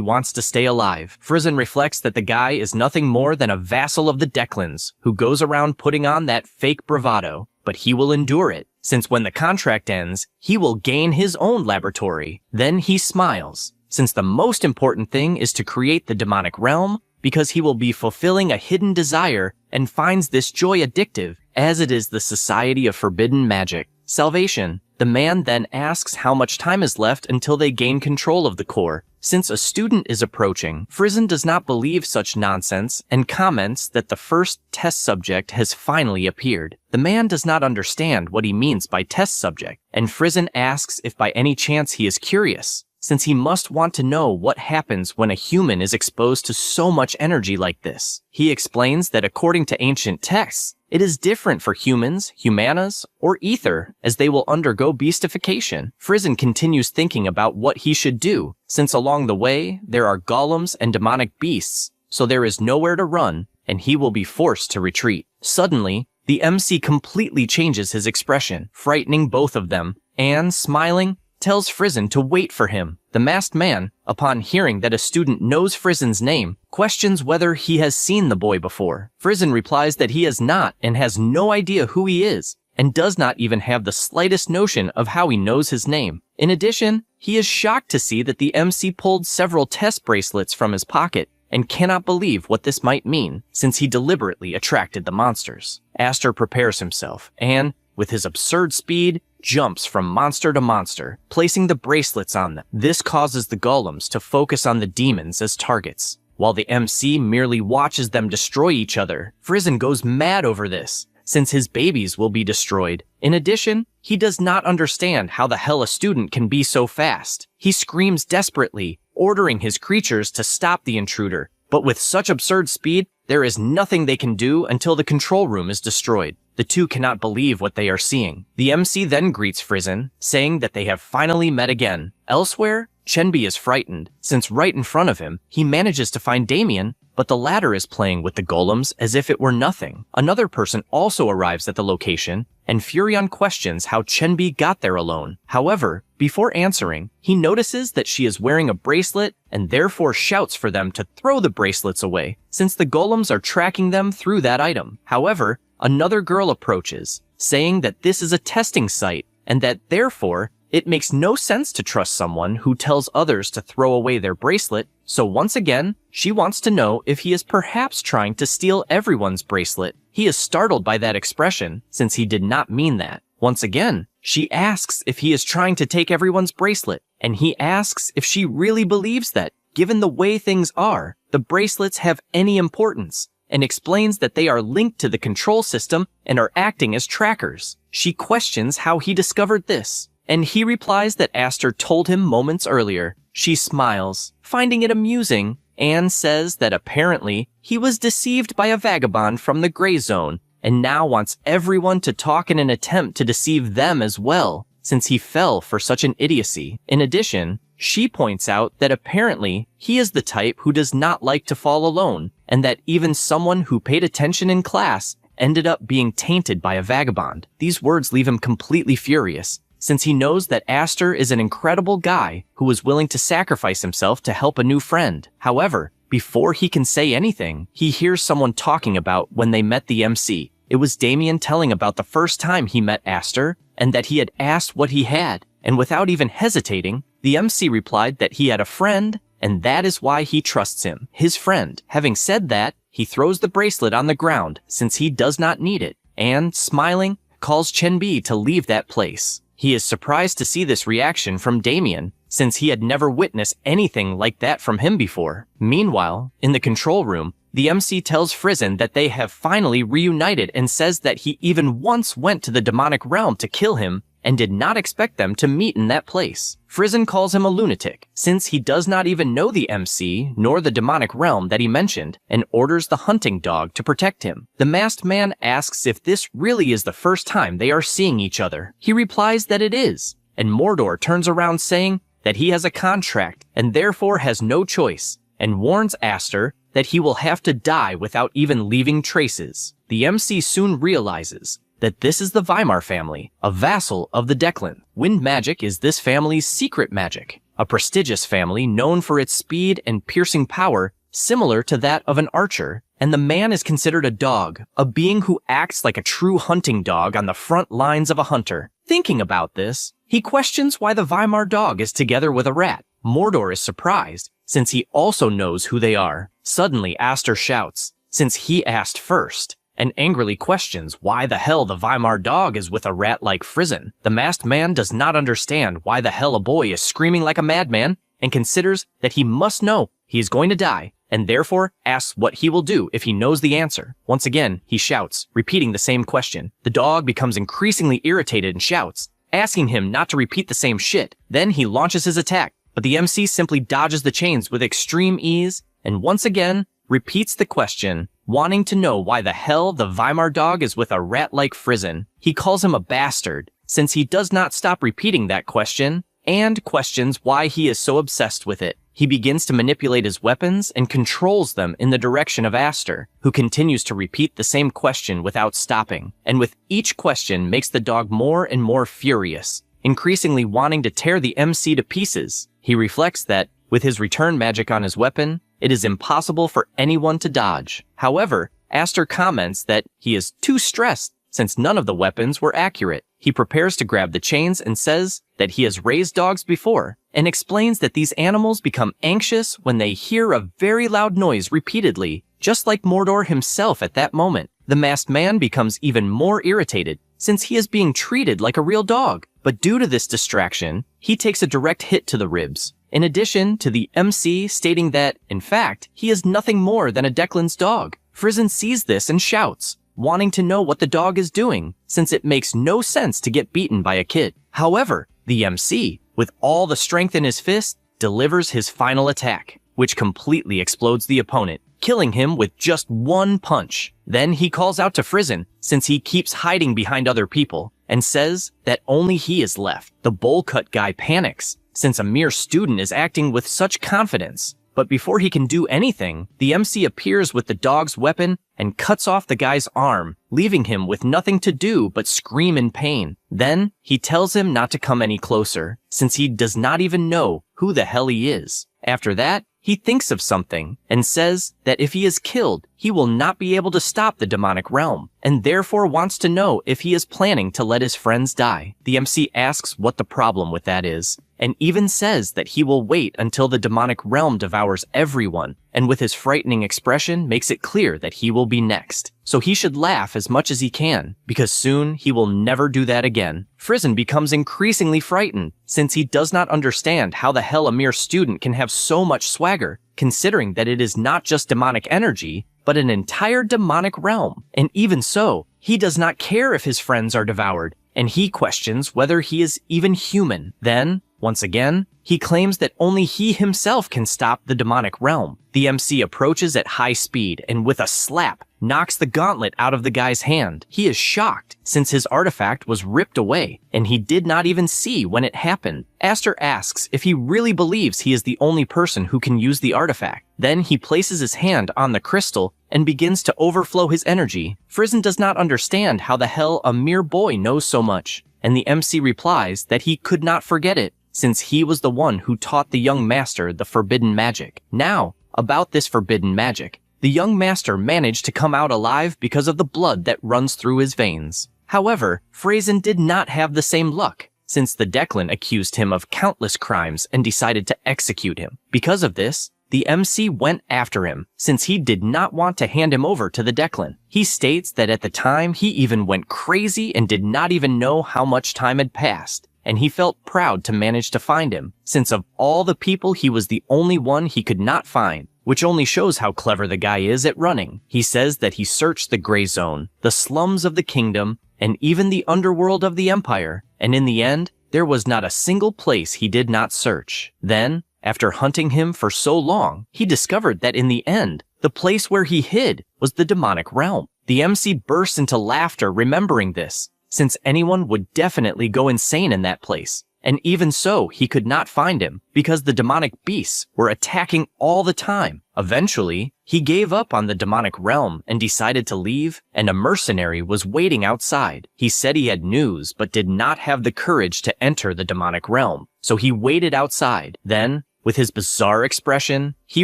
wants to stay alive. Frizen reflects that the guy is nothing more than a vassal of the Declans, who goes around putting on that fake bravado, but he will endure it, since when the contract ends, he will gain his own laboratory. Then he smiles, since the most important thing is to create the demonic realm, because he will be fulfilling a hidden desire and finds this joy addictive, as it is the Society of Forbidden Magic. Salvation. The man then asks how much time is left until they gain control of the core. Since a student is approaching, Frizen does not believe such nonsense and comments that the first test subject has finally appeared. The man does not understand what he means by test subject, and Frizen asks if by any chance he is curious, since he must want to know what happens when a human is exposed to so much energy like this. He explains that according to ancient texts, it is different for humans, humanas, or ether, as they will undergo beastification. Frizen continues thinking about what he should do, since along the way, there are golems and demonic beasts, so there is nowhere to run, and he will be forced to retreat. Suddenly, the MC completely changes his expression, frightening both of them, and, smiling, tells Frizen to wait for him. The masked man, upon hearing that a student knows Frizen's name, questions whether he has seen the boy before. Frizen replies that he has not and has no idea who he is, and does not even have the slightest notion of how he knows his name. In addition, he is shocked to see that the MC pulled several test bracelets from his pocket, and cannot believe what this might mean, since he deliberately attracted the monsters. Aster prepares himself, and, with his absurd speed, jumps from monster to monster, placing the bracelets on them. This causes the golems to focus on the demons as targets, while the MC merely watches them destroy each other. Frizen goes mad over this, since his babies will be destroyed. In addition, he does not understand how the hell a student can be so fast. He screams desperately, ordering his creatures to stop the intruder, but with such absurd speed, there is nothing they can do until the control room is destroyed. The two cannot believe what they are seeing. The MC then greets Frizen, saying that they have finally met again. Elsewhere, Chenbi is frightened, since right in front of him, he manages to find Damien, but the latter is playing with the golems as if it were nothing. Another person also arrives at the location, and Furion questions how Chenbi got there alone. However, before answering, he notices that she is wearing a bracelet and therefore shouts for them to throw the bracelets away, since the golems are tracking them through that item. However, another girl approaches, saying that this is a testing site, and that therefore, it makes no sense to trust someone who tells others to throw away their bracelet, so once again, she wants to know if he is perhaps trying to steal everyone's bracelet. He is startled by that expression, since he did not mean that. Once again, she asks if he is trying to take everyone's bracelet, and he asks if she really believes that, given the way things are, the bracelets have any importance, and explains that they are linked to the control system and are acting as trackers. She questions how he discovered this, and he replies that Aster told him moments earlier. She smiles, finding it amusing, and says that apparently he was deceived by a vagabond from the gray zone, and now wants everyone to talk in an attempt to deceive them as well, since he fell for such an idiocy. In addition, she points out that apparently he is the type who does not like to fall alone, and that even someone who paid attention in class ended up being tainted by a vagabond. These words leave him completely furious, since he knows that Aster is an incredible guy who was willing to sacrifice himself to help a new friend. However, Before he can say anything, he hears someone talking about when they met the MC. It was Damien telling about the first time he met Aster, and that he had asked what he had, and without even hesitating, the MC replied that he had a friend, and that is why he trusts him, his friend. Having said that, he throws the bracelet on the ground since he does not need it, and, smiling, calls Chenbi to leave that place. He is surprised to see this reaction from Damien, since he had never witnessed anything like that from him before. Meanwhile, in the control room, the MC tells Frizen that they have finally reunited and says that he even once went to the demonic realm to kill him and did not expect them to meet in that place. Frizen calls him a lunatic, since he does not even know the MC nor the demonic realm that he mentioned, and orders the hunting dog to protect him. The masked man asks if this really is the first time they are seeing each other. He replies that it is, and Mordor turns around saying that he has a contract and therefore has no choice, and warns Aster that he will have to die without even leaving traces. The MC soon realizes that this is the Weimar family, a vassal of the Declan. Wind magic is this family's secret magic, a prestigious family known for its speed and piercing power similar to that of an archer, and the man is considered a dog, a being who acts like a true hunting dog on the front lines of a hunter. Thinking about this, he questions why the Weimar dog is together with a rat. Mordor is surprised, since he also knows who they are. Suddenly, Aster shouts, since he asked first, and angrily questions why the hell the Weimar dog is with a rat like Frizen. The masked man does not understand why the hell a boy is screaming like a madman, and considers that he must know he is going to die, and therefore asks what he will do if he knows the answer. Once again, he shouts, repeating the same question. The dog becomes increasingly irritated and shouts, asking him not to repeat the same shit. Then he launches his attack, but the MC simply dodges the chains with extreme ease, and once again, repeats the question, wanting to know why the hell the Weimar dog is with a rat like Frizen. He calls him a bastard, since he does not stop repeating that question, and questions why he is so obsessed with it. He begins to manipulate his weapons and controls them in the direction of Aster, who continues to repeat the same question without stopping, and with each question makes the dog more and more furious, increasingly wanting to tear the MC to pieces. He reflects that, with his return magic on his weapon, it is impossible for anyone to dodge. However, Aster comments that he is too stressed since none of the weapons were accurate. He prepares to grab the chains and says that he has raised dogs before, and explains that these animals become anxious when they hear a very loud noise repeatedly, just like Mordor himself at that moment. The masked man becomes even more irritated since he is being treated like a real dog, but due to this distraction, he takes a direct hit to the ribs. In addition to the MC stating that, in fact, he is nothing more than a Declan's dog. Frizen sees this and shouts, wanting to know what the dog is doing, since it makes no sense to get beaten by a kid. However, the MC, with all the strength in his fist, delivers his final attack, which completely explodes the opponent, killing him with just one punch. Then he calls out to Frizen, since he keeps hiding behind other people, and says that only he is left. The bowl-cut guy panics, since a mere student is acting with such confidence. But before he can do anything, the MC appears with the dog's weapon and cuts off the guy's arm, leaving him with nothing to do but scream in pain. Then, he tells him not to come any closer, since he does not even know who the hell he is. After that, he thinks of something, and says that if he is killed, he will not be able to stop the demonic realm, and therefore wants to know if he is planning to let his friends die. The MC asks what the problem with that is, and even says that he will wait until the demonic realm devours everyone, and with his frightening expression makes it clear that he will be next. So he should laugh as much as he can, because soon he will never do that again. Frizen becomes increasingly frightened, since he does not understand how the hell a mere student can have so much swagger, considering that it is not just demonic energy, but an entire demonic realm. And even so, he does not care if his friends are devoured, and he questions whether he is even human. Then, once again, he claims that only he himself can stop the demonic realm. The MC approaches at high speed and with a slap, knocks the gauntlet out of the guy's hand. He is shocked, since his artifact was ripped away, and he did not even see when it happened. Aster asks if he really believes he is the only person who can use the artifact. Then he places his hand on the crystal and begins to overflow his energy. Frizen does not understand how the hell a mere boy knows so much, and the MC replies that he could not forget it, since he was the one who taught the young master the forbidden magic. Now, about this forbidden magic. The young master managed to come out alive because of the blood that runs through his veins. However, Phrasen did not have the same luck, since the Declan accused him of countless crimes and decided to execute him. Because of this, the MC went after him, since he did not want to hand him over to the Declan. He states that at the time he even went crazy and did not even know how much time had passed, and he felt proud to manage to find him, since of all the people he was the only one he could not find, which only shows how clever the guy is at running. He says that he searched the gray zone, the slums of the kingdom, and even the underworld of the empire, and in the end, there was not a single place he did not search. Then, after hunting him for so long, he discovered that in the end, the place where he hid was the demonic realm. The MC burst into laughter remembering this, since anyone would definitely go insane in that place. And even so, he could not find him, because the demonic beasts were attacking all the time. Eventually, he gave up on the demonic realm and decided to leave, and a mercenary was waiting outside. He said he had news, but did not have the courage to enter the demonic realm, so he waited outside. Then, with his bizarre expression, he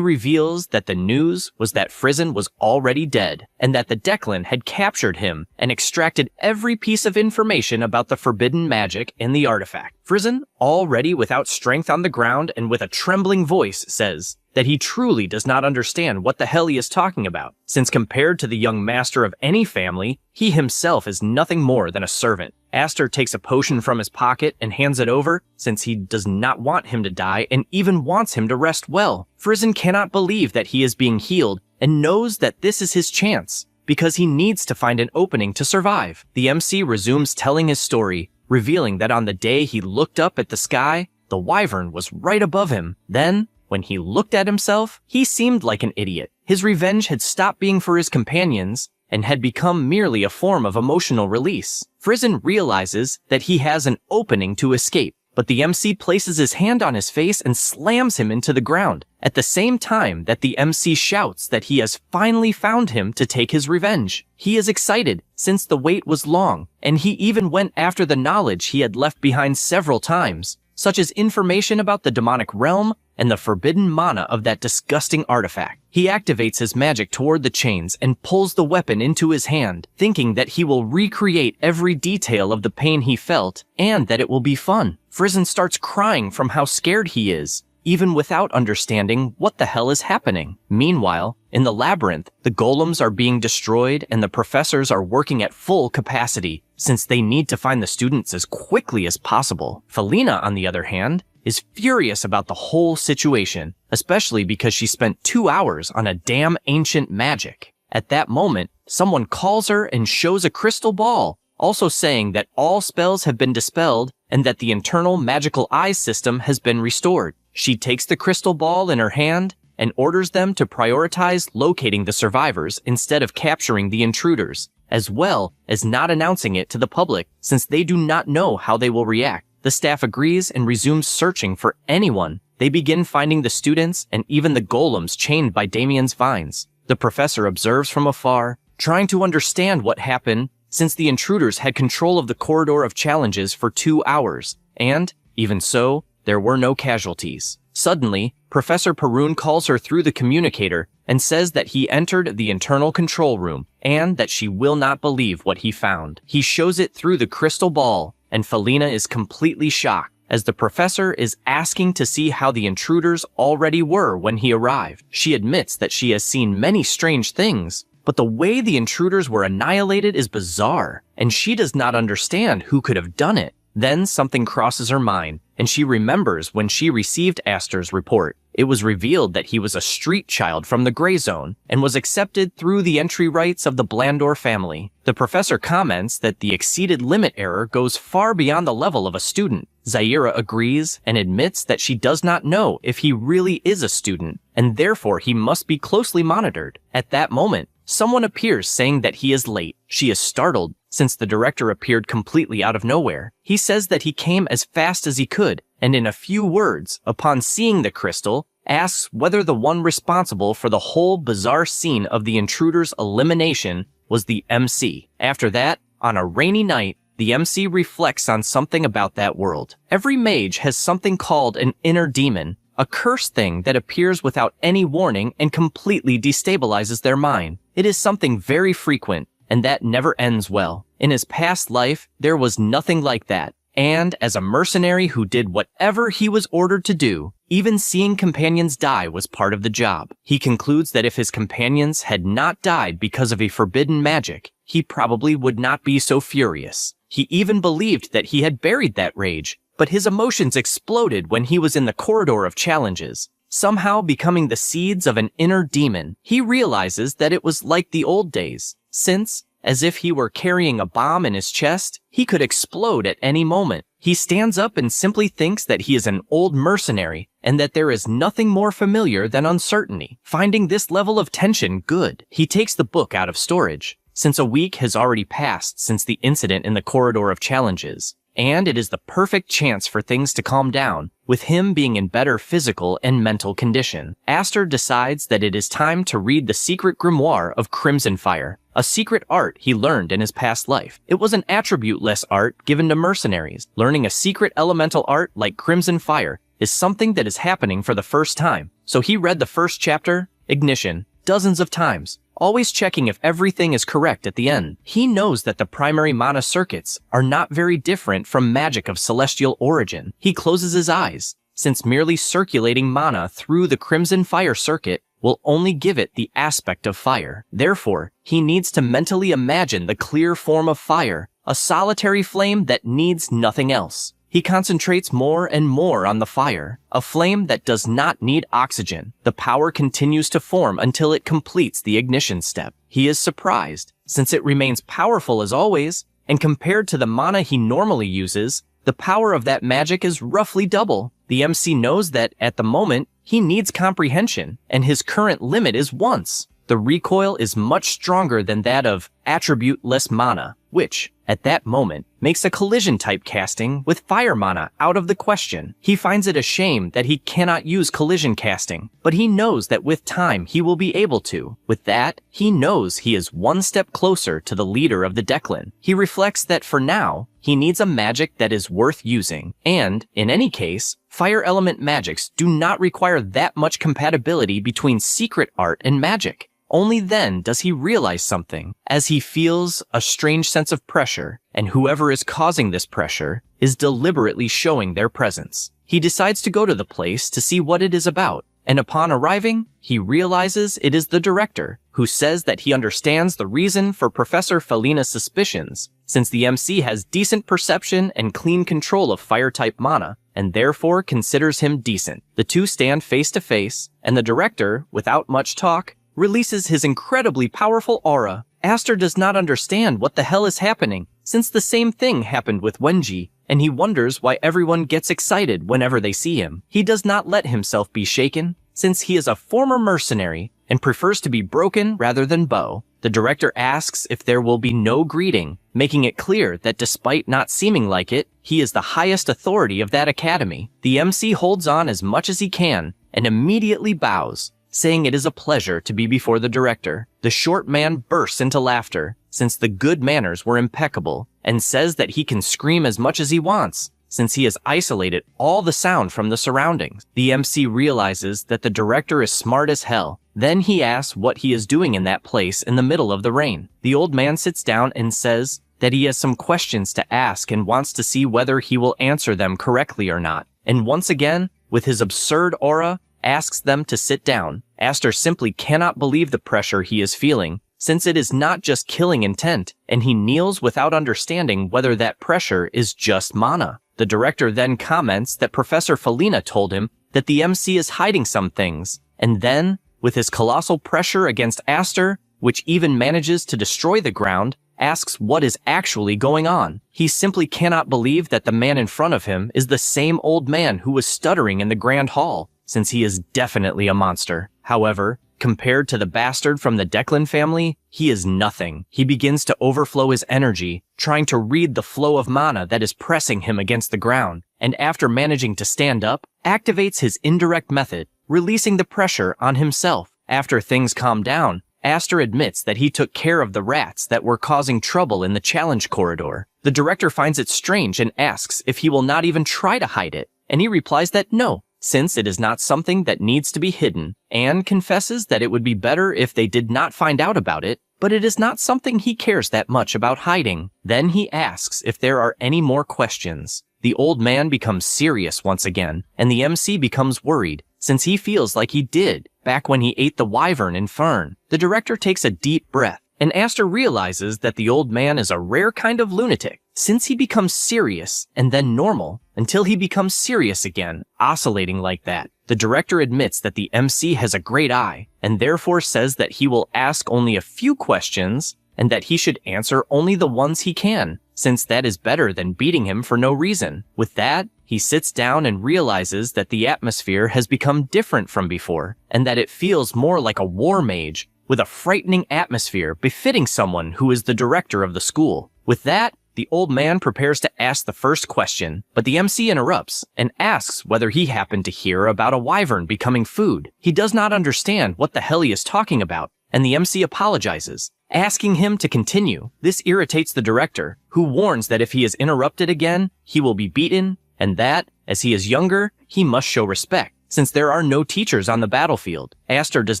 reveals that the news was that Phrasen was already dead, and that the Declan had captured him and extracted every piece of information about the forbidden magic and the artifact. Phrasen, already without strength on the ground and with a trembling voice, says that he truly does not understand what the hell he is talking about, since compared to the young master of any family, he himself is nothing more than a servant. Aster takes a potion from his pocket and hands it over, since he does not want him to die and even wants him to rest well. Phrasen cannot believe that he is being healed and knows that this is his chance, because he needs to find an opening to survive. The MC resumes telling his story, revealing that on the day he looked up at the sky, the wyvern was right above him. Then, when he looked at himself, he seemed like an idiot. His revenge had stopped being for his companions and had become merely a form of emotional release. Phrasen realizes that he has an opening to escape, but the MC places his hand on his face and slams him into the ground, at the same time that the MC shouts that he has finally found him to take his revenge. He is excited, since the wait was long, and he even went after the knowledge he had left behind several times, such as information about the demonic realm and the forbidden mana of that disgusting artifact. He activates his magic toward the chains and pulls the weapon into his hand, thinking that he will recreate every detail of the pain he felt and that it will be fun. Phrasen starts crying from how scared he is, even without understanding what the hell is happening. Meanwhile, in the labyrinth, the golems are being destroyed and the professors are working at full capacity, since they need to find the students as quickly as possible. Felina, on the other hand, is furious about the whole situation, especially because she spent 2 hours on a damn ancient magic. At that moment, someone calls her and shows a crystal ball, also saying that all spells have been dispelled and that the internal magical eye system has been restored. She takes the crystal ball in her hand and orders them to prioritize locating the survivors instead of capturing the intruders, as well as not announcing it to the public, since they do not know how they will react. The staff agrees and resumes searching for anyone. They begin finding the students and even the golems chained by Damien's vines. The professor observes from afar, trying to understand what happened, since the intruders had control of the corridor of challenges for 2 hours, and, even so, there were no casualties. Suddenly, Professor Perun calls her through the communicator and says that he entered the internal control room and that she will not believe what he found. He shows it through the crystal ball, and Felina is completely shocked, as the professor is asking to see how the intruders already were when he arrived. She admits that she has seen many strange things, but the way the intruders were annihilated is bizarre, and she does not understand who could have done it. Then something crosses her mind, and she remembers when she received Aster's report. It was revealed that he was a street child from the Gray Zone and was accepted through the entry rights of the Blandor family. The professor comments that the exceeded limit error goes far beyond the level of a student. Zaira agrees and admits that she does not know if he really is a student, and therefore he must be closely monitored. At that moment, someone appears saying that he is late. She is startled, since the director appeared completely out of nowhere. He says that he came as fast as he could, and in a few words, upon seeing the crystal, asks whether the one responsible for the whole bizarre scene of the intruder's elimination was the MC. After that, on a rainy night, the MC reflects on something about that world. Every mage has something called an inner demon, a cursed thing that appears without any warning and completely destabilizes their mind. It is something very frequent, and that never ends well. In his past life, there was nothing like that, and as a mercenary who did whatever he was ordered to do, even seeing companions die was part of the job. He concludes that if his companions had not died because of a forbidden magic, he probably would not be so furious. He even believed that he had buried that rage, but his emotions exploded when he was in the corridor of challenges, somehow becoming the seeds of an inner demon. He realizes that it was like the old days, since, as if he were carrying a bomb in his chest, he could explode at any moment. He stands up and simply thinks that he is an old mercenary and that there is nothing more familiar than uncertainty. Finding this level of tension good, he takes the book out of storage, since a week has already passed since the incident in the corridor of challenges, and it is the perfect chance for things to calm down, with him being in better physical and mental condition. Aster decides that it is time to read the secret grimoire of Crimson Fire, a secret art he learned in his past life. It was an attribute-less art given to mercenaries. Learning a secret elemental art like Crimson Fire is something that is happening for the first time. So he read the first chapter, Ignition, dozens of times, always checking if everything is correct at the end. He knows that the primary mana circuits are not very different from magic of celestial origin. He closes his eyes, since merely circulating mana through the Crimson Fire circuit will only give it the aspect of fire. Therefore, he needs to mentally imagine the clear form of fire, a solitary flame that needs nothing else. He concentrates more and more on the fire, a flame that does not need oxygen. The power continues to form until it completes the ignition step. He is surprised, since it remains powerful as always, and compared to the mana he normally uses, the power of that magic is roughly double. The MC knows that, at the moment, he needs comprehension, and his current limit is once. The recoil is much stronger than that of attribute-less mana, which, at that moment, makes a collision-type casting with fire mana out of the question. He finds it a shame that he cannot use collision casting, but he knows that with time he will be able to. With that, he knows he is one step closer to the leader of the Declan. He reflects that for now, he needs a magic that is worth using, and, in any case, fire element magics do not require that much compatibility between secret art and magic. Only then does he realize something, as he feels a strange sense of pressure, and whoever is causing this pressure is deliberately showing their presence. He decides to go to the place to see what it is about, and upon arriving, he realizes it is the director, who says that he understands the reason for Professor Felina's suspicions, since the MC has decent perception and clean control of fire-type mana, and therefore considers him decent. The two stand face to face, and the director, without much talk, releases his incredibly powerful aura. Aster does not understand what the hell is happening, since the same thing happened with Wenji, and he wonders why everyone gets excited whenever they see him. He does not let himself be shaken, since he is a former mercenary and prefers to be broken rather than bow. The director asks if there will be no greeting, making it clear that despite not seeming like it, he is the highest authority of that academy. The MC holds on as much as he can and immediately bows, saying it is a pleasure to be before the director. The short man bursts into laughter, since the good manners were impeccable, and says that he can scream as much as he wants, since he has isolated all the sound from the surroundings. The MC realizes that the director is smart as hell. Then he asks what he is doing in that place in the middle of the rain. The old man sits down and says that he has some questions to ask and wants to see whether he will answer them correctly or not. And once again, with his absurd aura, asks them to sit down. Aster simply cannot believe the pressure he is feeling, since it is not just killing intent, and he kneels without understanding whether that pressure is just mana. The director then comments that Professor Felina told him that the MC is hiding some things, and then, with his colossal pressure against Aster, which even manages to destroy the ground, asks what is actually going on. He simply cannot believe that the man in front of him is the same old man who was stuttering in the Grand Hall, since he is definitely a monster. However, compared to the bastard from the Declan family, he is nothing. He begins to overflow his energy, trying to read the flow of mana that is pressing him against the ground, and after managing to stand up, activates his indirect method, releasing the pressure on himself. After things calm down, Aster admits that he took care of the rats that were causing trouble in the challenge corridor. The director finds it strange and asks if he will not even try to hide it, and he replies that no, since it is not something that needs to be hidden, and confesses that it would be better if they did not find out about it, but it is not something he cares that much about hiding. Then he asks if there are any more questions. The old man becomes serious once again, and the MC becomes worried, since he feels like he did back when he ate the wyvern in Fern. The director takes a deep breath, and Aster realizes that the old man is a rare kind of lunatic, since he becomes serious and then normal, until he becomes serious again, oscillating like that. The director admits that the MC has a great eye, and therefore says that he will ask only a few questions, and that he should answer only the ones he can, since that is better than beating him for no reason. With that, he sits down and realizes that the atmosphere has become different from before, and that it feels more like a war mage, with a frightening atmosphere befitting someone who is the director of the school. With that, the old man prepares to ask the first question, but the MC interrupts and asks whether he happened to hear about a wyvern becoming food. He does not understand what the hell he is talking about, and the MC apologizes, asking him to continue. This irritates the director, who warns that if he is interrupted again, he will be beaten, and that, as he is younger, he must show respect, since there are no teachers on the battlefield. Aster does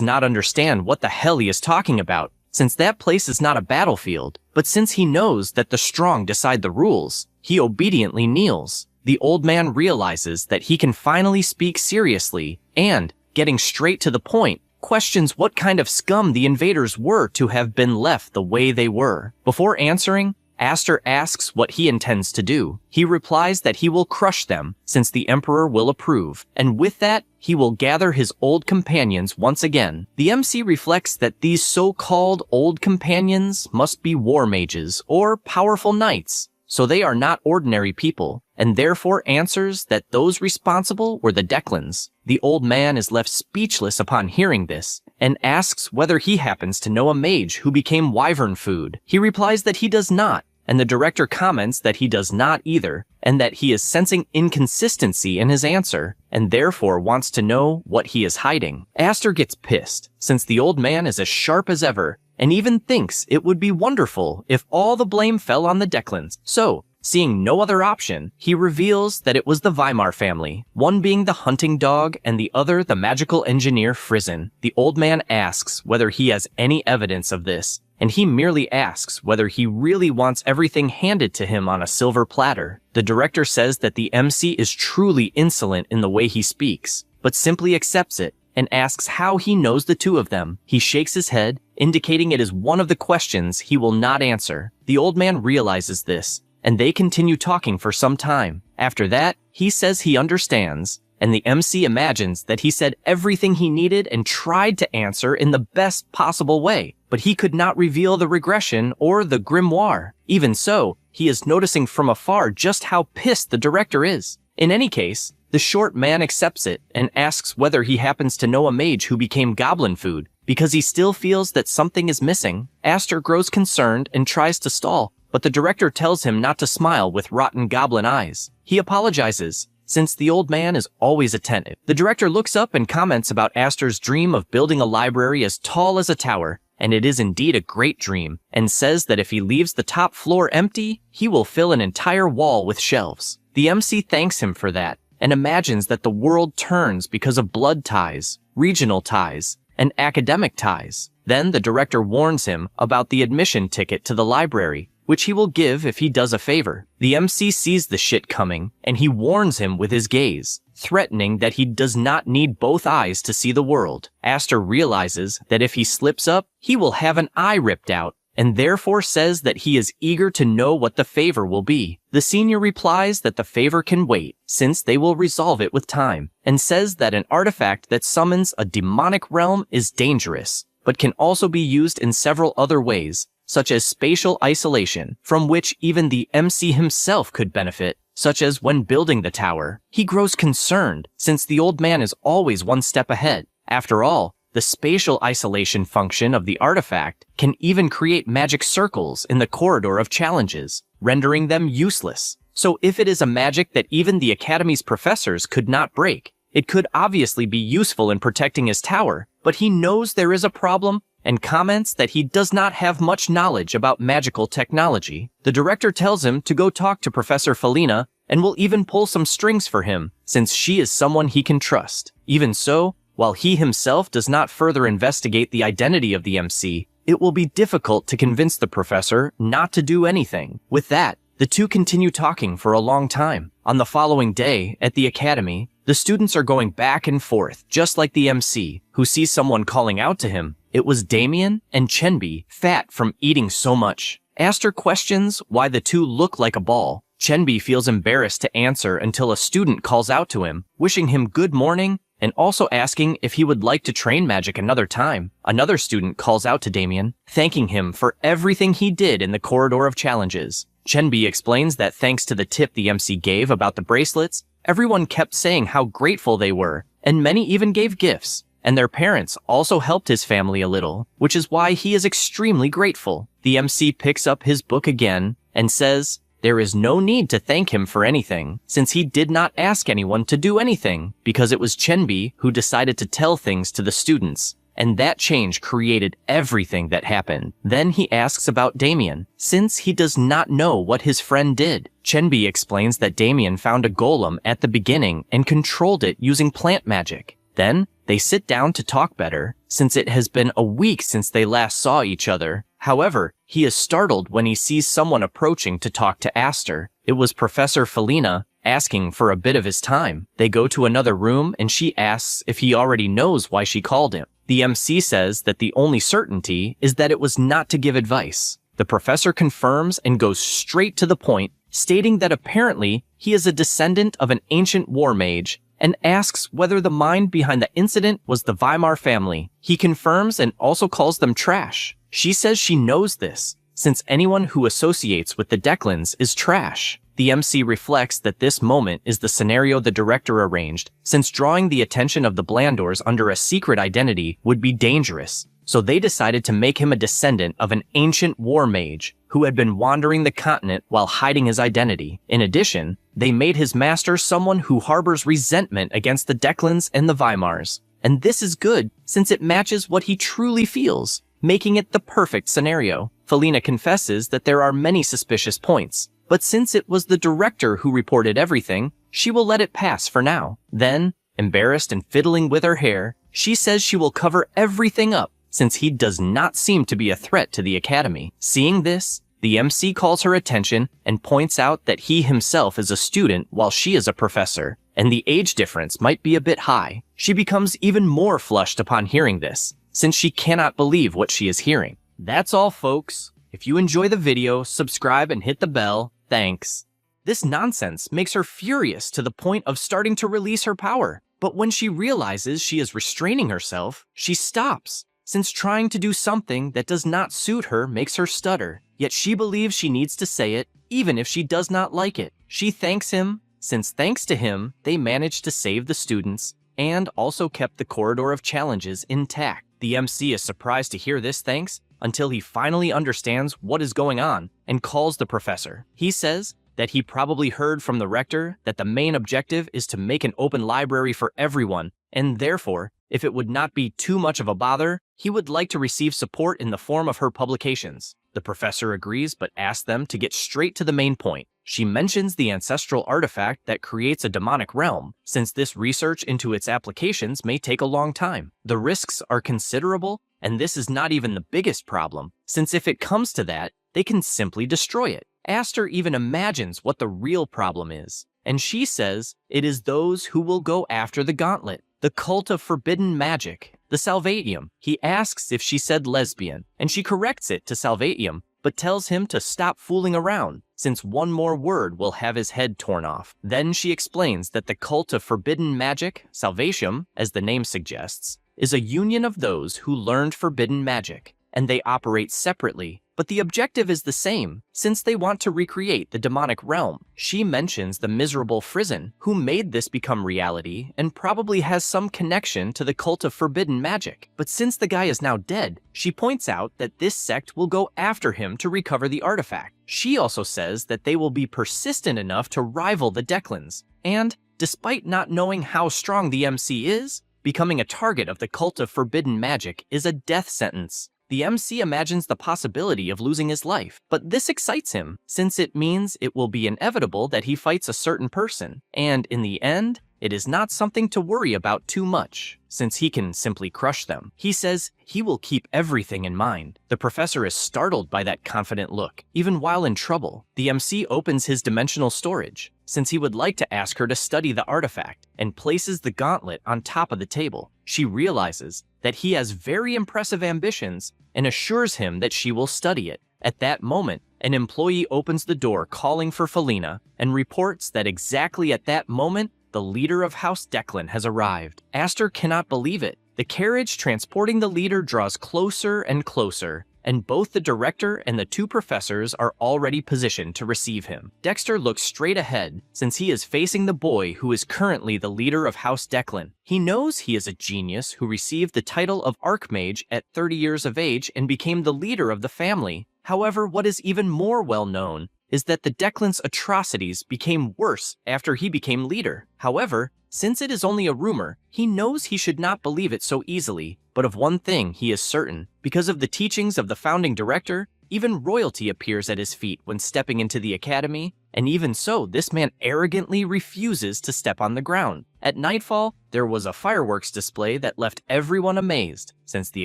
not understand what the hell he is talking about, since that place is not a battlefield, but since he knows that the strong decide the rules, he obediently kneels. The old man realizes that he can finally speak seriously, and, getting straight to the point, questions what kind of scum the invaders were to have been left the way they were. Before answering, Aster asks what he intends to do. He replies that he will crush them, since the Emperor will approve, and with that, he will gather his old companions once again. The MC reflects that these so-called old companions must be war mages or powerful knights, so they are not ordinary people, and therefore answers that those responsible were the Declans. The old man is left speechless upon hearing this, and asks whether he happens to know a mage who became wyvern food. He replies that he does not, and the director comments that he does not either, and that he is sensing inconsistency in his answer, and therefore wants to know what he is hiding. Aster gets pissed, since the old man is as sharp as ever, and even thinks it would be wonderful if all the blame fell on the Declans. So, seeing no other option, he reveals that it was the Weimar family, one being the hunting dog and the other the magical engineer Frizen. The old man asks whether he has any evidence of this, and he merely asks whether he really wants everything handed to him on a silver platter. The director says that the MC is truly insolent in the way he speaks, but simply accepts it, and asks how he knows the two of them. He shakes his head, indicating it is one of the questions he will not answer. The old man realizes this, and they continue talking for some time. After that, he says he understands, and the MC imagines that he said everything he needed and tried to answer in the best possible way, but he could not reveal the regression or the grimoire. Even so, he is noticing from afar just how pissed the director is. In any case, the short man accepts it and asks whether he happens to know a mage who became goblin food, because he still feels that something is missing. Aster grows concerned and tries to stall, but the director tells him not to smile with rotten goblin eyes. He apologizes, since the old man is always attentive. The director looks up and comments about Aster's dream of building a library as tall as a tower, and it is indeed a great dream, and says that if he leaves the top floor empty, he will fill an entire wall with shelves. The MC thanks him for that, and imagines that the world turns because of blood ties, regional ties, and academic ties. Then the director warns him about the admission ticket to the library, which he will give if he does a favor. The MC sees the shit coming, and he warns him with his gaze, threatening that he does not need both eyes to see the world. Aster realizes that if he slips up, he will have an eye ripped out, and therefore says that he is eager to know what the favor will be. The senior replies that the favor can wait, since they will resolve it with time, and says that an artifact that summons a demonic realm is dangerous, but can also be used in several other ways, such as spatial isolation, from which even the MC himself could benefit, such as when building the tower. He grows concerned, since the old man is always one step ahead. After all, the spatial isolation function of the artifact can even create magic circles in the corridor of challenges, rendering them useless. So if it is a magic that even the Academy's professors could not break, it could obviously be useful in protecting his tower, but he knows there is a problem, and comments that he does not have much knowledge about magical technology. The director tells him to go talk to Professor Felina and will even pull some strings for him, since she is someone he can trust. Even so, while he himself does not further investigate the identity of the MC, it will be difficult to convince the professor not to do anything. With that, the two continue talking for a long time. On the following day, at the academy, the students are going back and forth, just like the MC, who sees someone calling out to him. It was Damien and Chenbi, fat from eating so much. Aster questions why the two look like a ball. Chenbi feels embarrassed to answer until a student calls out to him, wishing him good morning and also asking if he would like to train magic another time. Another student calls out to Damien, thanking him for everything he did in the corridor of challenges. Chenbi explains that thanks to the tip the MC gave about the bracelets, everyone kept saying how grateful they were, and many even gave gifts. And their parents also helped his family a little, which is why he is extremely grateful. The MC picks up his book again and says, there is no need to thank him for anything, since he did not ask anyone to do anything, because it was Chenbi who decided to tell things to the students, and that change created everything that happened. Then he asks about Damien, since he does not know what his friend did. Chenbi explains that Damien found a golem at the beginning and controlled it using plant magic. Then, they sit down to talk better, since it has been a week since they last saw each other. However, he is startled when he sees someone approaching to talk to Aster. It was Professor Felina, asking for a bit of his time. They go to another room and she asks if he already knows why she called him. The MC says that the only certainty is that it was not to give advice. The professor confirms and goes straight to the point, stating that apparently he is a descendant of an ancient war mage, and asks whether the mind behind the incident was the Weimar family. He confirms and also calls them trash. She says she knows this, since anyone who associates with the Declans is trash. The MC reflects that this moment is the scenario the director arranged, since drawing the attention of the Blandors under a secret identity would be dangerous. So they decided to make him a descendant of an ancient war mage who had been wandering the continent while hiding his identity. In addition, they made his master someone who harbors resentment against the Declans and the Weimars. And this is good, since it matches what he truly feels, making it the perfect scenario. Felina confesses that there are many suspicious points, but since it was the director who reported everything, she will let it pass for now. Then, embarrassed and fiddling with her hair, she says she will cover everything up, since he does not seem to be a threat to the academy. Seeing this, the MC calls her attention and points out that he himself is a student while she is a professor, and the age difference might be a bit high. She becomes even more flushed upon hearing this, since she cannot believe what she is hearing. That's all, folks. If you enjoy the video, subscribe and hit the bell. Thanks. This nonsense makes her furious to the point of starting to release her power. But when she realizes she is restraining herself, she stops, since trying to do something that does not suit her makes her stutter. Yet she believes she needs to say it, even if she does not like it. She thanks him, since thanks to him, they managed to save the students, and also kept the corridor of challenges intact. The MC is surprised to hear this thanks, until he finally understands what is going on, and calls the professor. He says that he probably heard from the rector that the main objective is to make an open library for everyone, and therefore, if it would not be too much of a bother, he would like to receive support in the form of her publications. The professor agrees but asks them to get straight to the main point. She mentions the ancestral artifact that creates a demonic realm, since this research into its applications may take a long time. The risks are considerable, and this is not even the biggest problem, since if it comes to that, they can simply destroy it. Aster even imagines what the real problem is, and she says it is those who will go after the gauntlet, the cult of forbidden magic, the Salvatium. He asks if she said lesbian, and she corrects it to Salvatium, but tells him to stop fooling around, since one more word will have his head torn off. Then she explains that the cult of forbidden magic, Salvatium, as the name suggests, is a union of those who learned forbidden magic, and they operate separately, but the objective is the same, since they want to recreate the demonic realm. She mentions the miserable Frizen, who made this become reality and probably has some connection to the cult of forbidden magic. But since the guy is now dead, she points out that this sect will go after him to recover the artifact. She also says that they will be persistent enough to rival the Declans, and, despite not knowing how strong the MC is, becoming a target of the cult of forbidden magic is a death sentence. The MC imagines the possibility of losing his life, but this excites him, since it means it will be inevitable that he fights a certain person, and in the end, it is not something to worry about too much, since he can simply crush them. He says he will keep everything in mind. The professor is startled by that confident look. Even while in trouble, the MC opens his dimensional storage, since he would like to ask her to study the artifact, and places the gauntlet on top of the table. She realizes that he has very impressive ambitions and assures him that she will study it. At that moment, an employee opens the door calling for Felina and reports that exactly at that moment, the leader of House Declan has arrived. Aster cannot believe it. The carriage transporting the leader draws closer and closer, and both the director and the two professors are already positioned to receive him. Dexter looks straight ahead, since he is facing the boy who is currently the leader of House Declan. He knows he is a genius who received the title of Archmage at 30 years of age and became the leader of the family. However, what is even more well known is that the Declan's atrocities became worse after he became leader. However, since it is only a rumor, he knows he should not believe it so easily. But of one thing he is certain: because of the teachings of the founding director, even royalty appears at his feet when stepping into the academy, and even so, this man arrogantly refuses to step on the ground. At nightfall, there was a fireworks display that left everyone amazed, since the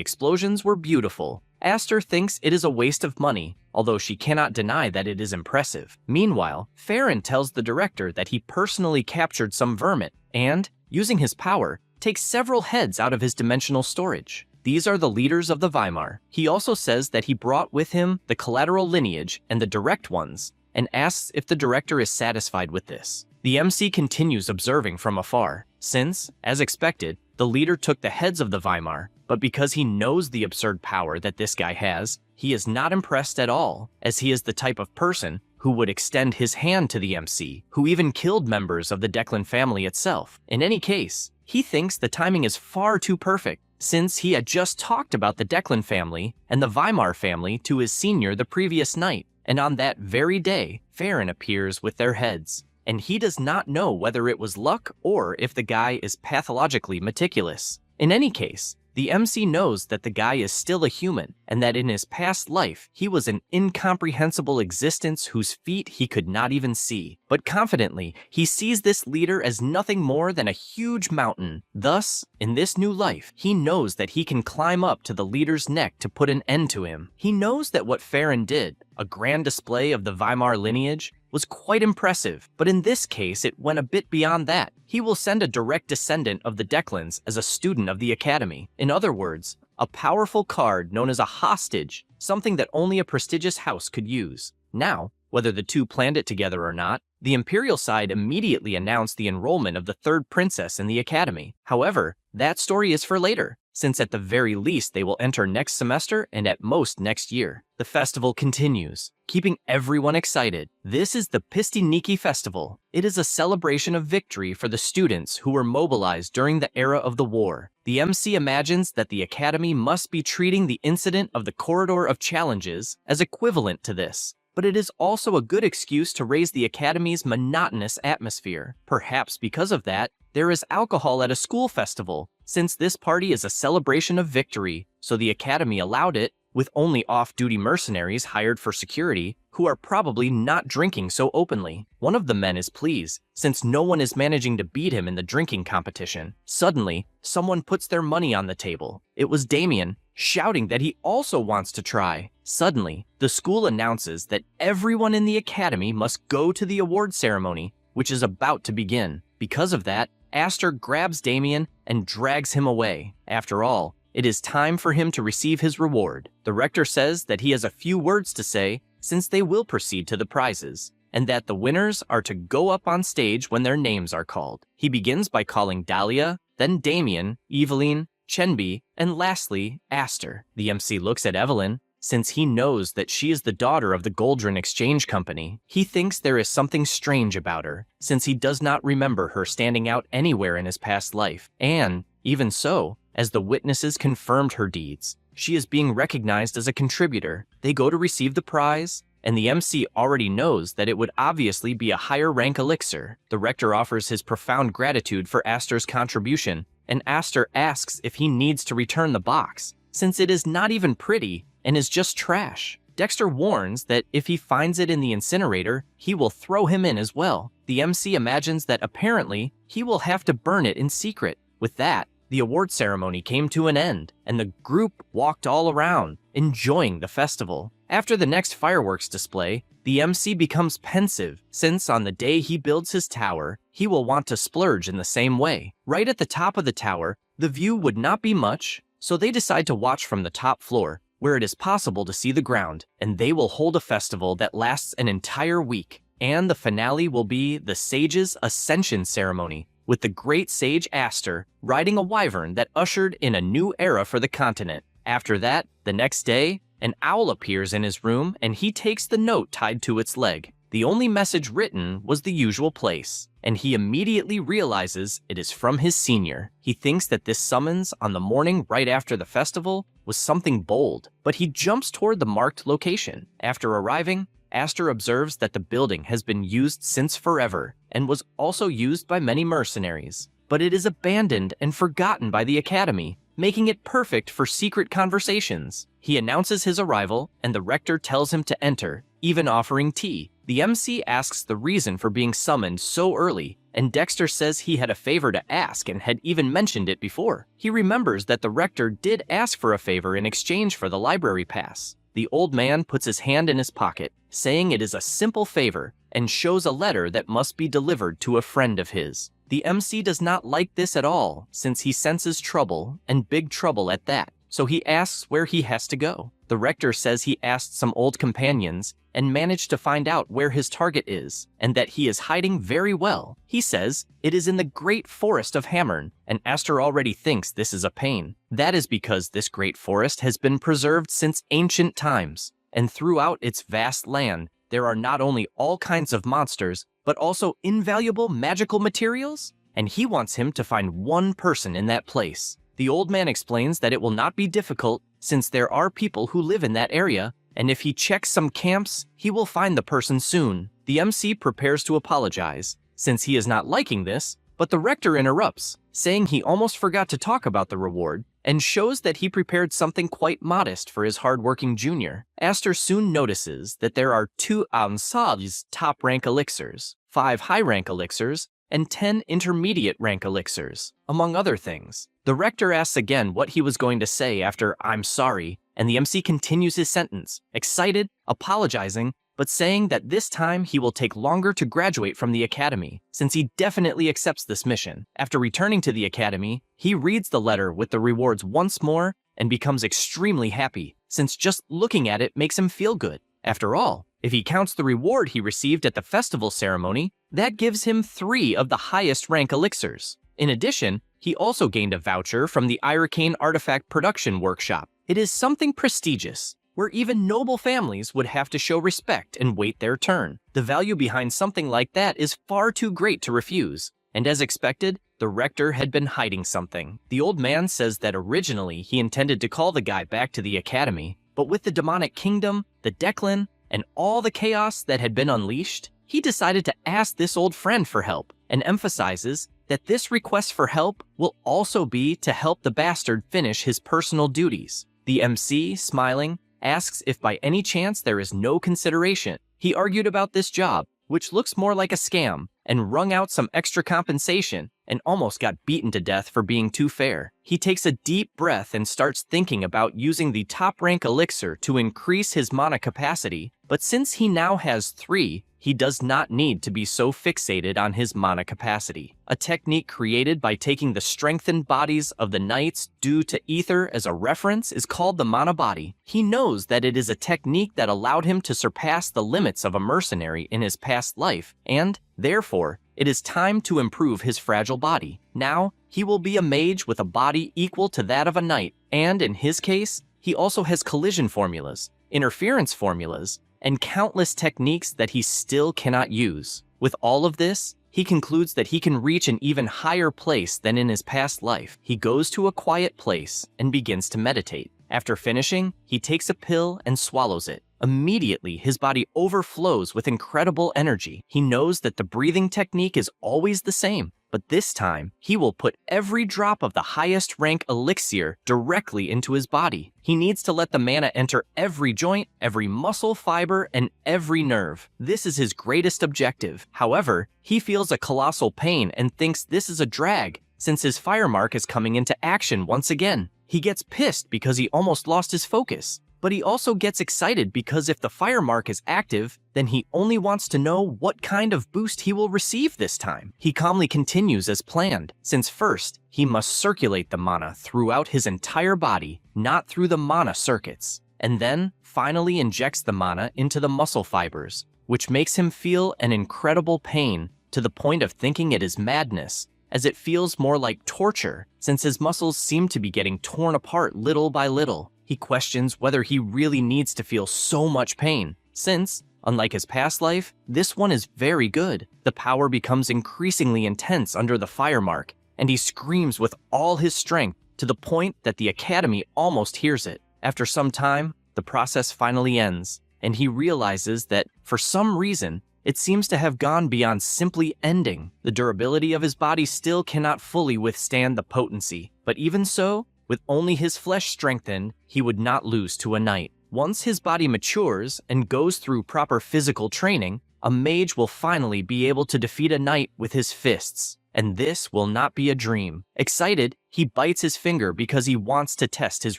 explosions were beautiful. Aster thinks it is a waste of money, although she cannot deny that it is impressive. Meanwhile, Farron tells the director that he personally captured some vermin, and, using his power, takes several heads out of his dimensional storage. These are the leaders of the Weimar. He also says that he brought with him the collateral lineage and the direct ones, and asks if the director is satisfied with this. The MC continues observing from afar, since, as expected, the leader took the heads of the Weimar, but because he knows the absurd power that this guy has, he is not impressed at all, as he is the type of person who would extend his hand to the MC, who even killed members of the Declan family itself. In any case, he thinks the timing is far too perfect, since he had just talked about the Declan family and the Weimar family to his senior the previous night, and on that very day, Farron appears with their heads, and he does not know whether it was luck or if the guy is pathologically meticulous. In any case, the MC knows that the guy is still a human, and that in his past life, he was an incomprehensible existence whose feet he could not even see. But confidently, he sees this leader as nothing more than a huge mountain. Thus, in this new life, he knows that he can climb up to the leader's neck to put an end to him. He knows that what Farron did, a grand display of the Weimar lineage, was quite impressive, but in this case it went a bit beyond that. He will send a direct descendant of the Declans as a student of the academy. In other words, a powerful card known as a hostage, something that only a prestigious house could use. Now, whether the two planned it together or not, the Imperial side immediately announced the enrollment of the third princess in the academy. However, that story is for later, since at the very least they will enter next semester and at most next year. The festival continues, keeping everyone excited. This is the Pistiniki Festival. It is a celebration of victory for the students who were mobilized during the era of the war. The MC imagines that the academy must be treating the incident of the Corridor of Challenges as equivalent to this. But it is also a good excuse to raise the academy's monotonous atmosphere. Perhaps because of that, there is alcohol at a school festival, since this party is a celebration of victory, so the academy allowed it, with only off-duty mercenaries hired for security, who are probably not drinking so openly. One of the men is pleased, since no one is managing to beat him in the drinking competition. Suddenly, someone puts their money on the table. It was Damien, shouting that he also wants to try. Suddenly, the school announces that everyone in the academy must go to the award ceremony, which is about to begin. Because of that, Aster grabs Damien and drags him away. After all, it is time for him to receive his reward. The rector says that he has a few words to say, since they will proceed to the prizes, and that the winners are to go up on stage when their names are called. He begins by calling Dahlia, then Damien, Eveline, Chenby, and lastly, Aster. The MC looks at Evelyn, since he knows that she is the daughter of the Goldrin Exchange Company. He thinks there is something strange about her, since he does not remember her standing out anywhere in his past life. And, even so, as the witnesses confirmed her deeds, she is being recognized as a contributor. They go to receive the prize, and the MC already knows that it would obviously be a higher rank elixir. The rector offers his profound gratitude for Aster's contribution, and Aster asks if he needs to return the box, since it is not even pretty and is just trash. Dexter warns that if he finds it in the incinerator, he will throw him in as well. The MC imagines that apparently he will have to burn it in secret. With that, the award ceremony came to an end, and the group walked all around, enjoying the festival. After the next fireworks display, the MC becomes pensive, since on the day he builds his tower, he will want to splurge in the same way. Right at the top of the tower, the view would not be much, so they decide to watch from the top floor, where it is possible to see the ground, and they will hold a festival that lasts an entire week. And the finale will be the Sage's Ascension Ceremony, with the great sage Aster riding a wyvern that ushered in a new era for the continent. After that, the next day, an owl appears in his room and he takes the note tied to its leg. The only message written was the usual place, and he immediately realizes it is from his senior. He thinks that this summons on the morning right after the festival was something bold, but he jumps toward the marked location. After arriving, Aster observes that the building has been used since forever and was also used by many mercenaries, but it is abandoned and forgotten by the Academy, making it perfect for secret conversations. He announces his arrival, and the rector tells him to enter, even offering tea. The MC asks the reason for being summoned so early, and Dexter says he had a favor to ask and had even mentioned it before. He remembers that the rector did ask for a favor in exchange for the library pass. The old man puts his hand in his pocket, saying it is a simple favor, and shows a letter that must be delivered to a friend of his. The MC does not like this at all, since he senses trouble, and big trouble at that, so he asks where he has to go. The rector says he asked some old companions and managed to find out where his target is, and that he is hiding very well. He says it is in the great forest of Hammern, and Aster already thinks this is a pain. That is because this great forest has been preserved since ancient times, and throughout its vast land, there are not only all kinds of monsters, but also invaluable magical materials, and he wants him to find one person in that place. The old man explains that it will not be difficult since there are people who live in that area, and if he checks some camps, he will find the person soon. The MC prepares to apologize, since he is not liking this, but the rector interrupts, saying he almost forgot to talk about the reward, and shows that he prepared something quite modest for his hardworking junior. Aster soon notices that there are 2 Ansali's top-rank elixirs, 5 high-rank elixirs, and 10 intermediate rank elixirs, among other things. The rector asks again what he was going to say after "I'm sorry," and the MC continues his sentence, excited, apologizing, but saying that this time he will take longer to graduate from the academy, since he definitely accepts this mission. After returning to the academy, he reads the letter with the rewards once more and becomes extremely happy, since just looking at it makes him feel good. After all, if he counts the reward he received at the festival ceremony, that gives him 3 of the highest rank elixirs. In addition, he also gained a voucher from the Iricane Artifact Production Workshop. It is something prestigious, where even noble families would have to show respect and wait their turn. The value behind something like that is far too great to refuse, and as expected, the rector had been hiding something. The old man says that originally he intended to call the guy back to the academy, but with the demonic kingdom, the Declan, and all the chaos that had been unleashed, he decided to ask this old friend for help, and emphasizes that this request for help will also be to help the bastard finish his personal duties. The MC, smiling, asks if by any chance there is no consideration. He argued about this job, which looks more like a scam, and wrung out some extra compensation, and almost got beaten to death for being too fair. He takes a deep breath and starts thinking about using the top-rank elixir to increase his mana capacity, but since he now has 3, he does not need to be so fixated on his mana capacity. A technique created by taking the strengthened bodies of the knights due to ether as a reference is called the mana body. He knows that it is a technique that allowed him to surpass the limits of a mercenary in his past life, and, therefore, it is time to improve his fragile body. Now, he will be a mage with a body equal to that of a knight, and in his case, he also has collision formulas, interference formulas, and countless techniques that he still cannot use. With all of this, he concludes that he can reach an even higher place than in his past life. He goes to a quiet place and begins to meditate. After finishing, he takes a pill and swallows it. Immediately, his body overflows with incredible energy. He knows that the breathing technique is always the same, but this time, he will put every drop of the highest rank elixir directly into his body. He needs to let the mana enter every joint, every muscle fiber, and every nerve. This is his greatest objective. However, he feels a colossal pain and thinks this is a drag, since his fire mark is coming into action once again. He gets pissed because he almost lost his focus. But he also gets excited because if the fire mark is active, then he only wants to know what kind of boost he will receive this time. He calmly continues as planned, since first, he must circulate the mana throughout his entire body, not through the mana circuits, and then finally injects the mana into the muscle fibers, which makes him feel an incredible pain to the point of thinking it is madness, as it feels more like torture, since his muscles seem to be getting torn apart little by little. He questions whether he really needs to feel so much pain, since, unlike his past life, this one is very good. The power becomes increasingly intense under the fire mark, and he screams with all his strength to the point that the Academy almost hears it. After some time, the process finally ends, and he realizes that, for some reason, it seems to have gone beyond simply ending. The durability of his body still cannot fully withstand the potency, but even so, with only his flesh strengthened, he would not lose to a knight. Once his body matures and goes through proper physical training, a mage will finally be able to defeat a knight with his fists. And this will not be a dream. Excited, he bites his finger because he wants to test his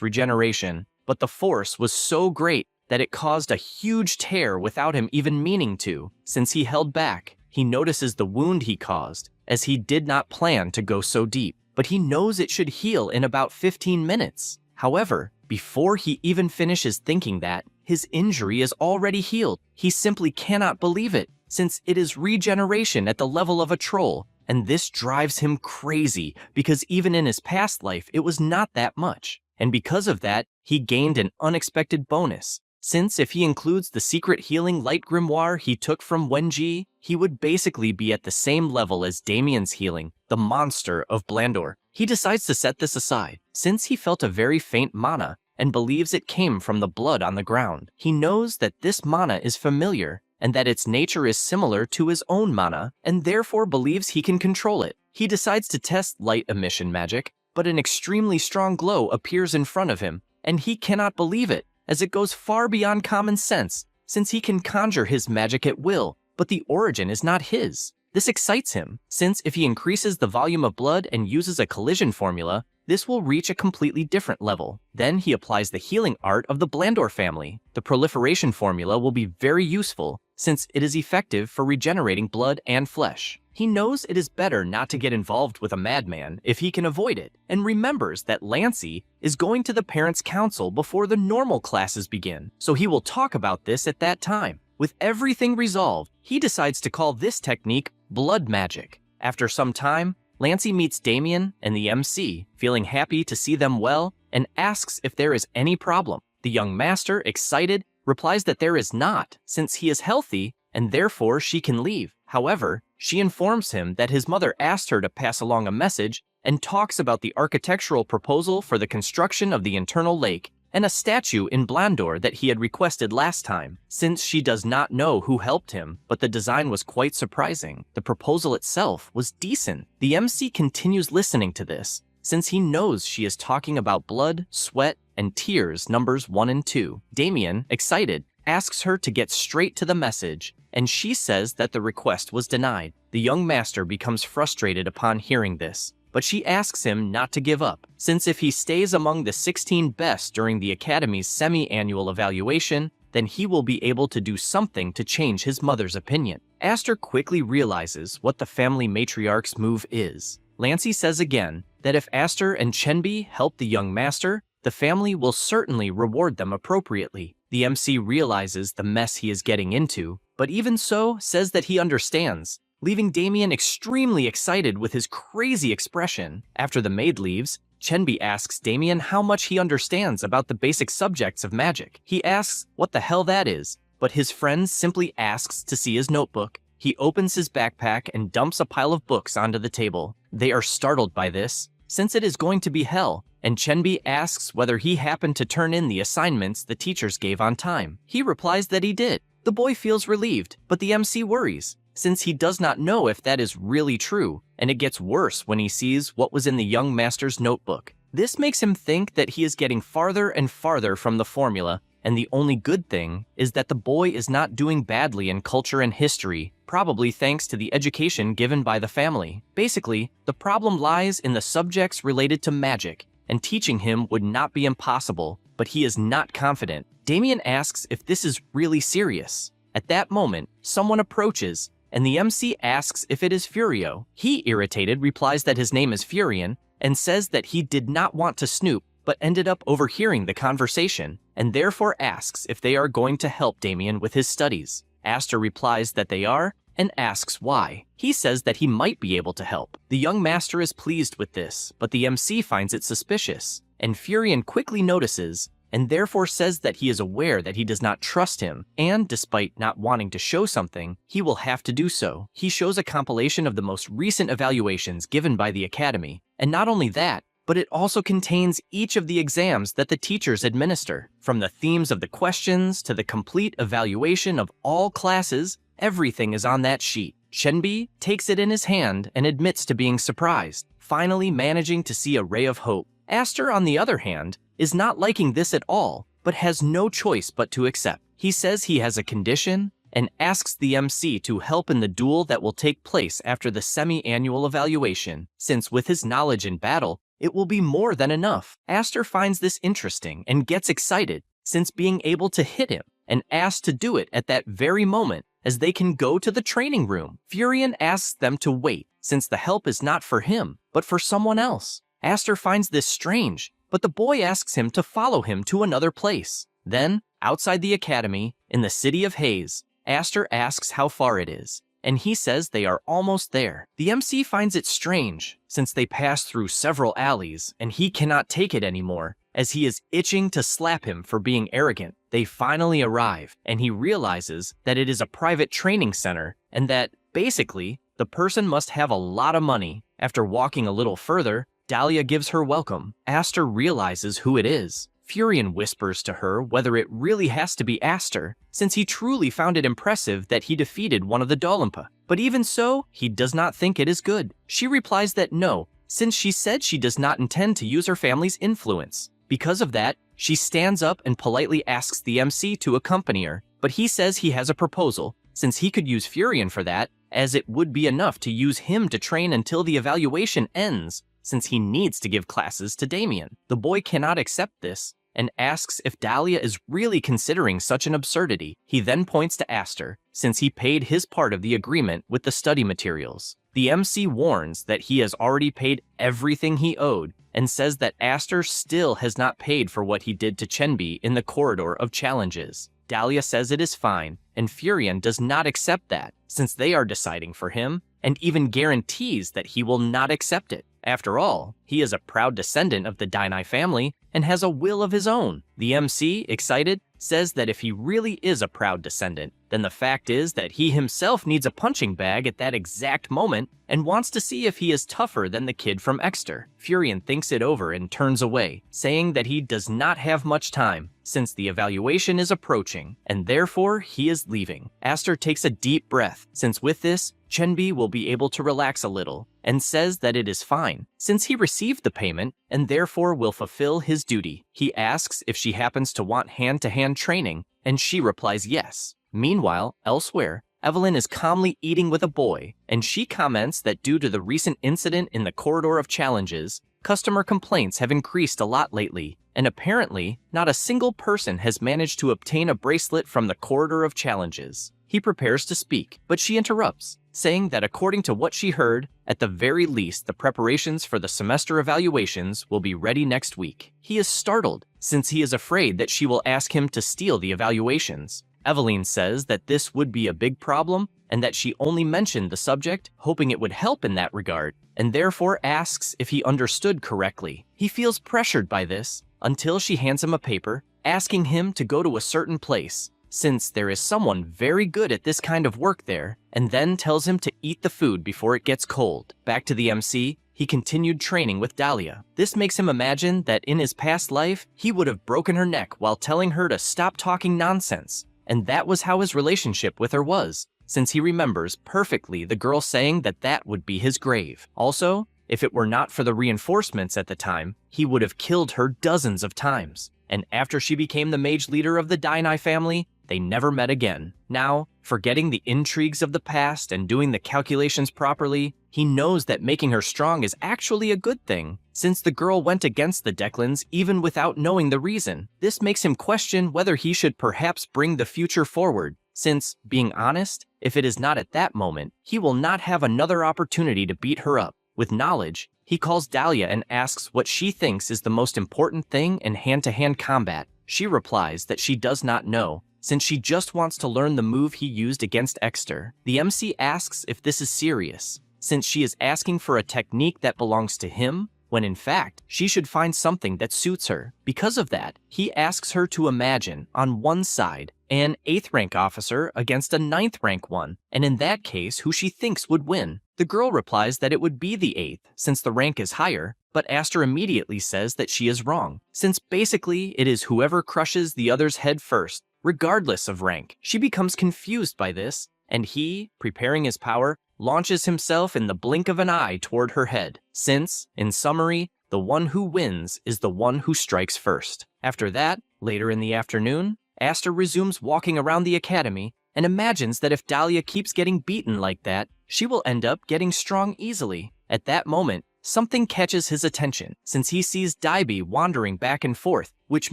regeneration. But the force was so great that it caused a huge tear without him even meaning to. Since he held back, he notices the wound he caused, as he did not plan to go so deep. But he knows it should heal in about 15 minutes. However, before he even finishes thinking that, his injury is already healed. He simply cannot believe it, since it is regeneration at the level of a troll, and this drives him crazy because even in his past life it was not that much. And because of that, he gained an unexpected bonus. Since if he includes the secret healing light grimoire he took from Wenji, he would basically be at the same level as Damien's healing, the monster of Blandor. He decides to set this aside, since he felt a very faint mana and believes it came from the blood on the ground. He knows that this mana is familiar and that its nature is similar to his own mana, and therefore believes he can control it. He decides to test light emission magic, but an extremely strong glow appears in front of him, and he cannot believe it, as it goes far beyond common sense, since he can conjure his magic at will, but the origin is not his. This excites him, since if he increases the volume of blood and uses a collision formula, this will reach a completely different level. Then he applies the healing art of the Blandor family. The proliferation formula will be very useful, since it is effective for regenerating blood and flesh. He knows it is better not to get involved with a madman if he can avoid it, and remembers that Lancey is going to the parents' council before the normal classes begin, so he will talk about this at that time. With everything resolved, he decides to call this technique blood magic. After some time, Lancey meets Damien and the MC, feeling happy to see them well, and asks if there is any problem. The young master, excited, replies that there is not, since he is healthy, and therefore she can leave. However, she informs him that his mother asked her to pass along a message and talks about the architectural proposal for the construction of the internal lake and a statue in Blandor that he had requested last time, since she does not know who helped him, but the design was quite surprising. The proposal itself was decent. The MC continues listening to this, since he knows she is talking about blood, sweat, and tears numbers 1 and 2. Damien, excited, asks her to get straight to the message, and she says that the request was denied. The young master becomes frustrated upon hearing this, but she asks him not to give up, since if he stays among the 16 best during the Academy's semi-annual evaluation, then he will be able to do something to change his mother's opinion. Aster quickly realizes what the family matriarch's move is. Lancey says again that if Aster and Chenbi help the young master, the family will certainly reward them appropriately. The MC realizes the mess he is getting into, but even so says that he understands, leaving Damien extremely excited with his crazy expression. After the maid leaves, Chenbi asks Damien how much he understands about the basic subjects of magic. He asks what the hell that is, but his friend simply asks to see his notebook. He opens his backpack and dumps a pile of books onto the table. They are startled by this, since it is going to be hell, and Chenbi asks whether he happened to turn in the assignments the teachers gave on time. He replies that he did. The boy feels relieved, but the MC worries, since he does not know if that is really true, and it gets worse when he sees what was in the young master's notebook. This makes him think that he is getting farther and farther from the formula, and the only good thing is that the boy is not doing badly in culture and history, probably thanks to the education given by the family. Basically, the problem lies in the subjects related to magic, and teaching him would not be impossible, but he is not confident. Damien asks if this is really serious. At that moment, someone approaches, and the MC asks if it is Furio. He, irritated, replies that his name is Furion, and says that he did not want to snoop, but ended up overhearing the conversation, and therefore asks if they are going to help Damien with his studies. Aster replies that they are, and asks why. He says that he might be able to help. The young master is pleased with this, but the MC finds it suspicious, and Furion quickly notices, and therefore says that he is aware that he does not trust him, and despite not wanting to show something, he will have to do so. He shows a compilation of the most recent evaluations given by the Academy, and not only that, but it also contains each of the exams that the teachers administer. From the themes of the questions to the complete evaluation of all classes, everything is on that sheet. Chenbi takes it in his hand and admits to being surprised, finally managing to see a ray of hope. Aster, on the other hand, is not liking this at all, but has no choice but to accept. He says he has a condition and asks the MC to help in the duel that will take place after the semi-annual evaluation, since with his knowledge in battle, it will be more than enough. Aster finds this interesting and gets excited, since being able to hit him, and asks to do it at that very moment, as they can go to the training room. Furion asks them to wait, since the help is not for him, but for someone else. Aster finds this strange, but the boy asks him to follow him to another place. Then, outside the academy, in the city of Haze, Aster asks how far it is, and he says they are almost there. The MC finds it strange, since they pass through several alleys, and he cannot take it anymore, as he is itching to slap him for being arrogant. They finally arrive, and he realizes that it is a private training center, and that, basically, the person must have a lot of money. After walking a little further, Dahlia gives her welcome. Aster realizes who it is. Furion whispers to her whether it really has to be Aster, since he truly found it impressive that he defeated one of the Dolimpa. But even so, he does not think it is good. She replies that no, since she said she does not intend to use her family's influence. Because of that, she stands up and politely asks the MC to accompany her, but he says he has a proposal, since he could use Furion for that, as it would be enough to use him to train until the evaluation ends, since he needs to give classes to Damien. The boy cannot accept this, and asks if Dahlia is really considering such an absurdity. He then points to Aster, since he paid his part of the agreement with the study materials. The MC warns that he has already paid everything he owed, and says that Aster still has not paid for what he did to Chenbi in the corridor of challenges. Dahlia says it is fine, and Furion does not accept that, since they are deciding for him, and even guarantees that he will not accept it. After all, he is a proud descendant of the Dainai family and has a will of his own. The MC, excited, says that if he really is a proud descendant, then the fact is that he himself needs a punching bag at that exact moment and wants to see if he is tougher than the kid from Exeter. Furion thinks it over and turns away, saying that he does not have much time, since the evaluation is approaching, and therefore he is leaving. Aster takes a deep breath, since with this, Chenbi will be able to relax a little, and says that it is fine, since he received the payment, and therefore will fulfill his duty. He asks if she happens to want hand-to-hand training, and she replies yes. Meanwhile, elsewhere, Evelyn is calmly eating with a boy, and she comments that due to the recent incident in the corridor of challenges, customer complaints have increased a lot lately, and apparently, not a single person has managed to obtain a bracelet from the corridor of challenges. He prepares to speak, but she interrupts, saying that according to what she heard, at the very least the preparations for the semester evaluations will be ready next week. He is startled, since he is afraid that she will ask him to steal the evaluations. Evelyn says that this would be a big problem, and that she only mentioned the subject, hoping it would help in that regard, and therefore asks if he understood correctly. He feels pressured by this, until she hands him a paper, asking him to go to a certain place, since there is someone very good at this kind of work there, and then tells him to eat the food before it gets cold. Back to the MC, he continued training with Dahlia. This makes him imagine that in his past life, he would have broken her neck while telling her to stop talking nonsense, and that was how his relationship with her was. since he remembers perfectly the girl saying that that would be his grave. Also, if it were not for the reinforcements at the time, he would have killed her dozens of times. And after she became the mage leader of the Dainai family, they never met again. Now, forgetting the intrigues of the past and doing the calculations properly, he knows that making her strong is actually a good thing, since the girl went against the Declans even without knowing the reason. This makes him question whether he should perhaps bring the future forward, since, being honest, if it is not at that moment, he will not have another opportunity to beat her up. With knowledge, he calls Dahlia and asks what she thinks is the most important thing in hand-to-hand combat. She replies that she does not know, since she just wants to learn the move he used against Exter. The MC asks if this is serious, since she is asking for a technique that belongs to him, when in fact, she should find something that suits her. Because of that, he asks her to imagine, on one side, an 8th rank officer against a 9th rank one, and in that case, who she thinks would win. The girl replies that it would be the 8th, since the rank is higher, but Aster immediately says that she is wrong, since basically it is whoever crushes the other's head first, regardless of rank. She becomes confused by this, and he, preparing his power, launches himself in the blink of an eye toward her head, since, in summary, the one who wins is the one who strikes first. After that, later in the afternoon, Aster resumes walking around the academy and imagines that if Dahlia keeps getting beaten like that, she will end up getting strong easily. At that moment, something catches his attention, since he sees Daibi wandering back and forth, which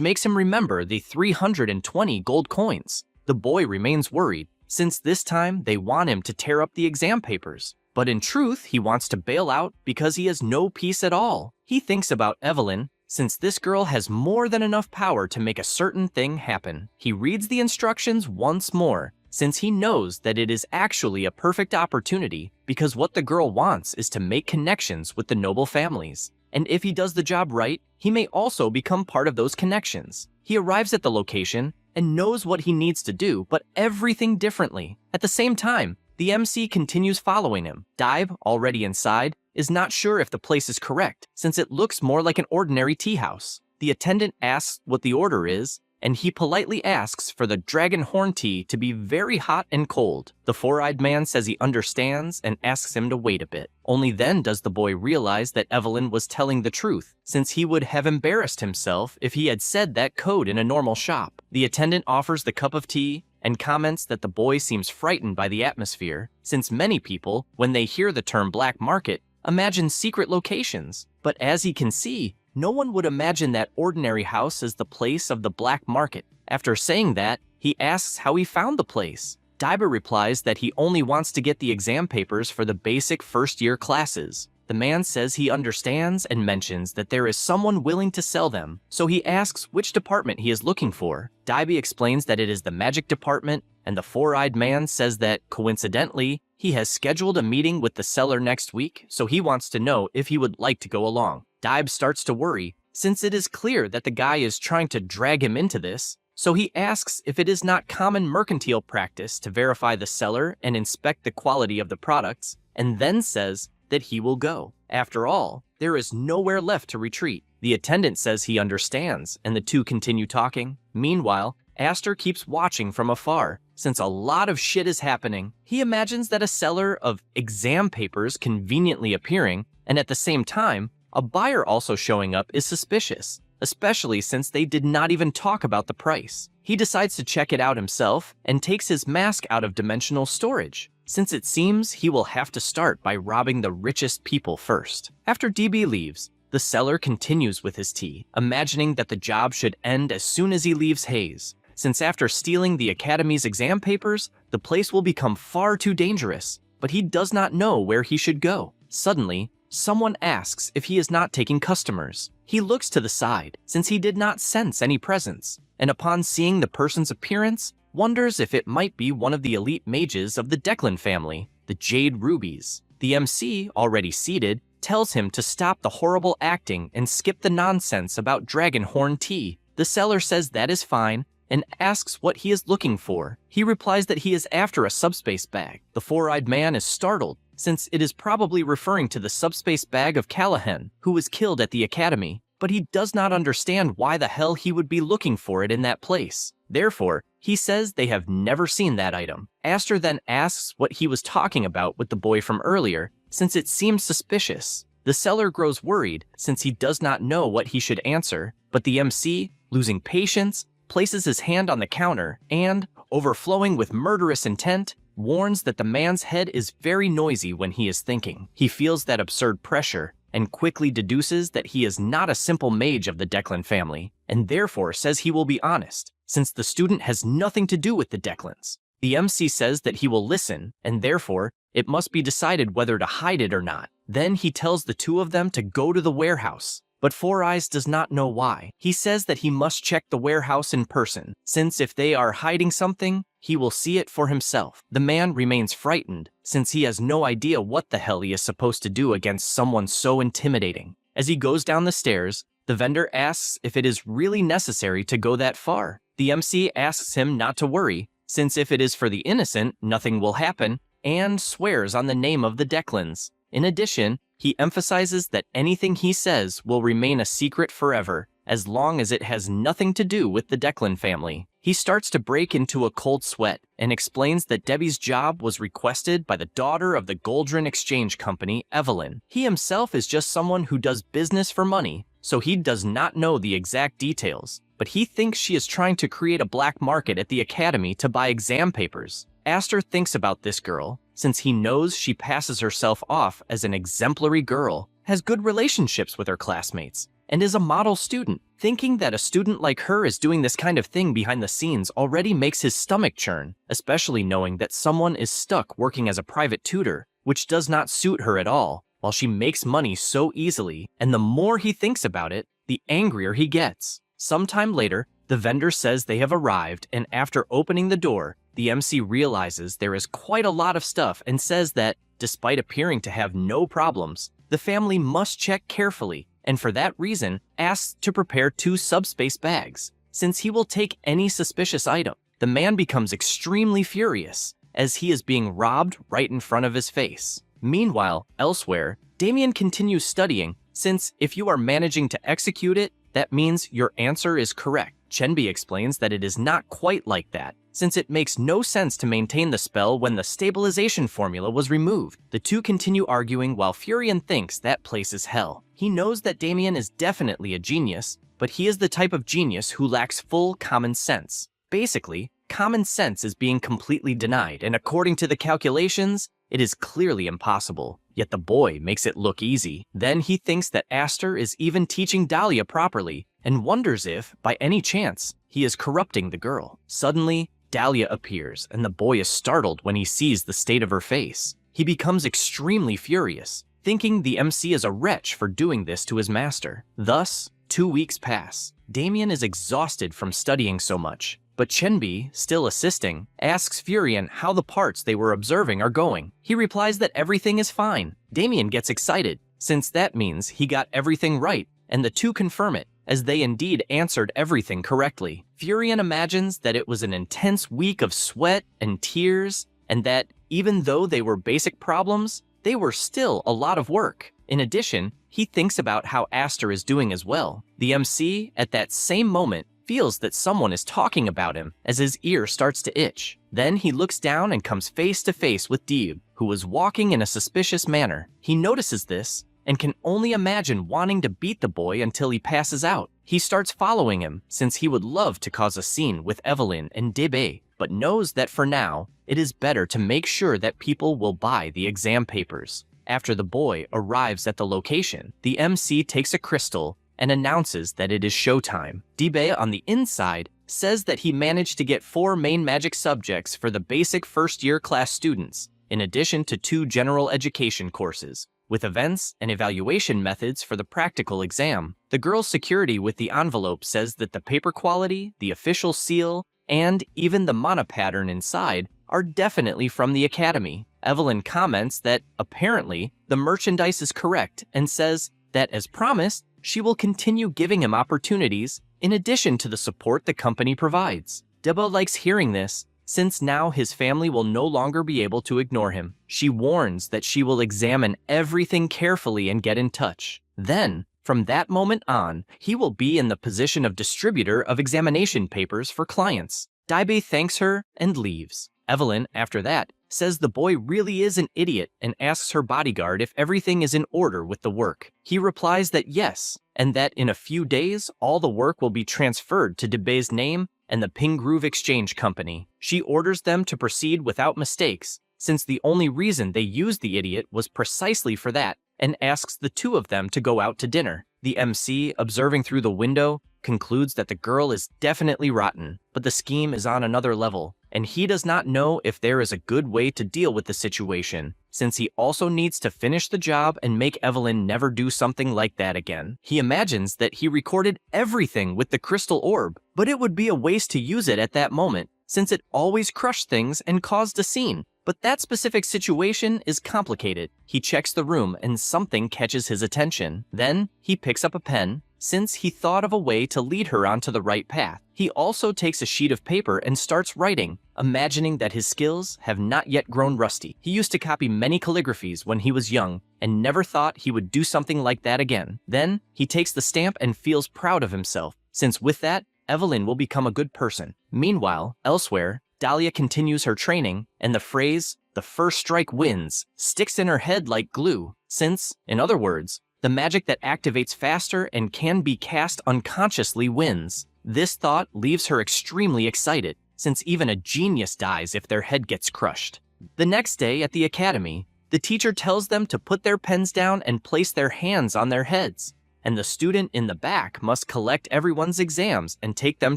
makes him remember the 320 gold coins. The boy remains worried, since this time they want him to tear up the exam papers. But in truth, he wants to bail out because he has no peace at all. He thinks about Evelyn, since this girl has more than enough power to make a certain thing happen. He reads the instructions once more, since he knows that it is actually a perfect opportunity, because what the girl wants is to make connections with the noble families. And if he does the job right, he may also become part of those connections. He arrives at the location and knows what he needs to do, but everything differently. At the same time, the MC continues following him. Dibe, already inside, is not sure if the place is correct, since it looks more like an ordinary tea house. The attendant asks what the order is, and he politely asks for the dragon horn tea to be very hot and cold. The four-eyed man says he understands and asks him to wait a bit. Only then does the boy realize that Evelyn was telling the truth, since he would have embarrassed himself if he had said that code in a normal shop. The attendant offers the cup of tea and comments that the boy seems frightened by the atmosphere, since many people, when they hear the term black market, imagine secret locations. But as he can see, no one would imagine that ordinary house as the place of the black market. After saying that, he asks how he found the place. Daiba replies that he only wants to get the exam papers for the basic first-year classes. The man says he understands and mentions that there is someone willing to sell them, so he asks which department he is looking for. Daiba explains that it is the magic department, and the four-eyed man says that, coincidentally, he has scheduled a meeting with the seller next week, so he wants to know if he would like to go along. Daiba starts to worry, since it is clear that the guy is trying to drag him into this, so he asks if it is not common mercantile practice to verify the seller and inspect the quality of the products, and then says that he will go. After all, there is nowhere left to retreat. The attendant says he understands, and the two continue talking. Meanwhile, Aster keeps watching from afar, since a lot of shit is happening. He imagines that a seller of exam papers conveniently appearing, and at the same time, a buyer also showing up is suspicious, especially since they did not even talk about the price. He decides to check it out himself and takes his mask out of dimensional storage, since it seems he will have to start by robbing the richest people first. After DB leaves, the seller continues with his tea, imagining that the job should end as soon as he leaves Hayes, since after stealing the Academy's exam papers, the place will become far too dangerous, but he does not know where he should go. Suddenly, someone asks if he is not taking customers. He looks to the side, since he did not sense any presence, and upon seeing the person's appearance, wonders if it might be one of the elite mages of the Declan family, the Jade Rubies. The MC, already seated, tells him to stop the horrible acting and skip the nonsense about dragonhorn tea. The seller says that is fine, and asks what he is looking for. He replies that he is after a subspace bag. The four-eyed man is startled, since it is probably referring to the subspace bag of Callahan, who was killed at the Academy, but he does not understand why the hell he would be looking for it in that place. Therefore, he says they have never seen that item. Aster then asks what he was talking about with the boy from earlier, since it seems suspicious. The seller grows worried since he does not know what he should answer, but the MC, losing patience, places his hand on the counter and, overflowing with murderous intent, warns that the man's head is very noisy when he is thinking. He feels that absurd pressure and quickly deduces that he is not a simple mage of the Declan family, and therefore says he will be honest, since the student has nothing to do with the Declans. The MC says that he will listen, and therefore, it must be decided whether to hide it or not. Then he tells the two of them to go to the warehouse, but Four Eyes does not know why. He says that he must check the warehouse in person, since if they are hiding something, he will see it for himself. The man remains frightened, since he has no idea what the hell he is supposed to do against someone so intimidating. As he goes down the stairs, the vendor asks if it is really necessary to go that far. The MC asks him not to worry, since if it is for the innocent, nothing will happen, and swears on the name of the Declans. In addition, he emphasizes that anything he says will remain a secret forever, as long as it has nothing to do with the Declan family. He starts to break into a cold sweat and explains that Debbie's job was requested by the daughter of the Goldrin Exchange Company, Evelyn. He himself is just someone who does business for money, so he does not know the exact details, but he thinks she is trying to create a black market at the academy to buy exam papers. Aster thinks about this girl, since he knows she passes herself off as an exemplary girl, has good relationships with her classmates, and is a model student. Thinking that a student like her is doing this kind of thing behind the scenes already makes his stomach churn, especially knowing that someone is stuck working as a private tutor, which does not suit her at all, while she makes money so easily, and the more he thinks about it, the angrier he gets. Sometime later, the vendor says they have arrived, and after opening the door, the MC realizes there is quite a lot of stuff and says that, despite appearing to have no problems, the family must check carefully, and for that reason, asks to prepare 2 subspace bags, since he will take any suspicious item. The man becomes extremely furious, as he is being robbed right in front of his face. Meanwhile, elsewhere, Damien continues studying, since if you are managing to execute it, that means your answer is correct. Chenbi explains that it is not quite like that, since it makes no sense to maintain the spell when the stabilization formula was removed. The two continue arguing while Furion thinks that place is hell. He knows that Damien is definitely a genius, but he is the type of genius who lacks full common sense. Basically, common sense is being completely denied, and according to the calculations, it is clearly impossible. Yet the boy makes it look easy. Then he thinks that Aster is even teaching Dahlia properly, and wonders if, by any chance, he is corrupting the girl. Suddenly, Dahlia appears, and the boy is startled when he sees the state of her face. He becomes extremely furious, thinking the MC is a wretch for doing this to his master. Thus, 2 weeks pass. Damien is exhausted from studying so much, but Chenbi, still assisting, asks Furion how the parts they were observing are going. He replies that everything is fine. Damien gets excited, since that means he got everything right, and the two confirm it, as they indeed answered everything correctly. Furion imagines that it was an intense week of sweat and tears, and that, even though they were basic problems, they were still a lot of work. In addition, he thinks about how Aster is doing as well. The MC, at that same moment, feels that someone is talking about him as his ear starts to itch. Then he looks down and comes face to face with Deeb, who is walking in a suspicious manner. He notices this and can only imagine wanting to beat the boy until he passes out. He starts following him since he would love to cause a scene with Evelyn and Debe, but knows that for now, it is better to make sure that people will buy the exam papers. After the boy arrives at the location, the MC takes a crystal and announces that it is showtime. Debe on the inside says that he managed to get 4 main magic subjects for the basic first-year class students, in addition to 2 general education courses, with events and evaluation methods for the practical exam. The girl's security with the envelope says that the paper quality, the official seal, and even the mana pattern inside are definitely from the academy. Evelyn comments that, apparently, the merchandise is correct and says that, as promised, she will continue giving him opportunities in addition to the support the company provides. Deba likes hearing this, since now his family will no longer be able to ignore him. She warns that she will examine everything carefully and get in touch. Then, From that moment on, he will be in the position of distributor of examination papers for clients. Daibe thanks her and leaves. Evelyn, after that, says the boy really is an idiot and asks her bodyguard if everything is in order with the work. He replies that yes, and that in a few days, all the work will be transferred to Daibe's name and the Pingroove Exchange Company. She orders them to proceed without mistakes, since the only reason they used the idiot was precisely for that, and asks the two of them to go out to dinner. The MC, observing through the window, concludes that the girl is definitely rotten, but the scheme is on another level, and he does not know if there is a good way to deal with the situation, since he also needs to finish the job and make Evelyn never do something like that again. He imagines that he recorded everything with the crystal orb, but it would be a waste to use it at that moment, since it always crushed things and caused a scene. But that specific situation is complicated. He checks the room and something catches his attention. Then, he picks up a pen, since he thought of a way to lead her onto the right path. He also takes a sheet of paper and starts writing, imagining that his skills have not yet grown rusty. He used to copy many calligraphies when he was young and never thought he would do something like that again. Then, he takes the stamp and feels proud of himself, since with that, Evelyn will become a good person. Meanwhile, elsewhere, Dahlia continues her training, and the phrase, "the first strike wins," sticks in her head like glue, since, in other words, the magic that activates faster and can be cast unconsciously wins. This thought leaves her extremely excited, since even a genius dies if their head gets crushed. The next day at the academy, the teacher tells them to put their pens down and place their hands on their heads, and the student in the back must collect everyone's exams and take them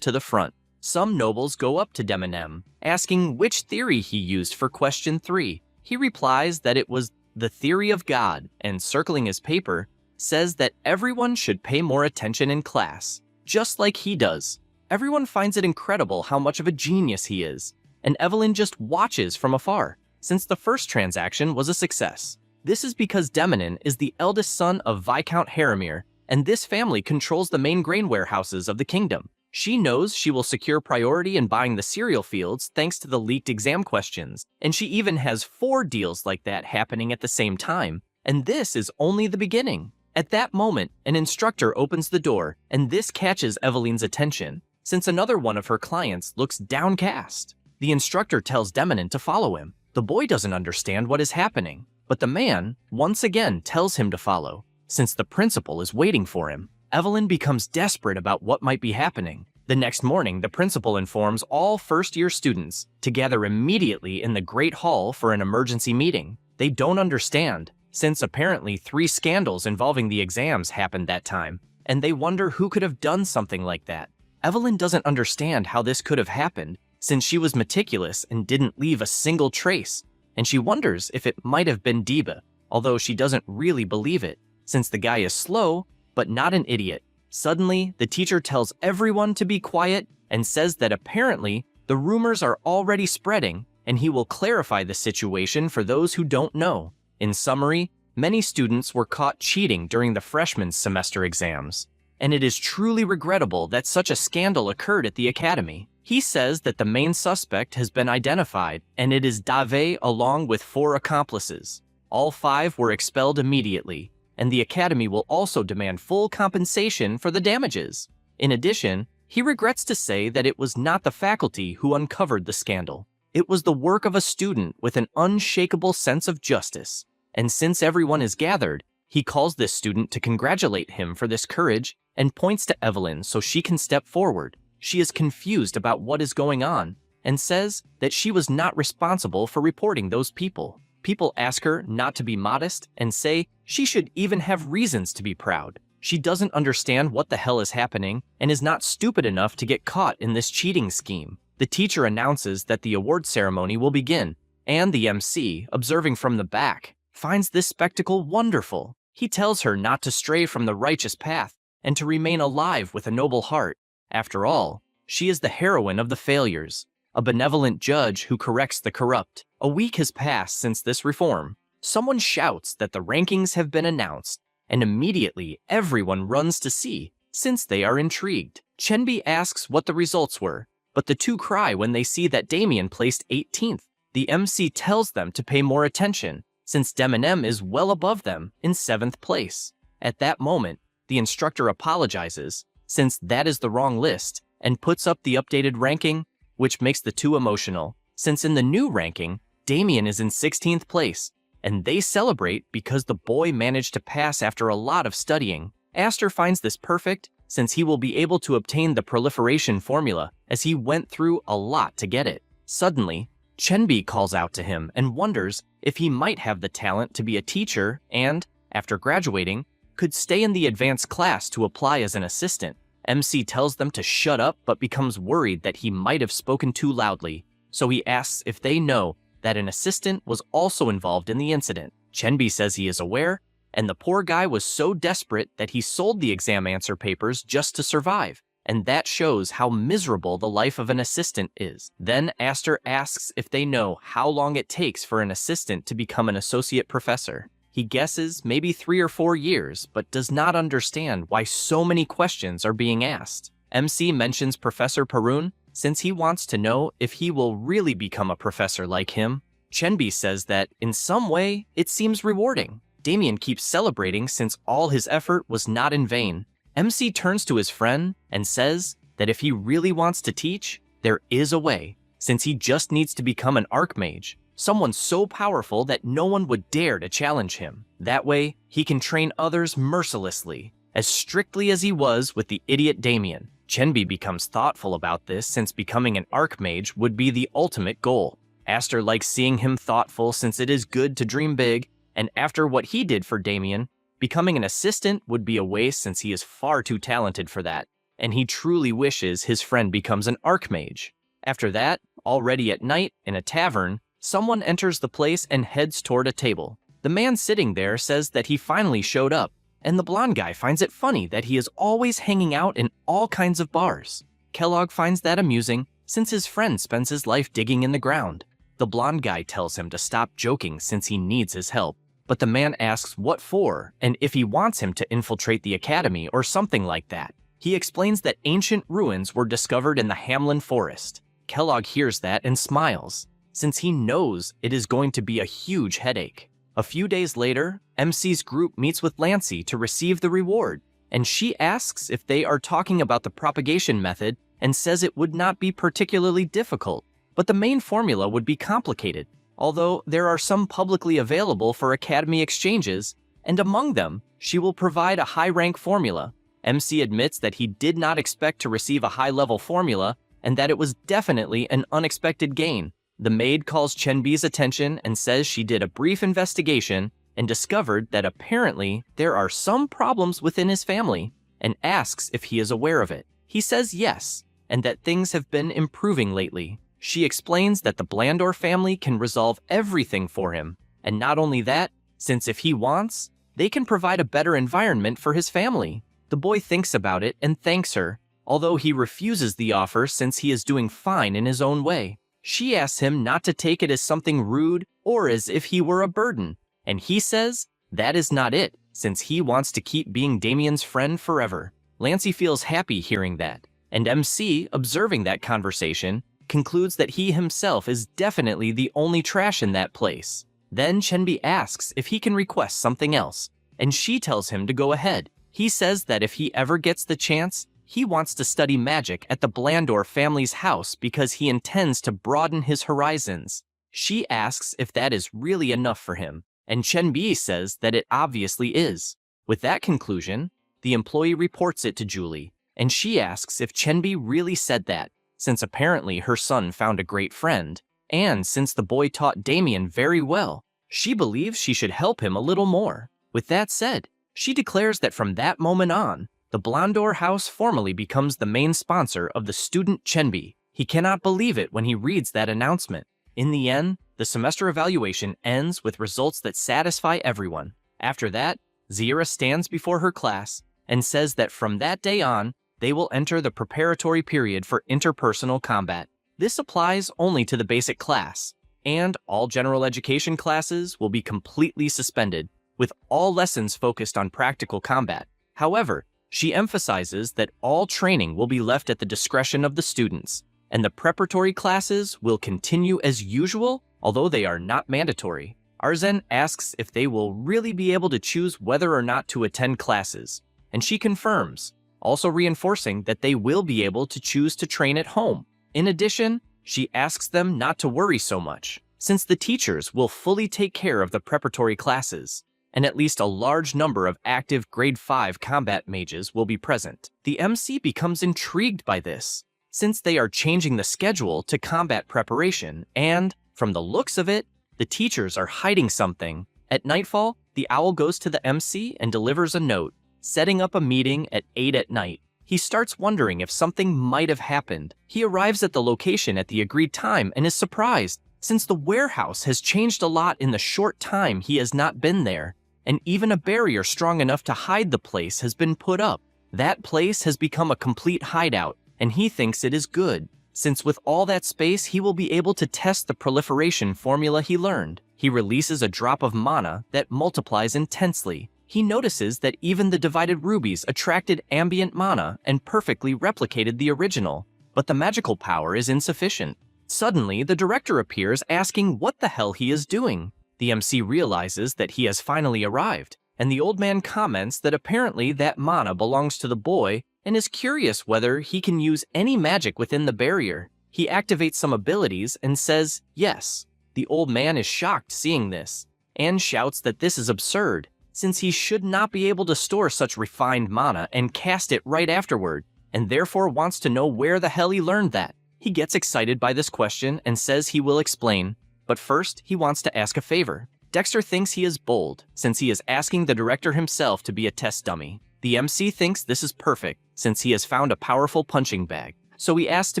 to the front. Some nobles go up to Deminem, asking which theory he used for question 3. He replies that it was the theory of God, and circling his paper, says that everyone should pay more attention in class, just like he does. Everyone finds it incredible how much of a genius he is, and Evelyn just watches from afar, since the first transaction was a success. This is because Deminin is the eldest son of Viscount Haramir, and this family controls the main grain warehouses of the kingdom. She knows she will secure priority in buying the cereal fields thanks to the leaked exam questions, and she even has 4 deals like that happening at the same time, and this is only the beginning. At that moment, an instructor opens the door, and this catches Evelyn's attention, since another one of her clients looks downcast. The instructor tells Deminin to follow him. The boy doesn't understand what is happening, but the man, once again, tells him to follow, since the principal is waiting for him. Evelyn becomes desperate about what might be happening. The next morning, the principal informs all first-year students to gather immediately in the Great Hall for an emergency meeting. They don't understand, since apparently 3 scandals involving the exams happened that time, and they wonder who could have done something like that. Evelyn doesn't understand how this could have happened, since she was meticulous and didn't leave a single trace, and she wonders if it might have been Deba, although she doesn't really believe it, since the guy is slow, but not an idiot. Suddenly, the teacher tells everyone to be quiet and says that apparently the rumors are already spreading and he will clarify the situation for those who don't know. In summary, many students were caught cheating during the freshman semester exams, and it is truly regrettable that such a scandal occurred at the academy. He says that the main suspect has been identified, and it is Dave along with 4 accomplices. All 5 were expelled immediately, and the academy will also demand full compensation for the damages. In addition, he regrets to say that it was not the faculty who uncovered the scandal. It was the work of a student with an unshakable sense of justice. And since everyone is gathered, he calls this student to congratulate him for this courage and points to Evelyn so she can step forward. She is confused about what is going on and says that she was not responsible for reporting those people. People ask her not to be modest and say she should even have reasons to be proud. She doesn't understand what the hell is happening and is not stupid enough to get caught in this cheating scheme. The teacher announces that the award ceremony will begin, and the MC, observing from the back, finds this spectacle wonderful. He tells her not to stray from the righteous path and to remain alive with a noble heart. After all, she is the heroine of the failures, a benevolent judge who corrects the corrupt. A week has passed since this reform. Someone shouts that the rankings have been announced, and immediately everyone runs to see, since they are intrigued. Chenbi asks what the results were, but the 2 cry when they see that Damien placed 18th. The MC tells them to pay more attention, since Deminem is well above them in 7th place. At that moment, the instructor apologizes, since that is the wrong list, and puts up the updated ranking, which makes the two emotional, since in the new ranking, Damien is in 16th place, and they celebrate because the boy managed to pass after a lot of studying. Aster finds this perfect, since he will be able to obtain the proliferation formula, as he went through a lot to get it. Suddenly, Chenbi calls out to him and wonders if he might have the talent to be a teacher and, after graduating, could stay in the advanced class to apply as an assistant. MC tells them to shut up but becomes worried that he might have spoken too loudly, so he asks if they know that an assistant was also involved in the incident. Chenbi says he is aware, and the poor guy was so desperate that he sold the exam answer papers just to survive, and that shows how miserable the life of an assistant is. Then Aster asks if they know how long it takes for an assistant to become an associate professor. He guesses maybe 3 or 4 years, but does not understand why so many questions are being asked. MC mentions Professor Parun, since he wants to know if he will really become a professor like him. Chenbi says that, in some way, it seems rewarding. Damien keeps celebrating since all his effort was not in vain. MC turns to his friend and says that if he really wants to teach, there is a way, since he just needs to become an archmage, someone so powerful that no one would dare to challenge him. That way, he can train others mercilessly, as strictly as he was with the idiot Damien. Chenbi becomes thoughtful about this since becoming an archmage would be the ultimate goal. Aster likes seeing him thoughtful since it is good to dream big, and after what he did for Damien, becoming an assistant would be a waste since he is far too talented for that, and he truly wishes his friend becomes an archmage. After that, already at night in a tavern, someone enters the place and heads toward a table. The man sitting there says that he finally showed up, and the blonde guy finds it funny that he is always hanging out in all kinds of bars. Kellogg finds that amusing, since his friend spends his life digging in the ground. The blonde guy tells him to stop joking since he needs his help, but the man asks what for and if he wants him to infiltrate the academy or something like that. He explains that ancient ruins were discovered in the Hamlin Forest. Kellogg hears that and smiles, since he knows it is going to be a huge headache. A few days later, MC's group meets with Lancey to receive the reward, and she asks if they are talking about the propagation method and says it would not be particularly difficult, but the main formula would be complicated, although there are some publicly available for academy exchanges, and among them, she will provide a high-rank formula. MC admits that he did not expect to receive a high-level formula and that it was definitely an unexpected gain. The maid calls Chenbi's attention and says she did a brief investigation and discovered that apparently there are some problems within his family, and asks if he is aware of it. He says yes, and that things have been improving lately. She explains that the Blandor family can resolve everything for him, and not only that, since if he wants, they can provide a better environment for his family. The boy thinks about it and thanks her, although he refuses the offer since he is doing fine in his own way. She asks him not to take it as something rude or as if he were a burden, and he says that is not it, since he wants to keep being Damien's friend forever. Lancey feels happy hearing that, and MC, observing that conversation, concludes that he himself is definitely the only trash in that place. Then Chenbi asks if he can request something else, and she tells him to go ahead. He says that if he ever gets the chance, he wants to study magic at the Blandor family's house because he intends to broaden his horizons. She asks if that is really enough for him, and Chenbi says that it obviously is. With that conclusion, the employee reports it to Julie, and she asks if Chenbi really said that, since apparently her son found a great friend, and since the boy taught Damien very well, she believes she should help him a little more. With that said, she declares that from that moment on, the Blandor house formally becomes the main sponsor of the student Chenbi. He cannot believe it when he reads that announcement. In the end, the semester evaluation ends with results that satisfy everyone. After that, Zira stands before her class and says that from that day on, they will enter the preparatory period for interpersonal combat. This applies only to the basic class, and all general education classes will be completely suspended, with all lessons focused on practical combat. However, she emphasizes that all training will be left at the discretion of the students, and the preparatory classes will continue as usual, although they are not mandatory. Arzen asks if they will really be able to choose whether or not to attend classes, and she confirms, also reinforcing that they will be able to choose to train at home. In addition, she asks them not to worry so much, since the teachers will fully take care of the preparatory classes, and at least a large number of active Grade 5 combat mages will be present. The MC becomes intrigued by this, since they are changing the schedule to combat preparation, and, from the looks of it, the teachers are hiding something. At nightfall, the owl goes to the MC and delivers a note, setting up a meeting at 8 at night. He starts wondering if something might have happened. He arrives at the location at the agreed time and is surprised, since the warehouse has changed a lot in the short time he has not been there, and even a barrier strong enough to hide the place has been put up. That place has become a complete hideout, and he thinks it is good, since with all that space he will be able to test the proliferation formula he learned. He releases a drop of mana that multiplies intensely. He notices that even the divided rubies attracted ambient mana and perfectly replicated the original, but the magical power is insufficient. Suddenly, the director appears asking what the hell he is doing. The MC realizes that he has finally arrived, and the old man comments that apparently that mana belongs to the boy and is curious whether he can use any magic within the barrier. He activates some abilities and says yes. The old man is shocked seeing this, and shouts that this is absurd, since he should not be able to store such refined mana and cast it right afterward, and therefore wants to know where the hell he learned that. He gets excited by this question and says he will explain, but first he wants to ask a favor. Dexter thinks he is bold, since he is asking the director himself to be a test dummy. The MC thinks this is perfect, since he has found a powerful punching bag, so he asks to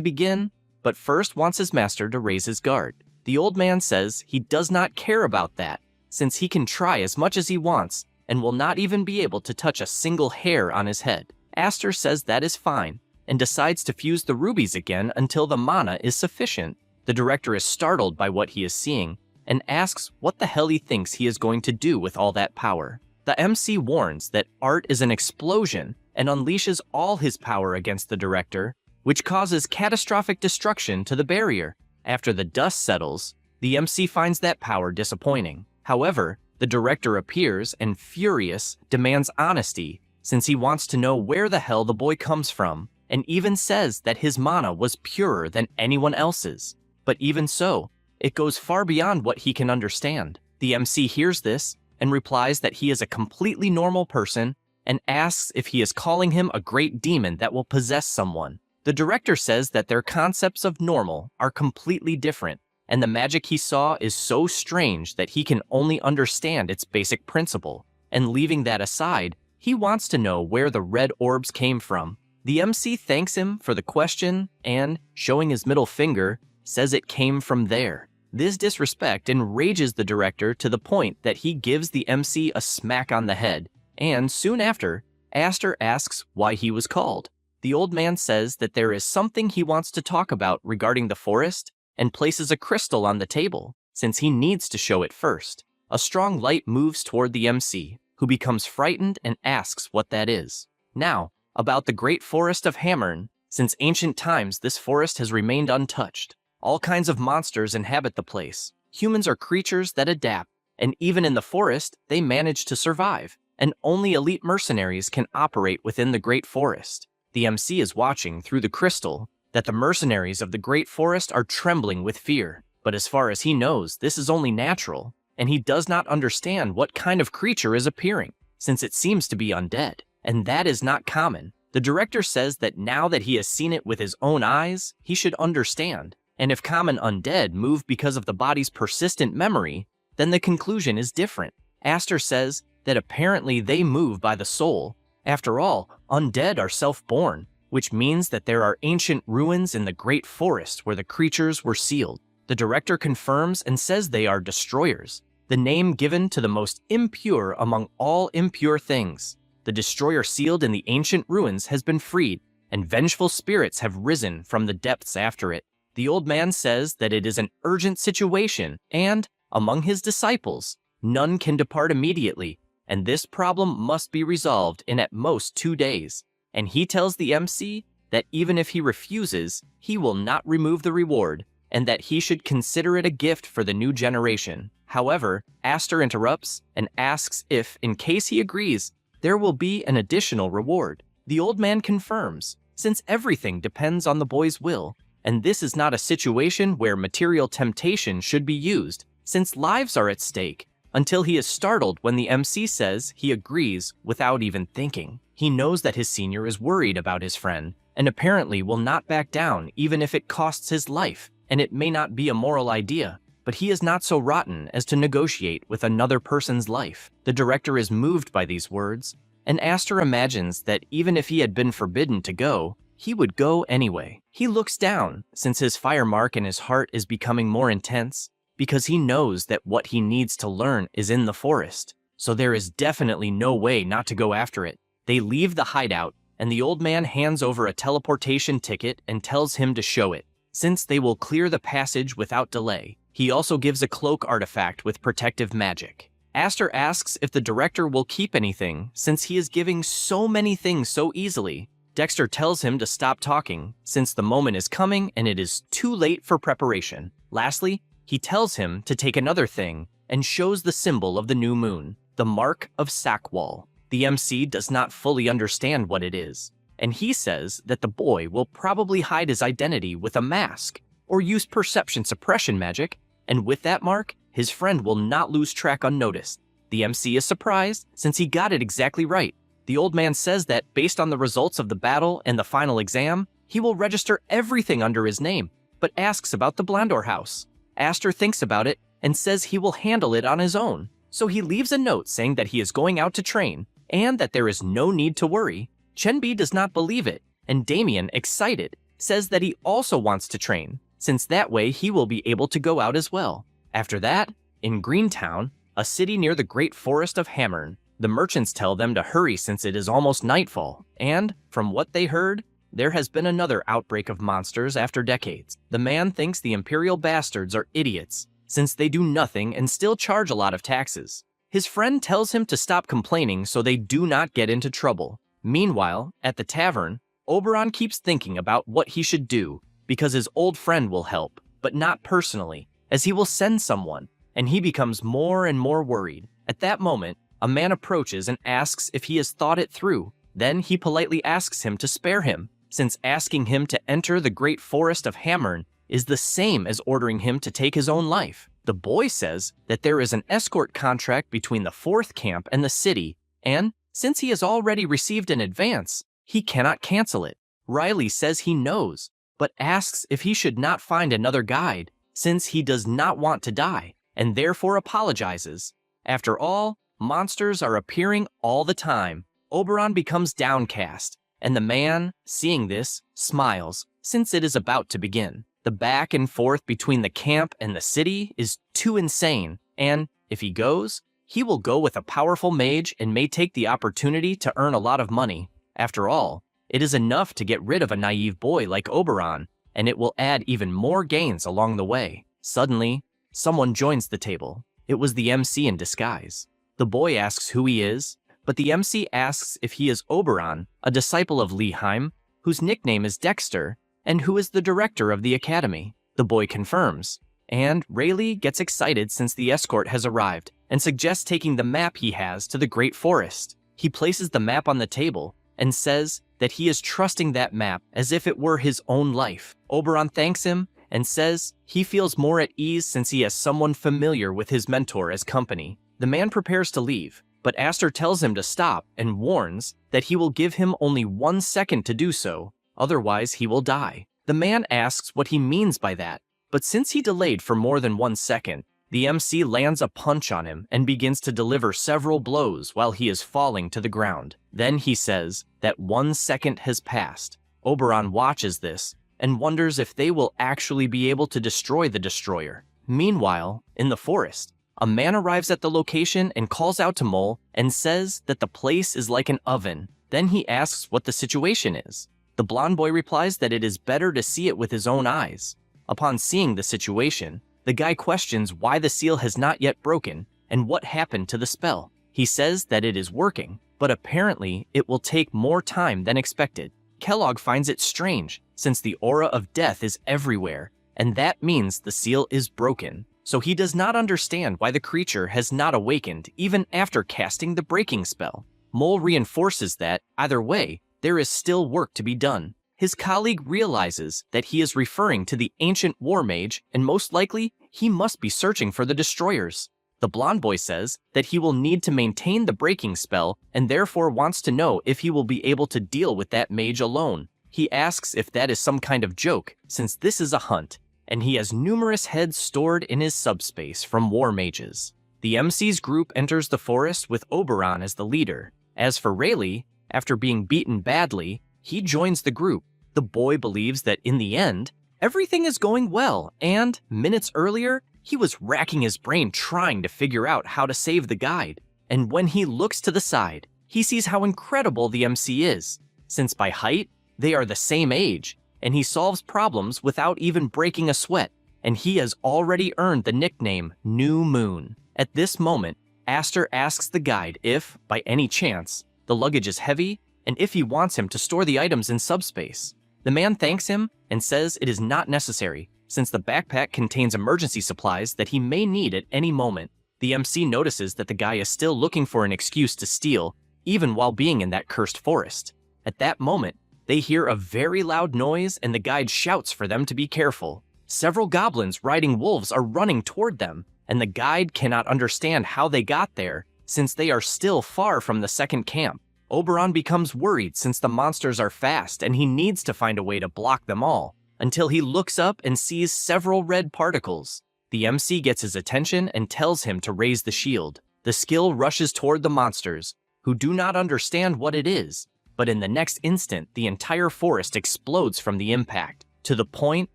begin, but first wants his master to raise his guard. The old man says he does not care about that, since he can try as much as he wants and will not even be able to touch a single hair on his head. Aster says that is fine, and decides to fuse the rubies again until the mana is sufficient. The director is startled by what he is seeing, and asks what the hell he thinks he is going to do with all that power. The MC warns that Art is an explosion and unleashes all his power against the director, which causes catastrophic destruction to the barrier. After the dust settles, the MC finds that power disappointing. However, the director appears and, furious, demands honesty, since he wants to know where the hell the boy comes from, and even says that his mana was purer than anyone else's. But even so, it goes far beyond what he can understand. The MC hears this and replies that he is a completely normal person and asks if he is calling him a great demon that will possess someone. The director says that their concepts of normal are completely different, and the magic he saw is so strange that he can only understand its basic principle. And leaving that aside, he wants to know where the red orbs came from. The MC thanks him for the question and, showing his middle finger, says it came from there. This disrespect enrages the director to the point that he gives the MC a smack on the head, and soon after, Aster asks why he was called. The old man says that there is something he wants to talk about regarding the forest, and places a crystal on the table, since he needs to show it first. A strong light moves toward the MC, who becomes frightened and asks what that is. Now, about the great forest of Hammern. Since ancient times, this forest has remained untouched. All kinds of monsters inhabit the place. Humans are creatures that adapt, and even in the forest, they manage to survive, and only elite mercenaries can operate within the great forest. The MC is watching through the crystal that the mercenaries of the great forest are trembling with fear, but as far as he knows, this is only natural, and he does not understand what kind of creature is appearing, since it seems to be undead, and that is not common. The director says that now that he has seen it with his own eyes, he should understand, and if common undead move because of the body's persistent memory, then the conclusion is different. Aster says that apparently they move by the soul. After all, undead are self-born, which means that there are ancient ruins in the great forest where the creatures were sealed. The director confirms and says they are destroyers, the name given to the most impure among all impure things. The destroyer sealed in the ancient ruins has been freed, and vengeful spirits have risen from the depths after it. The old man says that it is an urgent situation, and, among his disciples, none can depart immediately, and this problem must be resolved in at most 2 days. And he tells the MC that even if he refuses, he will not remove the reward, and that he should consider it a gift for the new generation. However, Aster interrupts and asks if, in case he agrees, there will be an additional reward. The old man confirms, since everything depends on the boy's will, and this is not a situation where material temptation should be used, since lives are at stake, until he is startled when the MC says he agrees without even thinking. He knows that his senior is worried about his friend, and apparently will not back down even if it costs his life, and it may not be a moral idea, but he is not so rotten as to negotiate with another person's life. The director is moved by these words, and Aster imagines that even if he had been forbidden to go, he would go anyway. He looks down, since his fire mark in his heart is becoming more intense, because he knows that what he needs to learn is in the forest, so there is definitely no way not to go after it. They leave the hideout, and the old man hands over a teleportation ticket and tells him to show it, since they will clear the passage without delay. He also gives a cloak artifact with protective magic. Aster asks if the director will keep anything, since he is giving so many things so easily. Dexter tells him to stop talking, since the moment is coming and it is too late for preparation. Lastly, he tells him to take another thing and shows the symbol of the new moon, the mark of Sackwall. The MC does not fully understand what it is, and he says that the boy will probably hide his identity with a mask or use perception suppression magic, and with that mark, his friend will not lose track unnoticed. The MC is surprised since he got it exactly right. The old man says that based on the results of the battle and the final exam, he will register everything under his name, but asks about the Blandor house. Aster thinks about it and says he will handle it on his own, so he leaves a note saying that he is going out to train and that there is no need to worry. Chenbi does not believe it, and Damien, excited, says that he also wants to train, since that way he will be able to go out as well. After that, in Greentown, a city near the Great Forest of Hammern, the merchants tell them to hurry since it is almost nightfall, and, from what they heard, there has been another outbreak of monsters after decades. The man thinks the Imperial bastards are idiots, since they do nothing and still charge a lot of taxes. His friend tells him to stop complaining so they do not get into trouble. Meanwhile, at the tavern, Oberon keeps thinking about what he should do, because his old friend will help, but not personally, as he will send someone, and he becomes more and more worried. At that moment, a man approaches and asks if he has thought it through. Then he politely asks him to spare him, since asking him to enter the Great Forest of Hammern is the same as ordering him to take his own life. The boy says that there is an escort contract between the 4th camp and the city, and since he has already received an advance, he cannot cancel it. Riley says he knows, but asks if he should not find another guide, since he does not want to die, and therefore apologizes. After all, monsters are appearing all the time. Oberon becomes downcast, and the man, seeing this, smiles, since it is about to begin. The back and forth between the camp and the city is too insane, and, if he goes, he will go with a powerful mage and may take the opportunity to earn a lot of money. After all, it is enough to get rid of a naive boy like Oberon, and it will add even more gains along the way. Suddenly, someone joins the table. It was the MC in disguise. The boy asks who he is, but the MC asks if he is Oberon, a disciple of Leheim, whose nickname is Dexter, and who is the director of the academy. The boy confirms, and Rayleigh gets excited since the escort has arrived, and suggests taking the map he has to the Great Forest. He places the map on the table, and says that he is trusting that map as if it were his own life. Oberon thanks him, and says he feels more at ease since he has someone familiar with his mentor as company. The man prepares to leave, but Aster tells him to stop and warns that he will give him only 1 second to do so, otherwise he will die. The man asks what he means by that, but since he delayed for more than 1 second, the MC lands a punch on him and begins to deliver several blows while he is falling to the ground. Then he says that 1 second has passed. Oberon watches this and wonders if they will actually be able to destroy the destroyer. Meanwhile, in the forest, a man arrives at the location and calls out to Mole and says that the place is like an oven. Then he asks what the situation is. The blonde boy replies that it is better to see it with his own eyes. Upon seeing the situation, the guy questions why the seal has not yet broken and what happened to the spell. He says that it is working, but apparently it will take more time than expected. Kellogg finds it strange, since the aura of death is everywhere, and that means the seal is broken. So he does not understand why the creature has not awakened even after casting the breaking spell. Mole reinforces that, either way, there is still work to be done. His colleague realizes that he is referring to the ancient war mage, and most likely, he must be searching for the destroyers. The blonde boy says that he will need to maintain the breaking spell and therefore wants to know if he will be able to deal with that mage alone. He asks if that is some kind of joke, since this is a hunt, and he has numerous heads stored in his subspace from war mages. The MC's group enters the forest with Oberon as the leader. As for Rayleigh, after being beaten badly, he joins the group. The boy believes that in the end, everything is going well, and minutes earlier, he was racking his brain trying to figure out how to save the guide. And when he looks to the side, he sees how incredible the MC is, since by height, they are the same age, and he solves problems without even breaking a sweat, and he has already earned the nickname New Moon. At this moment, Aster asks the guide if, by any chance, the luggage is heavy, and if he wants him to store the items in subspace. The man thanks him and says it is not necessary, since the backpack contains emergency supplies that he may need at any moment. The MC notices that the guy is still looking for an excuse to steal, even while being in that cursed forest. At that moment, they hear a very loud noise and the guide shouts for them to be careful. Several goblins riding wolves are running toward them, and the guide cannot understand how they got there, since they are still far from the second camp. Oberon becomes worried since the monsters are fast and he needs to find a way to block them all, until he looks up and sees several red particles. The MC gets his attention and tells him to raise the shield. The skill rushes toward the monsters, who do not understand what it is, but in the next instant the entire forest explodes from the impact, to the point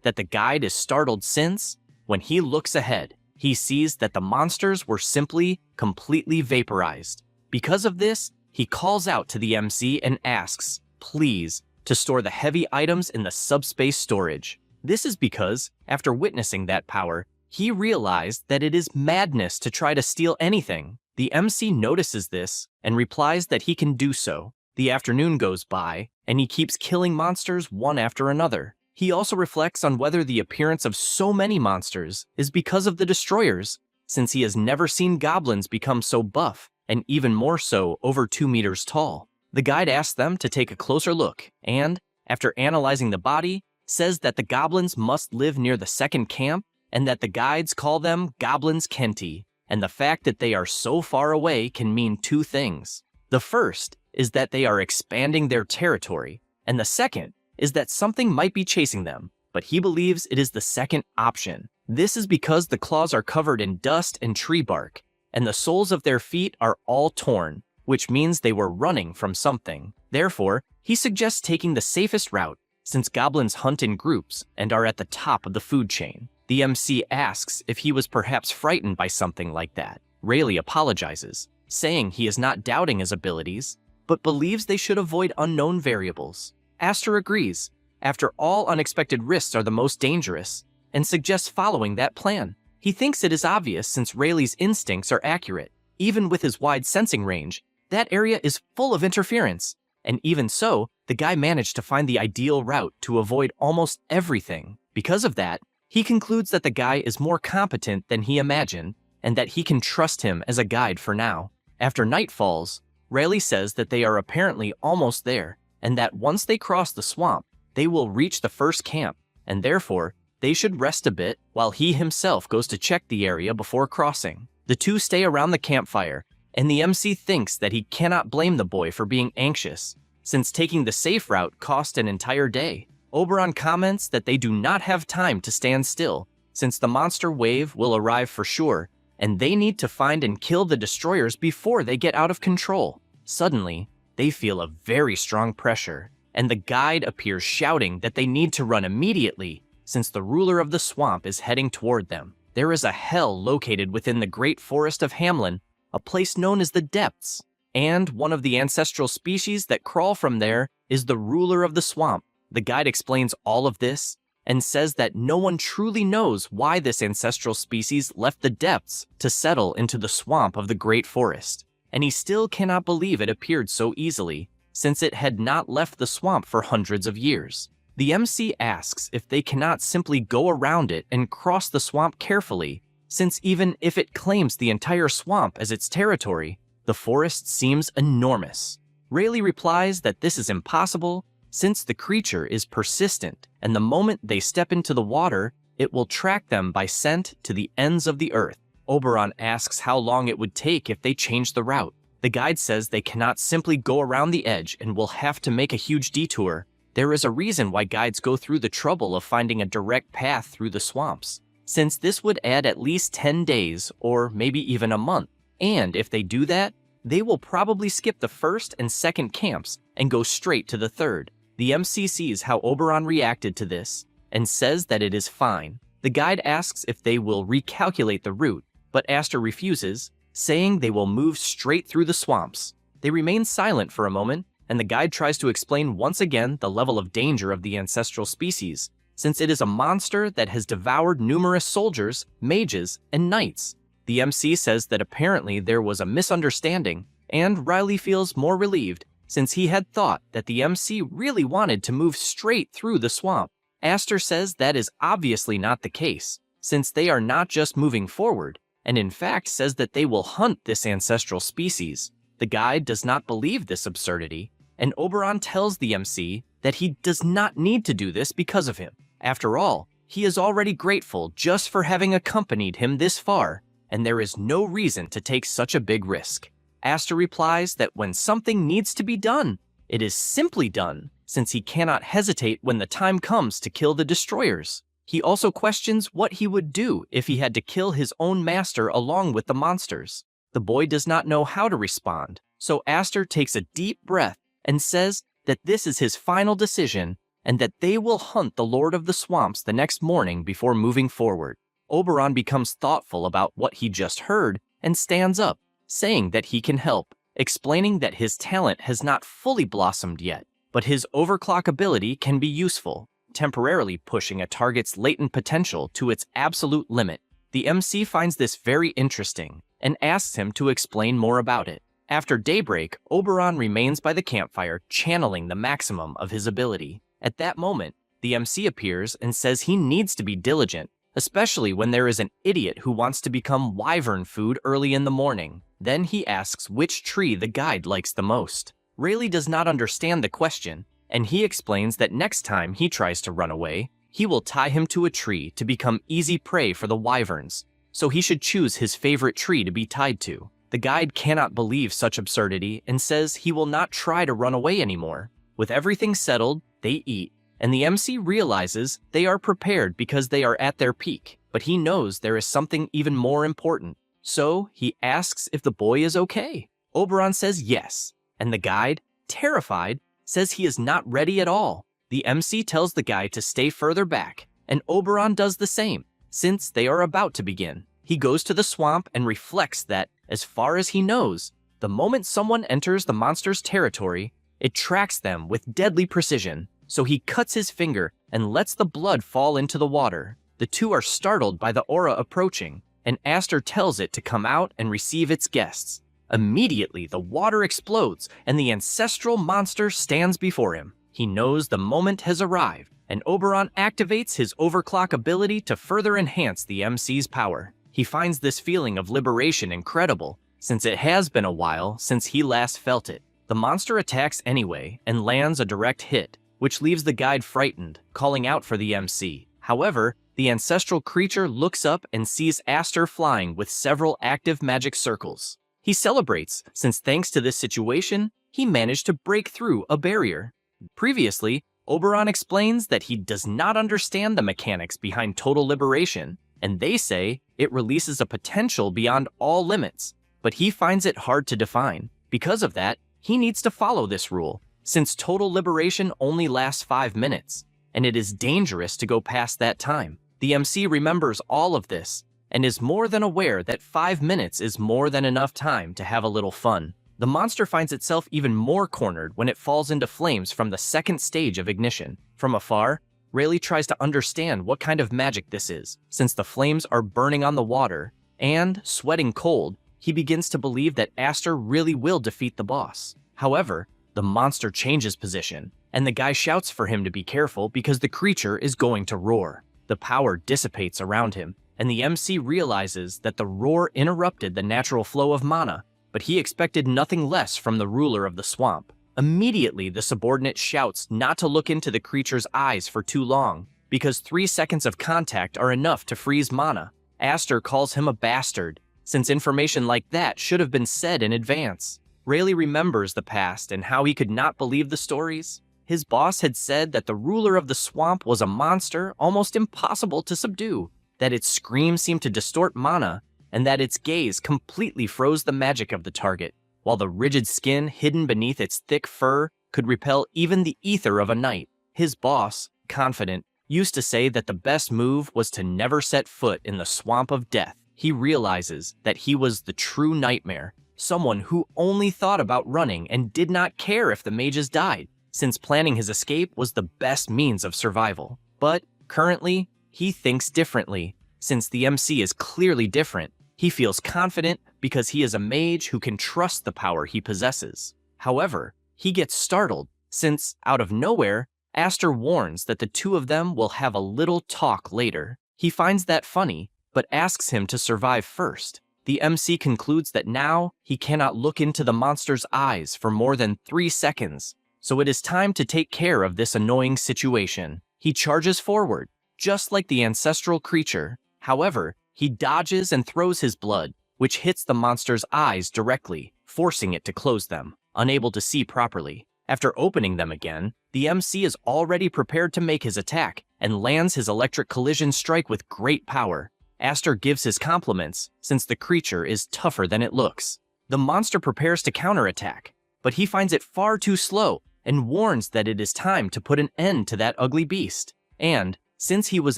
that the guide is startled since, when he looks ahead, he sees that the monsters were simply completely vaporized. Because of this, he calls out to the MC and asks, please, to store the heavy items in the subspace storage. This is because, after witnessing that power, he realized that it is madness to try to steal anything. The MC notices this and replies that he can do so. The afternoon goes by, and he keeps killing monsters one after another. He also reflects on whether the appearance of so many monsters is because of the destroyers, since he has never seen goblins become so buff, and even more so over 2 meters tall. The guide asks them to take a closer look, and, after analyzing the body, says that the goblins must live near the second camp, and that the guides call them Goblins Kenti, and the fact that they are so far away can mean two things. The first is that they are expanding their territory, and the second is that something might be chasing them, but he believes it is the second option. This is because the claws are covered in dust and tree bark, and the soles of their feet are all torn, which means they were running from something. Therefore, he suggests taking the safest route, since goblins hunt in groups and are at the top of the food chain. The MC asks if he was perhaps frightened by something like that. Rayleigh apologizes, saying he is not doubting his abilities, but believes they should avoid unknown variables. Aster agrees. After all, unexpected risks are the most dangerous, and suggests following that plan. He thinks it is obvious since Rayleigh's instincts are accurate. Even with his wide sensing range, that area is full of interference, and even so, the guy managed to find the ideal route to avoid almost everything. Because of that, he concludes that the guy is more competent than he imagined, and that he can trust him as a guide for now. After night falls, Rayleigh says that they are apparently almost there, and that once they cross the swamp, they will reach the first camp, and therefore, they should rest a bit while he himself goes to check the area before crossing. The two stay around the campfire, and the MC thinks that he cannot blame the boy for being anxious, since taking the safe route cost an entire day. Oberon comments that they do not have time to stand still, since the monster wave will arrive for sure, and they need to find and kill the destroyers before they get out of control. Suddenly, they feel a very strong pressure, and the guide appears shouting that they need to run immediately, since the ruler of the swamp is heading toward them. There is a hell located within the great forest of Hamlin, a place known as the Depths, and one of the ancestral species that crawl from there is the ruler of the swamp. The guide explains all of this and says that no one truly knows why this ancestral species left the depths to settle into the swamp of the great forest, and he still cannot believe it appeared so easily, since it had not left the swamp for hundreds of years. The MC asks if they cannot simply go around it and cross the swamp carefully, since even if it claims the entire swamp as its territory, The forest seems enormous. Rayleigh replies that this is impossible since the creature is persistent, and the moment they step into the water, it will track them by scent to the ends of the earth. Oberon asks how long it would take if they changed the route. The guide says they cannot simply go around the edge and will have to make a huge detour. There is a reason why guides go through the trouble of finding a direct path through the swamps, since this would add at least 10 days or maybe even a month. And if they do that, they will probably skip the first and second camps and go straight to the third. The MC sees how Oberon reacted to this and says that it is fine. The guide asks if they will recalculate the route, but Aster refuses, saying they will move straight through the swamps. They remain silent for a moment, and the guide tries to explain once again the level of danger of the ancestral species, since it is a monster that has devoured numerous soldiers, mages, and knights. The MC says that apparently there was a misunderstanding, and Riley feels more relieved, since he had thought that the MC really wanted to move straight through the swamp. Aster says that is obviously not the case, since they are not just moving forward, and in fact says that they will hunt this ancestral species. The guide does not believe this absurdity, and Oberon tells the MC that he does not need to do this because of him. After all, he is already grateful just for having accompanied him this far, and there is no reason to take such a big risk. Aster replies that when something needs to be done, it is simply done, since he cannot hesitate when the time comes to kill the destroyers. He also questions what he would do if he had to kill his own master along with the monsters. The boy does not know how to respond, so Aster takes a deep breath and says that this is his final decision and that they will hunt the Lord of the Swamps the next morning before moving forward. Oberon becomes thoughtful about what he just heard and stands up, saying that he can help, explaining that his talent has not fully blossomed yet, but his overclock ability can be useful, temporarily pushing a target's latent potential to its absolute limit. The MC finds this very interesting and asks him to explain more about it. After daybreak, Oberon remains by the campfire, channeling the maximum of his ability. At that moment, the MC appears and says he needs to be diligent, especially when there is an idiot who wants to become wyvern food early in the morning. Then he asks which tree the guide likes the most. Rayleigh does not understand the question, and he explains that next time he tries to run away, he will tie him to a tree to become easy prey for the wyverns, so he should choose his favorite tree to be tied to. The guide cannot believe such absurdity and says he will not try to run away anymore. With everything settled, they eat, and the MC realizes they are prepared because they are at their peak, but he knows there is something even more important. So he asks if the boy is okay. Oberon says yes, and the guide, terrified, says he is not ready at all. The MC tells the guy to stay further back, and Oberon does the same, since they are about to begin. He goes to the swamp and reflects that, as far as he knows, the moment someone enters the monster's territory, it tracks them with deadly precision, so he cuts his finger and lets the blood fall into the water. The two are startled by the aura approaching, and Aster tells it to come out and receive its guests. Immediately, the water explodes, and the ancestral monster stands before him. He knows the moment has arrived, and Oberon activates his overclock ability to further enhance the MC's power. He finds this feeling of liberation incredible, since it has been a while since he last felt it. The monster attacks anyway and lands a direct hit, which leaves the guide frightened, calling out for the MC. However, the ancestral creature looks up and sees Aster flying with several active magic circles. He celebrates, since thanks to this situation, he managed to break through a barrier. Previously, Oberon explains that he does not understand the mechanics behind total liberation, and they say it releases a potential beyond all limits, but he finds it hard to define. Because of that, he needs to follow this rule, since total liberation only lasts 5 minutes, and it is dangerous to go past that time. The MC remembers all of this, and is more than aware that 5 minutes is more than enough time to have a little fun. The monster finds itself even more cornered when it falls into flames from the second stage of ignition. From afar, Rayleigh tries to understand what kind of magic this is, since the flames are burning on the water, and, sweating cold, he begins to believe that Aster really will defeat the boss. However, the monster changes position, and the guy shouts for him to be careful because the creature is going to roar. The power dissipates around him, and the MC realizes that the roar interrupted the natural flow of mana, but he expected nothing less from the ruler of the swamp. Immediately, the subordinate shouts not to look into the creature's eyes for too long, because 3 seconds of contact are enough to freeze mana. Aster calls him a bastard, since information like that should have been said in advance. Rayleigh remembers the past and how he could not believe the stories. His boss had said that the ruler of the swamp was a monster almost impossible to subdue, that its screams seemed to distort mana, and that its gaze completely froze the magic of the target, while the rigid skin hidden beneath its thick fur could repel even the ether of a knight. His boss, confident, used to say that the best move was to never set foot in the swamp of death. He realizes that he was the true nightmare, someone who only thought about running and did not care if the mages died, since planning his escape was the best means of survival. But currently, he thinks differently. Since the MC is clearly different, he feels confident because he is a mage who can trust the power he possesses. However, he gets startled since, out of nowhere, Aster warns that the two of them will have a little talk later. He finds that funny, but asks him to survive first. The MC concludes that now he cannot look into the monster's eyes for more than 3 seconds, so it is time to take care of this annoying situation. He charges forward, just like the ancestral creature. However, he dodges and throws his blood, which hits the monster's eyes directly, forcing it to close them, unable to see properly. After opening them again, the MC is already prepared to make his attack and lands his electric collision strike with great power. Aster gives his compliments, since the creature is tougher than it looks. The monster prepares to counterattack, but he finds it far too slow and warns that it is time to put an end to that ugly beast. And, since he was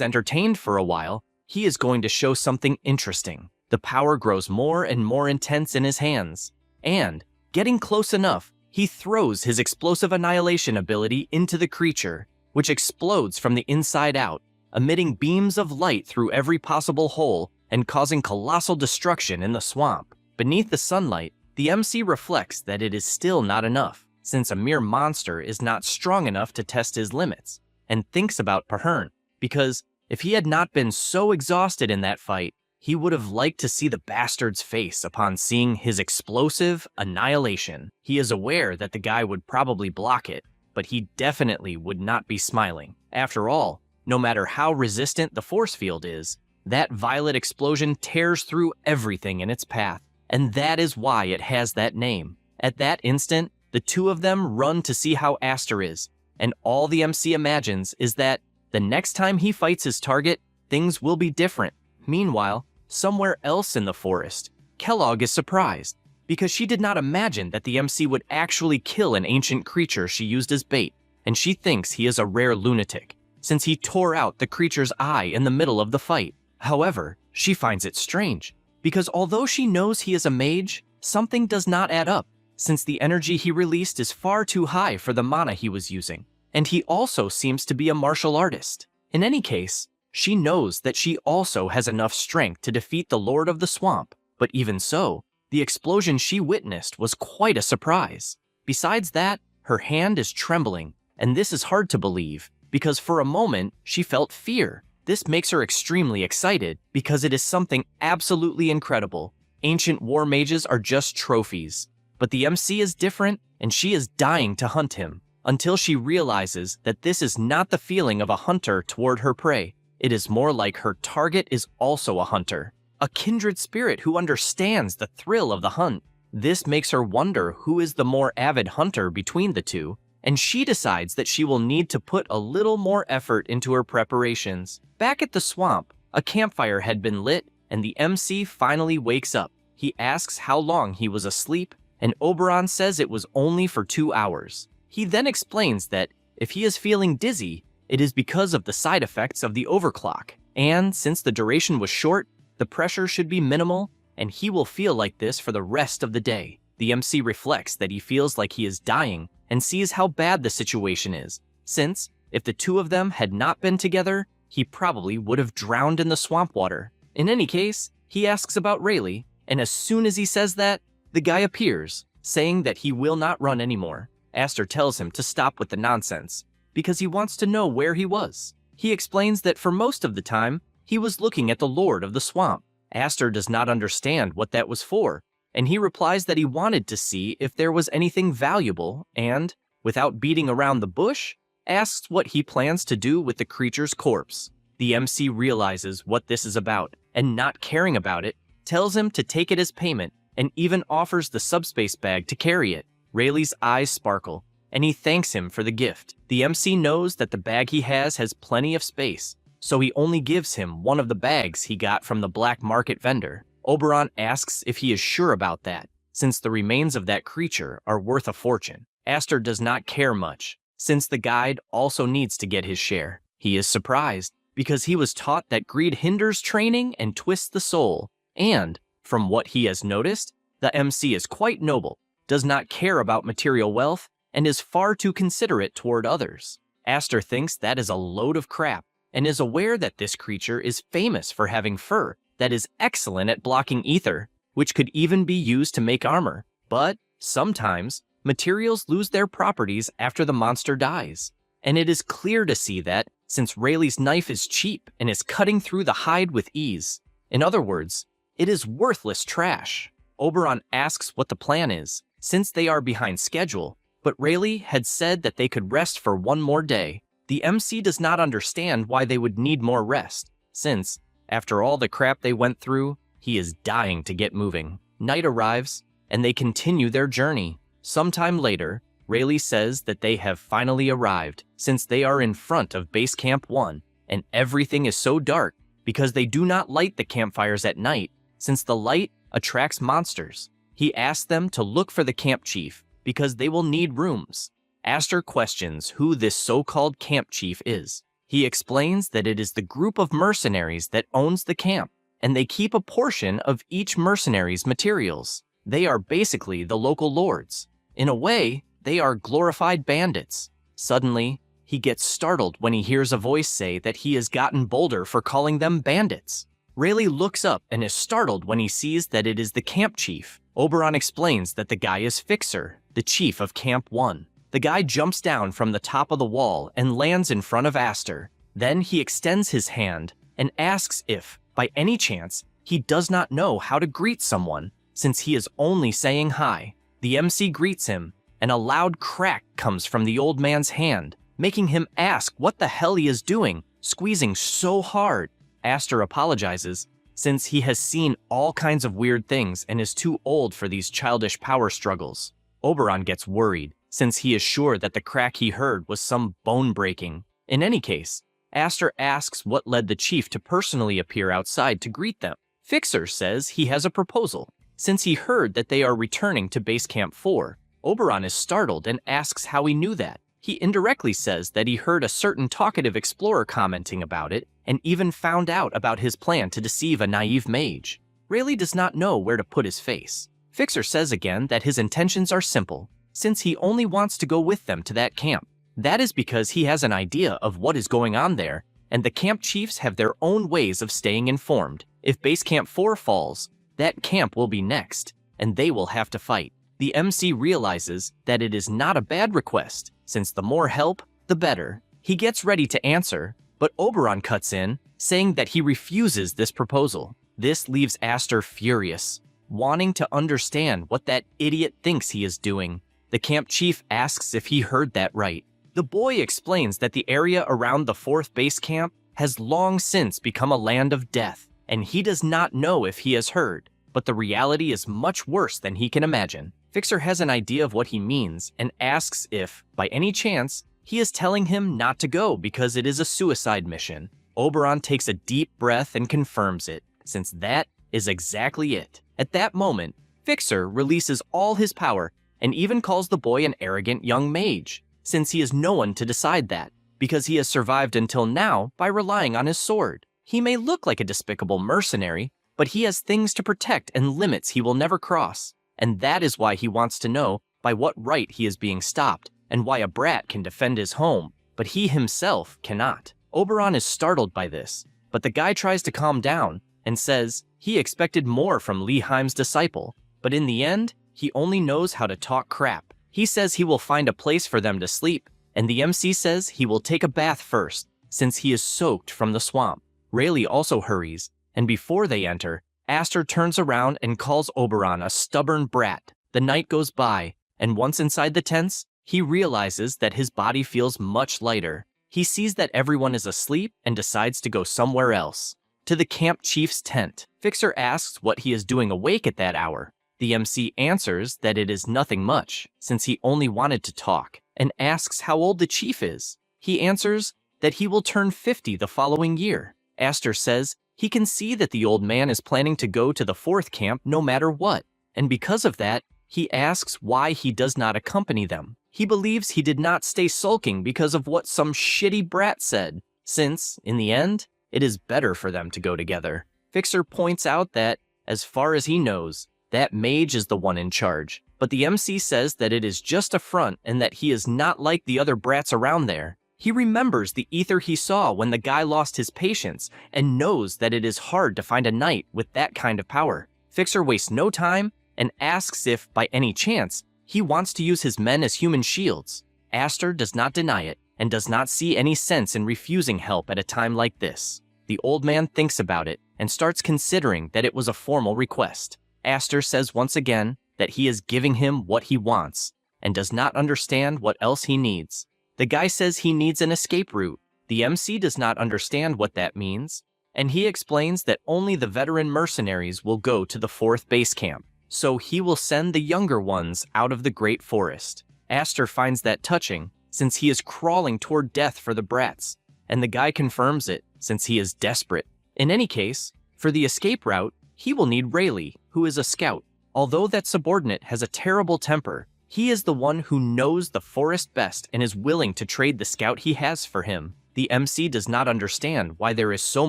entertained for a while, he is going to show something interesting. The power grows more and more intense in his hands, and, getting close enough, he throws his explosive annihilation ability into the creature, which explodes from the inside out, emitting beams of light through every possible hole and causing colossal destruction in the swamp. Beneath the sunlight, the MC reflects that it is still not enough, since a mere monster is not strong enough to test his limits, and thinks about Pahern, because if he had not been so exhausted in that fight, he would have liked to see the bastard's face upon seeing his explosive annihilation. He is aware that the guy would probably block it, but he definitely would not be smiling. After all, no matter how resistant the force field is, that violet explosion tears through everything in its path, and that is why it has that name. At that instant, the two of them run to see how Aster is, and all the MC imagines is that the next time he fights his target, things will be different. Meanwhile, somewhere else in the forest, Kellogg is surprised, because she did not imagine that the MC would actually kill an ancient creature she used as bait, and she thinks he is a rare lunatic, since he tore out the creature's eye in the middle of the fight. However, she finds it strange, because although she knows he is a mage, something does not add up, since the energy he released is far too high for the mana he was using, and he also seems to be a martial artist. In any case, she knows that she also has enough strength to defeat the Lord of the Swamp, but even so, the explosion she witnessed was quite a surprise. Besides that, her hand is trembling, and this is hard to believe, because for a moment, she felt fear. This makes her extremely excited, because it is something absolutely incredible. Ancient war mages are just trophies, but the MC is different, and she is dying to hunt him, until she realizes that this is not the feeling of a hunter toward her prey. It is more like her target is also a hunter, a kindred spirit who understands the thrill of the hunt. This makes her wonder who is the more avid hunter between the two, and she decides that she will need to put a little more effort into her preparations. Back at the swamp, a campfire had been lit, and the MC finally wakes up. He asks how long he was asleep, and Oberon says it was only for 2 hours. He then explains that if he is feeling dizzy, it is because of the side effects of the overclock, and since the duration was short, the pressure should be minimal, and he will feel like this for the rest of the day. The MC reflects that he feels like he is dying and sees how bad the situation is, since if the two of them had not been together, he probably would have drowned in the swamp water. In any case, he asks about Rayleigh, and as soon as he says that, the guy appears, saying that he will not run anymore. Aster tells him to stop with the nonsense, because he wants to know where he was. He explains that for most of the time, he was looking at the Lord of the Swamp. Aster does not understand what that was for, and he replies that he wanted to see if there was anything valuable and, without beating around the bush, asks what he plans to do with the creature's corpse. The MC realizes what this is about, and not caring about it, tells him to take it as payment, and even offers the subspace bag to carry it. Rayleigh's eyes sparkle, and he thanks him for the gift. The MC knows that the bag he has plenty of space, so he only gives him one of the bags he got from the black market vendor. Oberon asks if he is sure about that, since the remains of that creature are worth a fortune. Aster does not care much, since the guide also needs to get his share. He is surprised, because he was taught that greed hinders training and twists the soul, and, from what he has noticed, the MC is quite noble, does not care about material wealth, and is far too considerate toward others. Aster thinks that is a load of crap, and is aware that this creature is famous for having fur that is excellent at blocking ether, which could even be used to make armor. But, sometimes, materials lose their properties after the monster dies, and it is clear to see that, since Rayleigh's knife is cheap and is cutting through the hide with ease. In other words, it is worthless trash. Oberon asks what the plan is, since they are behind schedule, but Rayleigh had said that they could rest for one more day. The MC does not understand why they would need more rest, since, after all the crap they went through, he is dying to get moving. Night arrives, and they continue their journey. Sometime later, Rayleigh says that they have finally arrived, since they are in front of Base Camp 1, and everything is so dark because they do not light the campfires at night, since the light attracts monsters. He asks them to look for the camp chief, because they will need rooms. Aster questions who this so-called camp chief is. He explains that it is the group of mercenaries that owns the camp, and they keep a portion of each mercenary's materials. They are basically the local lords. In a way, they are glorified bandits. Suddenly, he gets startled when he hears a voice say that he has gotten bolder for calling them bandits. Rayleigh looks up and is startled when he sees that it is the camp chief. Oberon explains that the guy is Fixer, the chief of Camp 1. The guy jumps down from the top of the wall and lands in front of Aster. Then he extends his hand and asks if, by any chance, he does not know how to greet someone, since he is only saying hi. The MC greets him, and a loud crack comes from the old man's hand, making him ask what the hell he is doing, squeezing so hard. Aster apologizes, since he has seen all kinds of weird things and is too old for these childish power struggles. Oberon gets worried, since he is sure that the crack he heard was some bone breaking. In any case, Aster asks what led the chief to personally appear outside to greet them. Fixer says he has a proposal. Since he heard that they are returning to Base Camp 4, Oberon is startled and asks how he knew that. He indirectly says that he heard a certain talkative explorer commenting about it, and even found out about his plan to deceive a naive mage. Rayleigh does not know where to put his face. Fixer says again that his intentions are simple, since he only wants to go with them to that camp. That is because he has an idea of what is going on there, and the camp chiefs have their own ways of staying informed. If Base Camp 4 falls, that camp will be next, and they will have to fight. The MC realizes that it is not a bad request, since the more help, the better. He gets ready to answer, but Oberon cuts in, saying that he refuses this proposal. This leaves Aster furious, wanting to understand what that idiot thinks he is doing. The camp chief asks if he heard that right. The boy explains that the area around the 4th base camp has long since become a land of death, and he does not know if he has heard, but the reality is much worse than he can imagine. Fixer has an idea of what he means and asks if, by any chance, he is telling him not to go because it is a suicide mission. Oberon takes a deep breath and confirms it, since that is exactly it. At that moment, Fixer releases all his power and even calls the boy an arrogant young mage, since he is no one to decide that, because he has survived until now by relying on his sword. He may look like a despicable mercenary, but he has things to protect and limits he will never cross, and that is why he wants to know by what right he is being stopped, and why a brat can defend his home, but he himself cannot. Oberon is startled by this, but the guy tries to calm down and says he expected more from Leheim's disciple, but in the end, he only knows how to talk crap. He says he will find a place for them to sleep, and the MC says he will take a bath first, since he is soaked from the swamp. Rayleigh also hurries, and before they enter, Aster turns around and calls Oberon a stubborn brat. The night goes by, and once inside the tents, he realizes that his body feels much lighter. He sees that everyone is asleep and decides to go somewhere else. To the camp chief's tent. Fixer asks what he is doing awake at that hour. The MC answers that it is nothing much, since he only wanted to talk, and asks how old the chief is. He answers that he will turn 50 the following year. Aster says he can see that the old man is planning to go to the fourth camp no matter what, and because of that, he asks why he does not accompany them. He believes he did not stay sulking because of what some shitty brat said, since, in the end, it is better for them to go together. Fixer points out that, as far as he knows, that mage is the one in charge, but the MC says that it is just a front and that he is not like the other brats around there. He remembers the ether he saw when the guy lost his patience and knows that it is hard to find a knight with that kind of power. Fixer wastes no time and asks if, by any chance, he wants to use his men as human shields. Aster does not deny it and does not see any sense in refusing help at a time like this. The old man thinks about it and starts considering that it was a formal request. Aster says once again that he is giving him what he wants and does not understand what else he needs. The guy says he needs an escape route. The MC does not understand what that means, and he explains that only the veteran mercenaries will go to the fourth base camp, so he will send the younger ones out of the great forest. Aster finds that touching, since he is crawling toward death for the brats, and the guy confirms it, since he is desperate. In any case, for the escape route, he will need Rayleigh, who is a scout. Although that subordinate has a terrible temper, he is the one who knows the forest best and is willing to trade the scout he has for him. The MC does not understand why there is so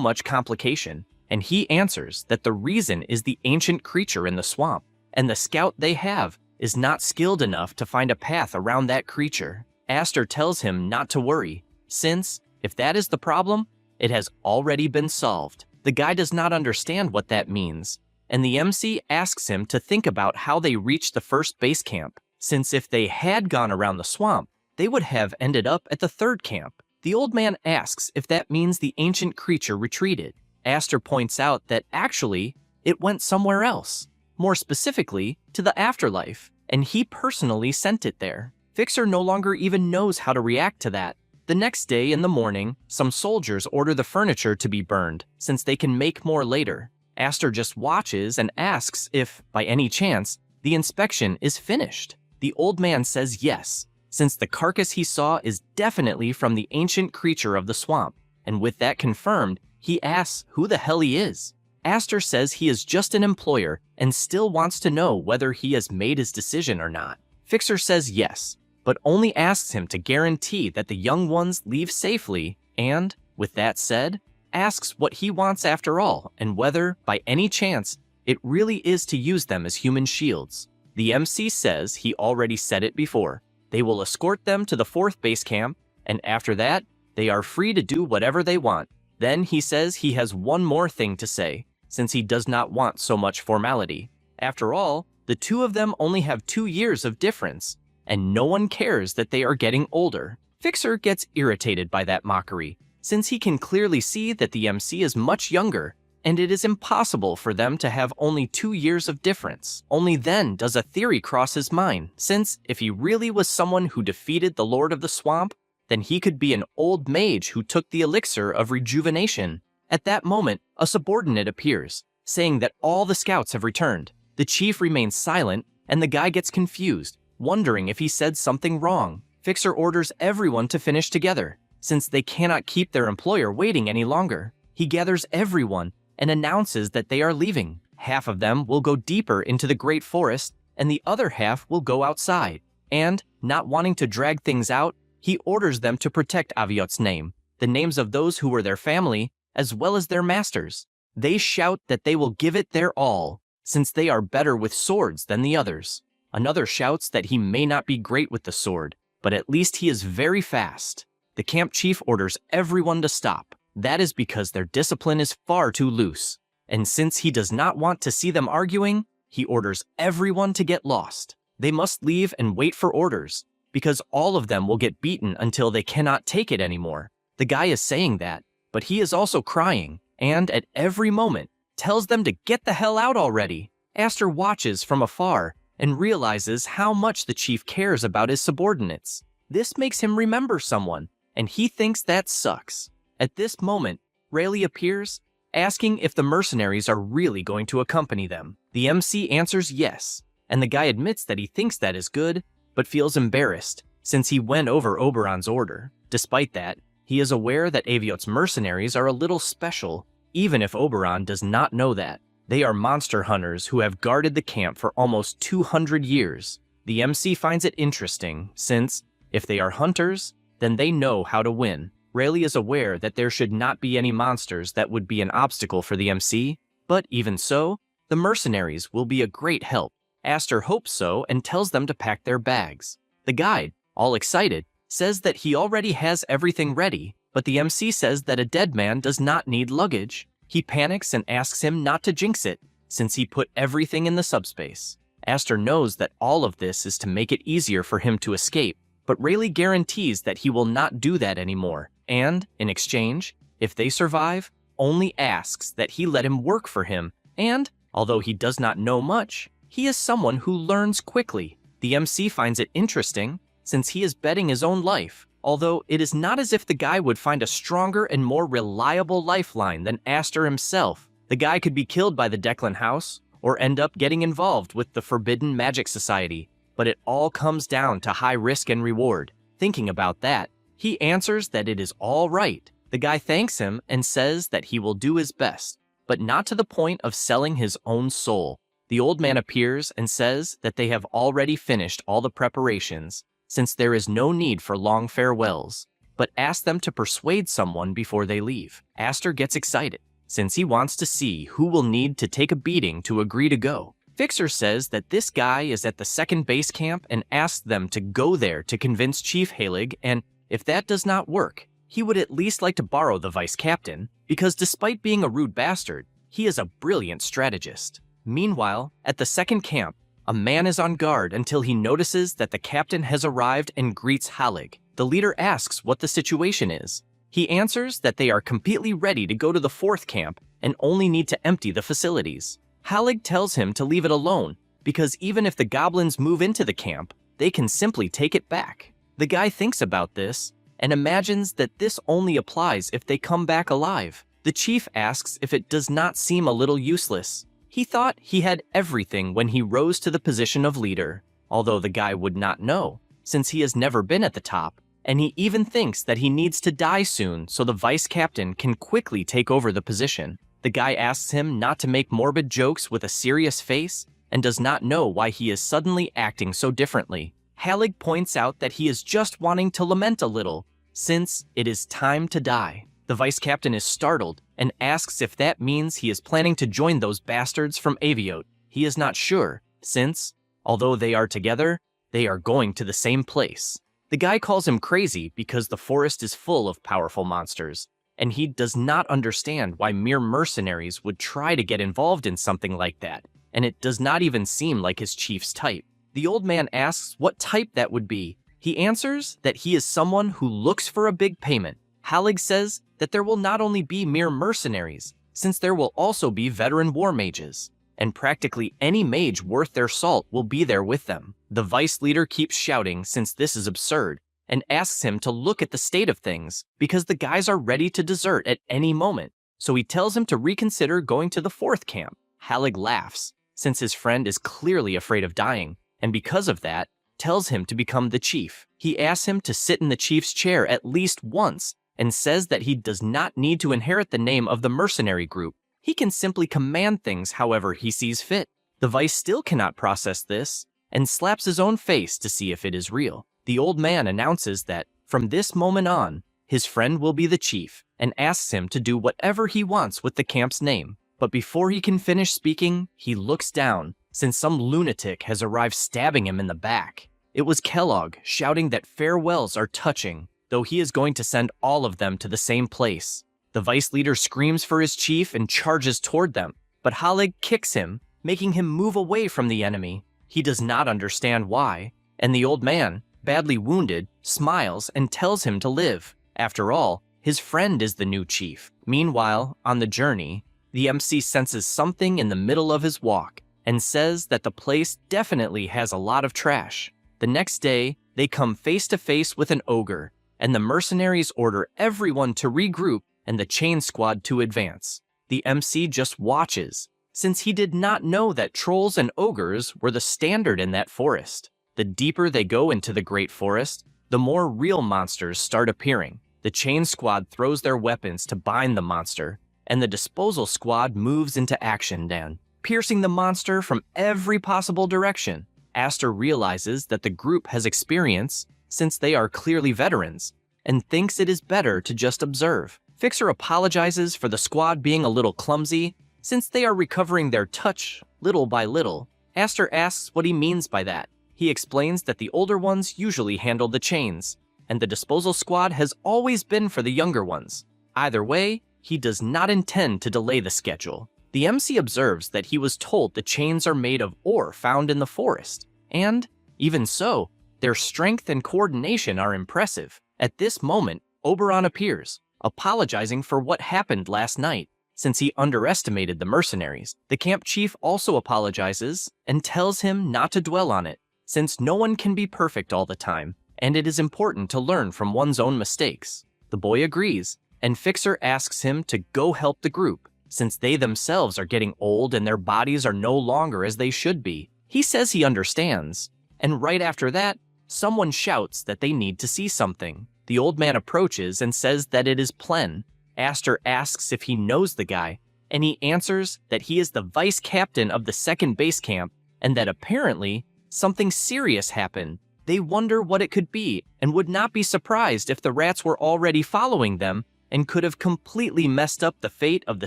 much complication, and he answers that the reason is the ancient creature in the swamp, and the scout they have is not skilled enough to find a path around that creature. Aster tells him not to worry, since, if that is the problem, it has already been solved. The guy does not understand what that means, and the MC asks him to think about how they reached the first base camp, since if they had gone around the swamp, they would have ended up at the third camp. The old man asks if that means the ancient creature retreated. Aster points out that actually, it went somewhere else, more specifically, to the afterlife, and he personally sent it there. Fixer no longer even knows how to react to that. The next day in the morning, some soldiers order the furniture to be burned, since they can make more later. Aster just watches and asks if, by any chance, the inspection is finished. The old man says yes, since the carcass he saw is definitely from the ancient creature of the swamp, and with that confirmed, he asks who the hell he is. Aster says he is just an employer and still wants to know whether he has made his decision or not. Fixer says yes, but only asks him to guarantee that the young ones leave safely and, with that said, asks what he wants after all and whether, by any chance, it really is to use them as human shields. The MC says he already said it before. They will escort them to the fourth base camp, and after that, they are free to do whatever they want. Then he says he has one more thing to say, since he does not want so much formality. After all, the two of them only have 2 years of difference, and no one cares that they are getting older. Fixer gets irritated by that mockery, since he can clearly see that the MC is much younger, and it is impossible for them to have only 2 years of difference. Only then does a theory cross his mind, since if he really was someone who defeated the Lord of the Swamp, then he could be an old mage who took the elixir of rejuvenation. At that moment, a subordinate appears, saying that all the scouts have returned. The chief remains silent, and the guy gets confused, wondering if he said something wrong. Fixer orders everyone to finish together, since they cannot keep their employer waiting any longer. He gathers everyone and announces that they are leaving. Half of them will go deeper into the great forest, and the other half will go outside. And, not wanting to drag things out, he orders them to protect Aviot's name, the names of those who were their family, as well as their masters. They shout that they will give it their all, since they are better with swords than the others. Another shouts that he may not be great with the sword, but at least he is very fast. The camp chief orders everyone to stop. That is because their discipline is far too loose. And since he does not want to see them arguing, he orders everyone to get lost. They must leave and wait for orders, because all of them will get beaten until they cannot take it anymore. The guy is saying that, but he is also crying, and at every moment, tells them to get the hell out already. Aster watches from afar and realizes how much the chief cares about his subordinates. This makes him remember someone, and he thinks that sucks. At this moment, Rayleigh appears, asking if the mercenaries are really going to accompany them. The MC answers yes, and the guy admits that he thinks that is good, but feels embarrassed since he went over Oberon's order. Despite that, he is aware that Aviot's mercenaries are a little special, even if Oberon does not know that. They are monster hunters who have guarded the camp for almost 200 years. The MC finds it interesting, since, if they are hunters, then they know how to win. Rayleigh is aware that there should not be any monsters that would be an obstacle for the MC, but even so, the mercenaries will be a great help. Aster hopes so and tells them to pack their bags. The guide, all excited, says that he already has everything ready, but the MC says that a dead man does not need luggage. He panics and asks him not to jinx it, since he put everything in the subspace. Aster knows that all of this is to make it easier for him to escape, but Rayleigh guarantees that he will not do that anymore, and, in exchange, if they survive, only asks that he let him work for him, and, although he does not know much, he is someone who learns quickly. The MC finds it interesting, since he is betting his own life, although it is not as if the guy would find a stronger and more reliable lifeline than Aster himself. The guy could be killed by the Declan House, or end up getting involved with the Forbidden Magic Society, but it all comes down to high risk and reward. Thinking about that, he answers that it is all right. The guy thanks him and says that he will do his best, but not to the point of selling his own soul. The old man appears and says that they have already finished all the preparations, since there is no need for long farewells, but asks them to persuade someone before they leave. Aster gets excited, since he wants to see who will need to take a beating to agree to go. Fixer says that this guy is at the second base camp and asks them to go there to convince Chief Halig, and if that does not work, he would at least like to borrow the vice captain, because despite being a rude bastard, he is a brilliant strategist. Meanwhile, at the second camp, a man is on guard until he notices that the captain has arrived and greets Halig. The leader asks what the situation is. He answers that they are completely ready to go to the fourth camp and only need to empty the facilities. Halig tells him to leave it alone, because even if the goblins move into the camp, they can simply take it back. The guy thinks about this and imagines that this only applies if they come back alive. The chief asks if it does not seem a little useless. He thought he had everything when he rose to the position of leader, although the guy would not know, since he has never been at the top, and he even thinks that he needs to die soon so the vice captain can quickly take over the position. The guy asks him not to make morbid jokes with a serious face and does not know why he is suddenly acting so differently. Halig points out that he is just wanting to lament a little, since it is time to die. The vice captain is startled and asks if that means he is planning to join those bastards from Aviot. He is not sure, since, although they are together, they are going to the same place. The guy calls him crazy because the forest is full of powerful monsters, and he does not understand why mere mercenaries would try to get involved in something like that, and it does not even seem like his chief's type. The old man asks what type that would be. He answers that he is someone who looks for a big payment. Halig says that there will not only be mere mercenaries, since there will also be veteran war mages, and practically any mage worth their salt will be there with them. The vice leader keeps shouting since this is absurd, and asks him to look at the state of things, because the guys are ready to desert at any moment, so he tells him to reconsider going to the fourth camp. Halig laughs, since his friend is clearly afraid of dying, and because of that, tells him to become the chief. He asks him to sit in the chief's chair at least once, and says that he does not need to inherit the name of the mercenary group. He can simply command things however he sees fit. The vice still cannot process this, and slaps his own face to see if it is real. The old man announces that, from this moment on, his friend will be the chief, and asks him to do whatever he wants with the camp's name. But before he can finish speaking, he looks down, since some lunatic has arrived stabbing him in the back. It was Kellogg, shouting that farewells are touching, though he is going to send all of them to the same place. The vice leader screams for his chief and charges toward them, but Halig kicks him, making him move away from the enemy. He does not understand why, and the old man, badly wounded, smiles and tells him to live. After all, his friend is the new chief. Meanwhile, on the journey, The MC senses something in the middle of his walk and says that the place definitely has a lot of trash. The next day, they come face to face with an ogre, and the mercenaries order everyone to regroup and the chain squad to advance. The MC just watches, since he did not know that trolls and ogres were the standard in that forest. The deeper they go into the great forest, the more real monsters start appearing. The chain squad throws their weapons to bind the monster, and the disposal squad moves into action then, piercing the monster from every possible direction. Aster realizes that the group has experience, since they are clearly veterans, and thinks it is better to just observe. Fixer apologizes for the squad being a little clumsy, since they are recovering their touch little by little. Aster asks what he means by that. He explains that the older ones usually handle the chains, and the disposal squad has always been for the younger ones. Either way, he does not intend to delay the schedule. The MC observes that he was told the chains are made of ore found in the forest, and, even so, their strength and coordination are impressive. At this moment, Oberon appears, apologizing for what happened last night, since he underestimated the mercenaries. The camp chief also apologizes and tells him not to dwell on it, since no one can be perfect all the time, and it is important to learn from one's own mistakes. The boy agrees, and Fixer asks him to go help the group, since they themselves are getting old and their bodies are no longer as they should be. He says he understands, and right after that, someone shouts that they need to see something. The old man approaches and says that it is Plen. Aster asks if he knows the guy, and he answers that he is the vice captain of the second base camp, and that apparently something serious happened. They wonder what it could be, and would not be surprised if the rats were already following them and could have completely messed up the fate of the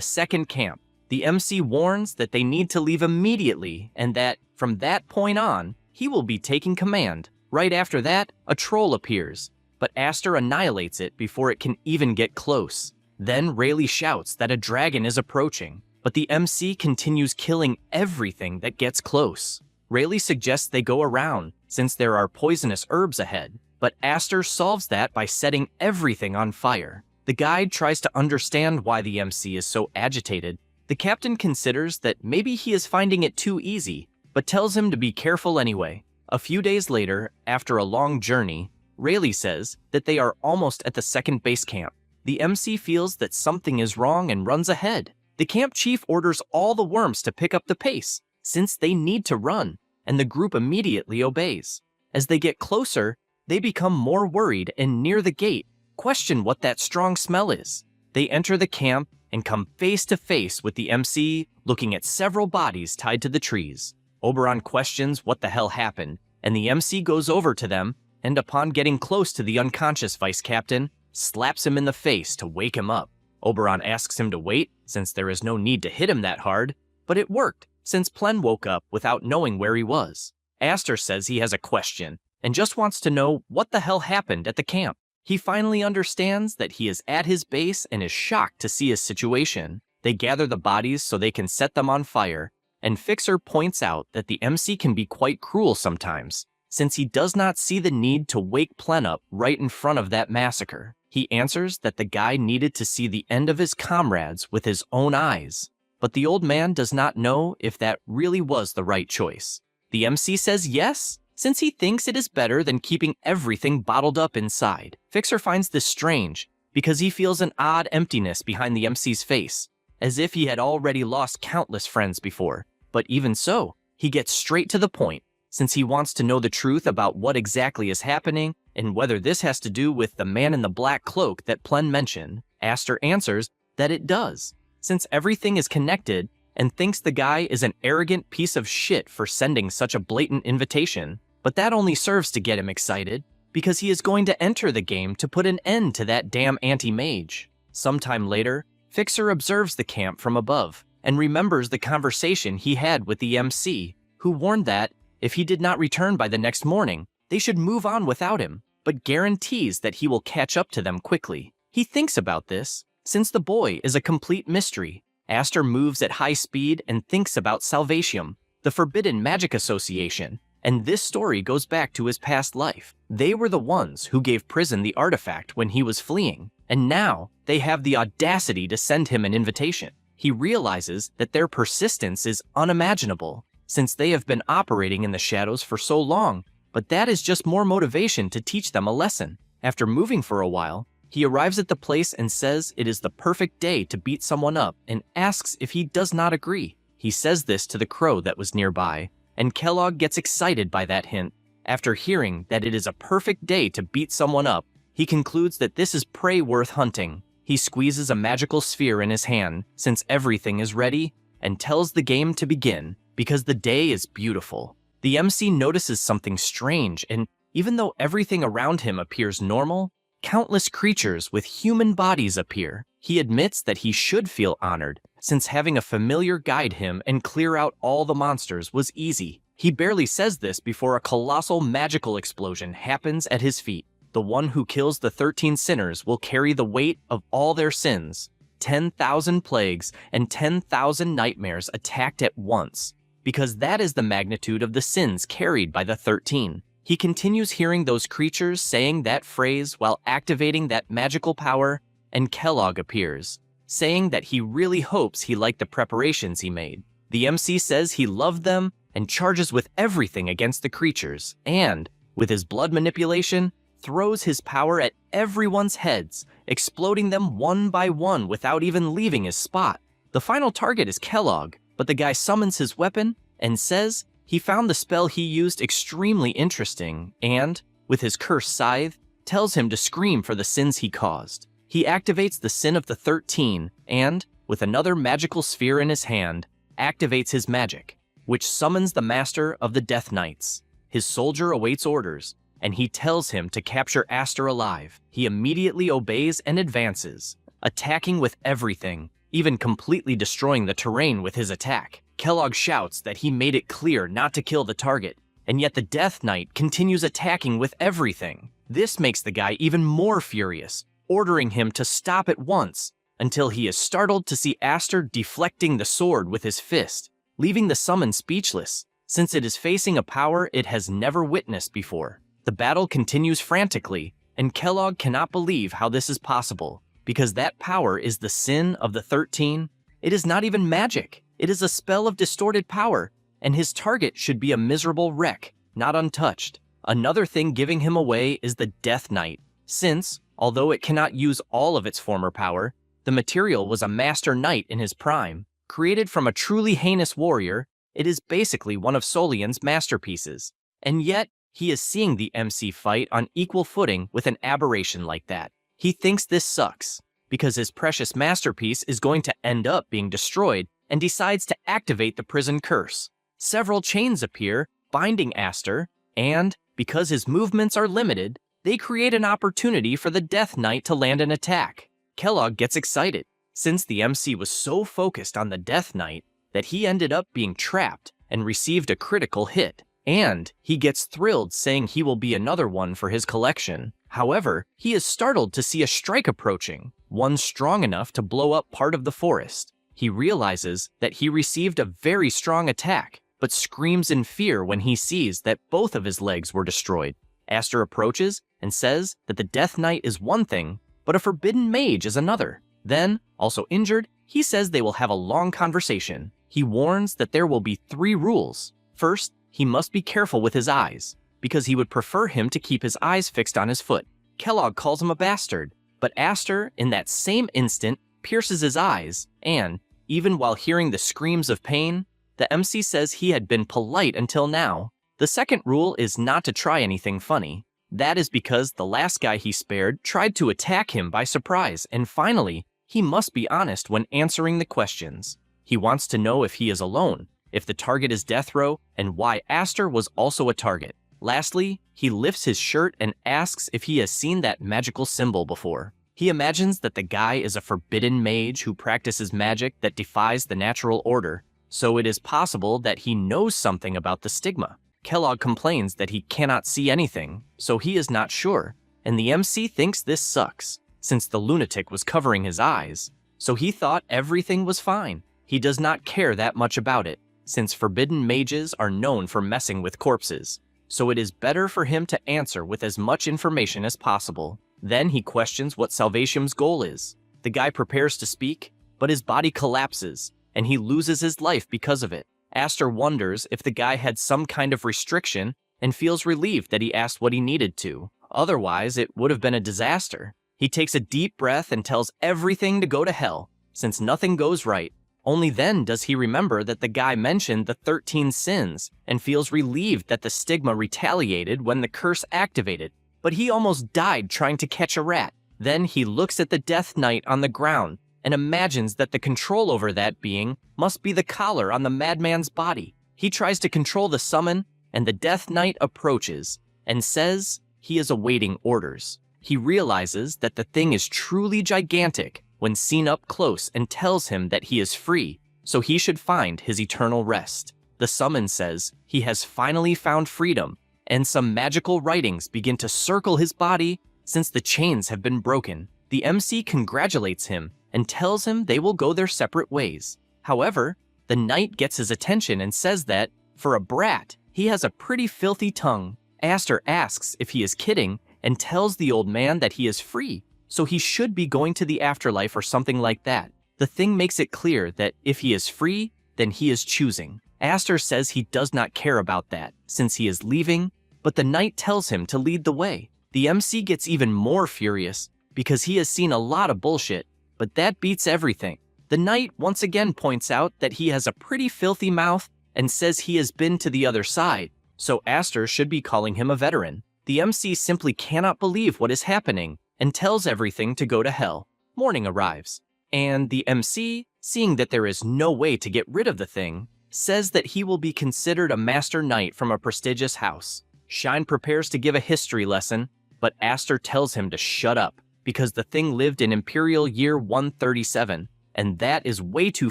second camp. The MC warns that they need to leave immediately, and that, from that point on, he will be taking command. Right after that, a troll appears, but Aster annihilates it before it can even get close. Then Rayleigh shouts that a dragon is approaching, but the MC continues killing everything that gets close. Rayleigh suggests they go around, since there are poisonous herbs ahead, but Aster solves that by setting everything on fire. The guide tries to understand why the MC is so agitated. The captain considers that maybe he is finding it too easy, but tells him to be careful anyway. A few days later, after a long journey, Rayleigh says that they are almost at the second base camp. The MC feels that something is wrong and runs ahead. The camp chief orders all the worms to pick up the pace, since they need to run, and the group immediately obeys. As they get closer, they become more worried and near the gate, question what that strong smell is. They enter the camp and come face to face with the MC, looking at several bodies tied to the trees. Oberon questions what the hell happened, and the MC goes over to them, and upon getting close to the unconscious vice captain, slaps him in the face to wake him up. Oberon asks him to wait, since there is no need to hit him that hard, but it worked, since Plen woke up without knowing where he was. Aster says he has a question, and just wants to know what the hell happened at the camp. He finally understands that he is at his base and is shocked to see his situation. They gather the bodies so they can set them on fire, and Fixer points out that the MC can be quite cruel sometimes, since he does not see the need to wake Plen up right in front of that massacre. He answers that the guy needed to see the end of his comrades with his own eyes, but the old man does not know if that really was the right choice. The MC says yes, since he thinks it is better than keeping everything bottled up inside. Fixer finds this strange, because he feels an odd emptiness behind the MC's face, as if he had already lost countless friends before. But even so, he gets straight to the point, since he wants to know the truth about what exactly is happening and whether this has to do with the man in the black cloak that Plen mentioned. Aster answers that it does, since everything is connected, and thinks the guy is an arrogant piece of shit for sending such a blatant invitation. But that only serves to get him excited, because he is going to enter the game to put an end to that damn anti-mage. Sometime later, Fixer observes the camp from above, and remembers the conversation he had with the MC, who warned that, if he did not return by the next morning, they should move on without him, but guarantees that he will catch up to them quickly. He thinks about this, since the boy is a complete mystery. Aster moves at high speed and thinks about Salvatium, the forbidden magic association, and this story goes back to his past life. They were the ones who gave Prison the artifact when he was fleeing, and now they have the audacity to send him an invitation. he realizes that their persistence is unimaginable, since they have been operating in the shadows for so long, but that is just more motivation to teach them a lesson. After moving for a while, he arrives at the place and says it is the perfect day to beat someone up and asks if he does not agree. He says this to the crow that was nearby, and Kellogg gets excited by that hint. After hearing that it is a perfect day to beat someone up, he concludes that this is prey worth hunting. He squeezes a magical sphere in his hand, since everything is ready, and tells the game to begin, because the day is beautiful. The MC notices something strange, and even though everything around him appears normal, countless creatures with human bodies appear. He admits that he should feel honored, since having a familiar guide him and clear out all the monsters was easy. He barely says this before a colossal magical explosion happens at his feet. The one who kills the 13 sinners will carry the weight of all their sins. 10,000 plagues and 10,000 nightmares attacked at once, because that is the magnitude of the sins carried by the 13. He continues hearing those creatures saying that phrase while activating that magical power, and Kellogg appears, saying that he really hopes he liked the preparations he made. The MC says he loved them and charges with everything against the creatures, and, with his blood manipulation, throws his power at everyone's heads, exploding them one by one without even leaving his spot. The final target is Kellogg, but the guy summons his weapon and says he found the spell he used extremely interesting and, with his cursed scythe, tells him to scream for the sins he caused. He activates the sin of the 13 and, with another magical sphere in his hand, activates his magic, which summons the master of the Death Knights. His soldier awaits orders, and he tells him to capture Aster alive. He immediately obeys and advances, attacking with everything, even completely destroying the terrain with his attack. Kellogg shouts that he made it clear not to kill the target, and yet the Death Knight continues attacking with everything. This makes the guy even more furious, ordering him to stop at once, until he is startled to see Aster deflecting the sword with his fist, leaving the summon speechless, since it is facing a power it has never witnessed before. The battle continues frantically, and Kellogg cannot believe how this is possible, because that power is the sin of the 13. It is not even magic. It is a spell of distorted power, and his target should be a miserable wreck, not untouched. Another thing giving him away is the Death Knight, since, although it cannot use all of its former power, the material was a master knight in his prime. Created from a truly heinous warrior, it is basically one of Solian's masterpieces. And yet, he is seeing the MC fight on equal footing with an aberration like that. He thinks this sucks, because his precious masterpiece is going to end up being destroyed, and decides to activate the prison curse. Several chains appear, binding Aster, and, because his movements are limited, they create an opportunity for the Death Knight to land an attack. Kellogg gets excited, since the MC was so focused on the Death Knight that he ended up being trapped and received a critical hit. And he gets thrilled, saying he will be another one for his collection. However, he is startled to see a strike approaching, one strong enough to blow up part of the forest. He realizes that he received a very strong attack, but screams in fear when he sees that both of his legs were destroyed. Aster approaches and says that the Death Knight is one thing, but a forbidden mage is another. Then, also injured, he says they will have a long conversation. He warns that there will be 3 rules. First, he must be careful with his eyes, because he would prefer him to keep his eyes fixed on his foot. Kellogg calls him a bastard, but Aster, in that same instant, pierces his eyes, and, even while hearing the screams of pain, the MC says he had been polite until now. The second rule is not to try anything funny. That is because the last guy he spared tried to attack him by surprise, and finally, he must be honest when answering the questions. He wants to know if he is alone, if the target is Death Row, and why Aster was also a target. Lastly, he lifts his shirt and asks if he has seen that magical symbol before. He imagines that the guy is a forbidden mage who practices magic that defies the natural order, so it is possible that he knows something about the stigma. Kellogg complains that he cannot see anything, so he is not sure, and the MC thinks this sucks, since the lunatic was covering his eyes, so he thought everything was fine. He does not care that much about it, since forbidden mages are known for messing with corpses, so it is better for him to answer with as much information as possible. Then he questions what Salvatium's goal is. The guy prepares to speak, but his body collapses, and he loses his life because of it. Aster wonders if the guy had some kind of restriction and feels relieved that he asked what he needed to. Otherwise, it would have been a disaster. He takes a deep breath and tells everything to go to hell, since nothing goes right. Only then does he remember that the guy mentioned the 13 sins and feels relieved that the stigma retaliated when the curse activated. But he almost died trying to catch a rat. Then he looks at the Death Knight on the ground and imagines that the control over that being must be the collar on the madman's body. He tries to control the summon, and the Death Knight approaches and says he is awaiting orders. He realizes that the thing is truly gigantic when seen up close and tells him that he is free, so he should find his eternal rest. The summon says he has finally found freedom, and some magical writings begin to circle his body since the chains have been broken. The MC congratulates him and tells him they will go their separate ways. However, the knight gets his attention and says that, for a brat, he has a pretty filthy tongue. Aster asks if he is kidding and tells the old man that he is free, so he should be going to the afterlife or something like that. The thing makes it clear that if he is free, then he is choosing. Aster says he does not care about that, since he is leaving, but the knight tells him to lead the way. The MC gets even more furious, because he has seen a lot of bullshit, but that beats everything. The knight once again points out that he has a pretty filthy mouth and says he has been to the other side, so Aster should be calling him a veteran. The MC simply cannot believe what is happening and tells everything to go to hell. Morning arrives, and the MC, seeing that there is no way to get rid of the thing, says that he will be considered a master knight from a prestigious house. Shine prepares to give a history lesson, but Aster tells him to shut up, because the thing lived in Imperial Year 137, and that is way too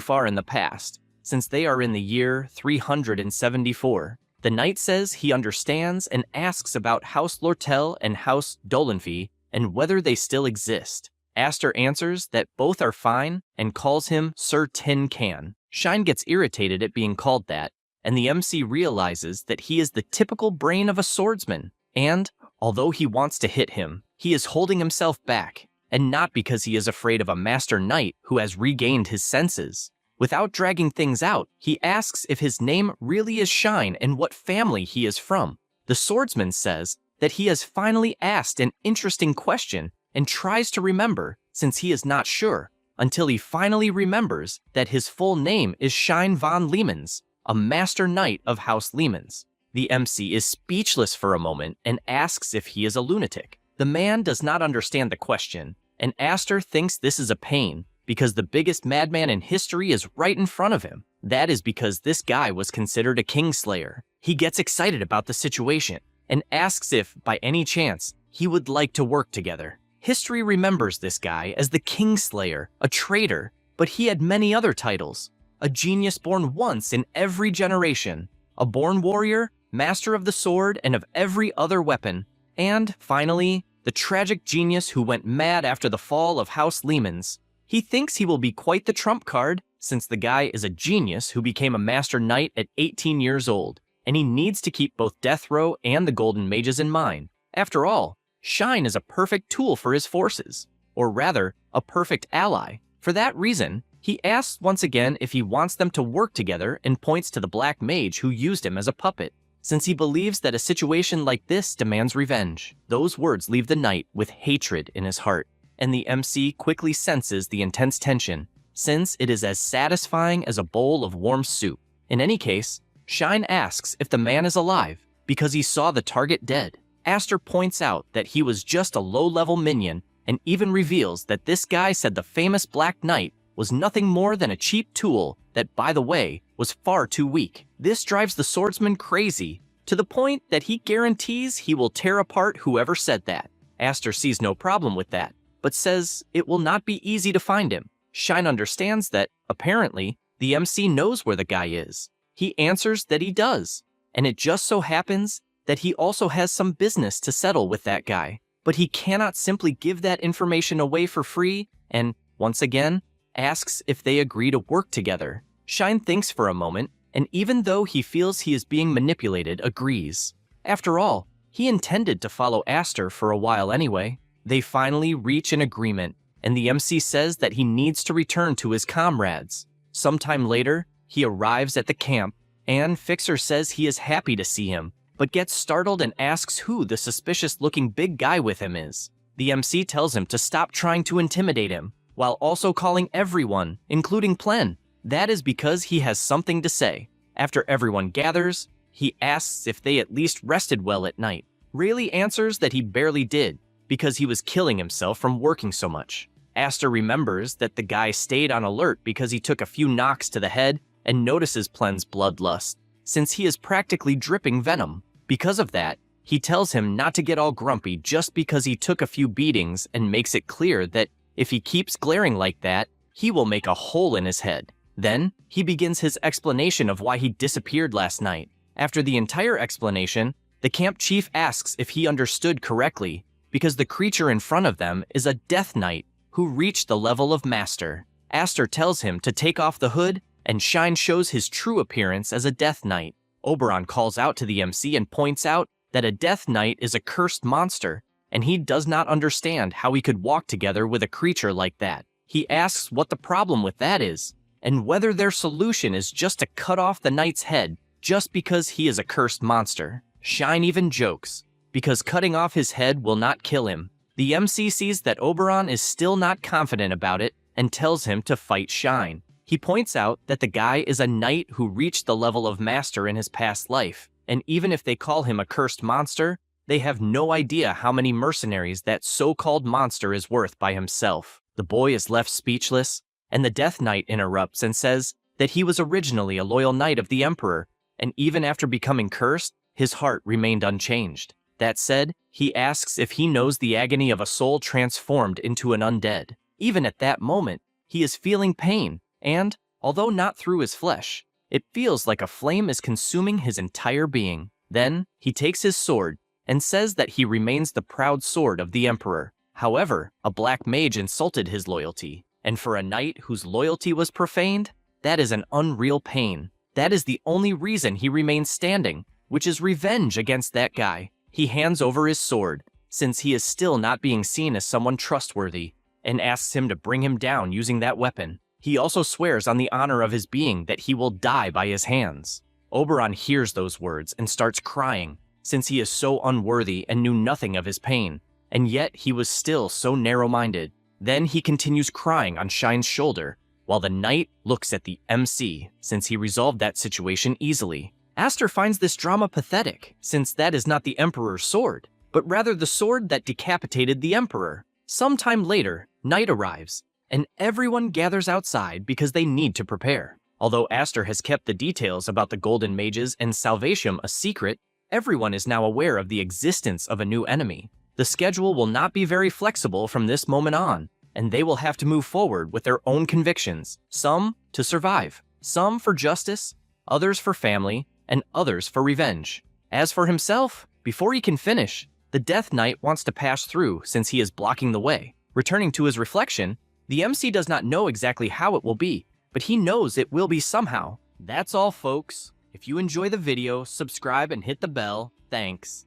far in the past, since they are in the year 374. The knight says he understands and asks about House Lortel and House Dolenfie and whether they still exist. Aster answers that both are fine and calls him Sir Tin Can. Shine gets irritated at being called that, and the MC realizes that he is the typical brain of a swordsman, and, although he wants to hit him, he is holding himself back, and not because he is afraid of a master knight who has regained his senses. Without dragging things out, he asks if his name really is Shine and what family he is from. The swordsman says that he has finally asked an interesting question and tries to remember, since he is not sure, until he finally remembers that his full name is Shine von Liemens, a master knight of House Liemens. The MC is speechless for a moment and asks if he is a lunatic. The man does not understand the question, and Aster thinks this is a pain because the biggest madman in history is right in front of him. That is because this guy was considered a kingslayer. He gets excited about the situation and asks if, by any chance, he would like to work together. History remembers this guy as the Kingslayer, a traitor, but he had many other titles. A genius born once in every generation, a born warrior, master of the sword and of every other weapon, and, finally, the tragic genius who went mad after the fall of House Liemens. He thinks he will be quite the trump card, since the guy is a genius who became a master knight at 18 years old, and he needs to keep both Death Row and the Golden Mages in mind. After all, Shine is a perfect tool for his forces, or rather, a perfect ally. For that reason, he asks once again if he wants them to work together and points to the black mage who used him as a puppet, since he believes that a situation like this demands revenge. Those words leave the knight with hatred in his heart, and the MC quickly senses the intense tension, since it is as satisfying as a bowl of warm soup. In any case, Shine asks if the man is alive, because he saw the target dead. Aster points out that he was just a low-level minion, and even reveals that this guy said the famous Black Knight was nothing more than a cheap tool that, by the way, was far too weak. This drives the swordsman crazy, to the point that he guarantees he will tear apart whoever said that. Aster sees no problem with that, but says it will not be easy to find him. Shine understands that, apparently, the MC knows where the guy is. He answers that he does, and it just so happens that he also has some business to settle with that guy. But he cannot simply give that information away for free and, once again, asks if they agree to work together. Shine thinks for a moment, and even though he feels he is being manipulated, agrees. After all, he intended to follow Aster for a while anyway. They finally reach an agreement, and the MC says that he needs to return to his comrades. Sometime later, he arrives at the camp, and Fixer says he is happy to see him, but gets startled and asks who the suspicious-looking big guy with him is. The MC tells him to stop trying to intimidate him, while also calling everyone, including Plen. That is because he has something to say. After everyone gathers, he asks if they at least rested well at night. Rayleigh answers that he barely did, because he was killing himself from working so much. Aster remembers that the guy stayed on alert because he took a few knocks to the head and notices Plen's bloodlust, since he is practically dripping venom. Because of that, he tells him not to get all grumpy just because he took a few beatings and makes it clear that if he keeps glaring like that, he will make a hole in his head. Then, he begins his explanation of why he disappeared last night. After the entire explanation, the camp chief asks if he understood correctly, because the creature in front of them is a Death Knight who reached the level of Master. Aster tells him to take off the hood, and Shine shows his true appearance as a Death Knight. Oberon calls out to the MC and points out that a Death Knight is a cursed monster, and he does not understand how he could walk together with a creature like that. He asks what the problem with that is, and whether their solution is just to cut off the knight's head just because he is a cursed monster. Shine even jokes, because cutting off his head will not kill him. The MC sees that Oberon is still not confident about it and tells him to fight Shine. He points out that the guy is a knight who reached the level of Master in his past life, and even if they call him a cursed monster, they have no idea how many mercenaries that so-called monster is worth by himself. The boy is left speechless, and the Death Knight interrupts and says that he was originally a loyal knight of the Emperor, and even after becoming cursed, his heart remained unchanged. That said, he asks if he knows the agony of a soul transformed into an undead. Even at that moment, he is feeling pain, and, although not through his flesh, it feels like a flame is consuming his entire being. Then, he takes his sword and says that he remains the proud sword of the Emperor. However, a black mage insulted his loyalty, and for a knight whose loyalty was profaned, that is an unreal pain. That is the only reason he remains standing, which is revenge against that guy. He hands over his sword, since he is still not being seen as someone trustworthy, and asks him to bring him down using that weapon. He also swears on the honor of his being that he will die by his hands. Oberon hears those words and starts crying, since he is so unworthy and knew nothing of his pain, and yet he was still so narrow-minded. Then he continues crying on Shine's shoulder, while the knight looks at the MC, since he resolved that situation easily. Aster finds this drama pathetic, since that is not the Emperor's sword, but rather the sword that decapitated the Emperor. Sometime later, night arrives, and everyone gathers outside because they need to prepare. Although Aster has kept the details about the Golden Mages and Salvatium a secret, everyone is now aware of the existence of a new enemy. The schedule will not be very flexible from this moment on, and they will have to move forward with their own convictions, some to survive, some for justice, others for family, and others for revenge. As for himself, before he can finish, the Death Knight wants to pass through since he is blocking the way. Returning to his reflection, the MC does not know exactly how it will be, but he knows it will be somehow. That's all, folks. If you enjoy the video, subscribe and hit the bell. Thanks.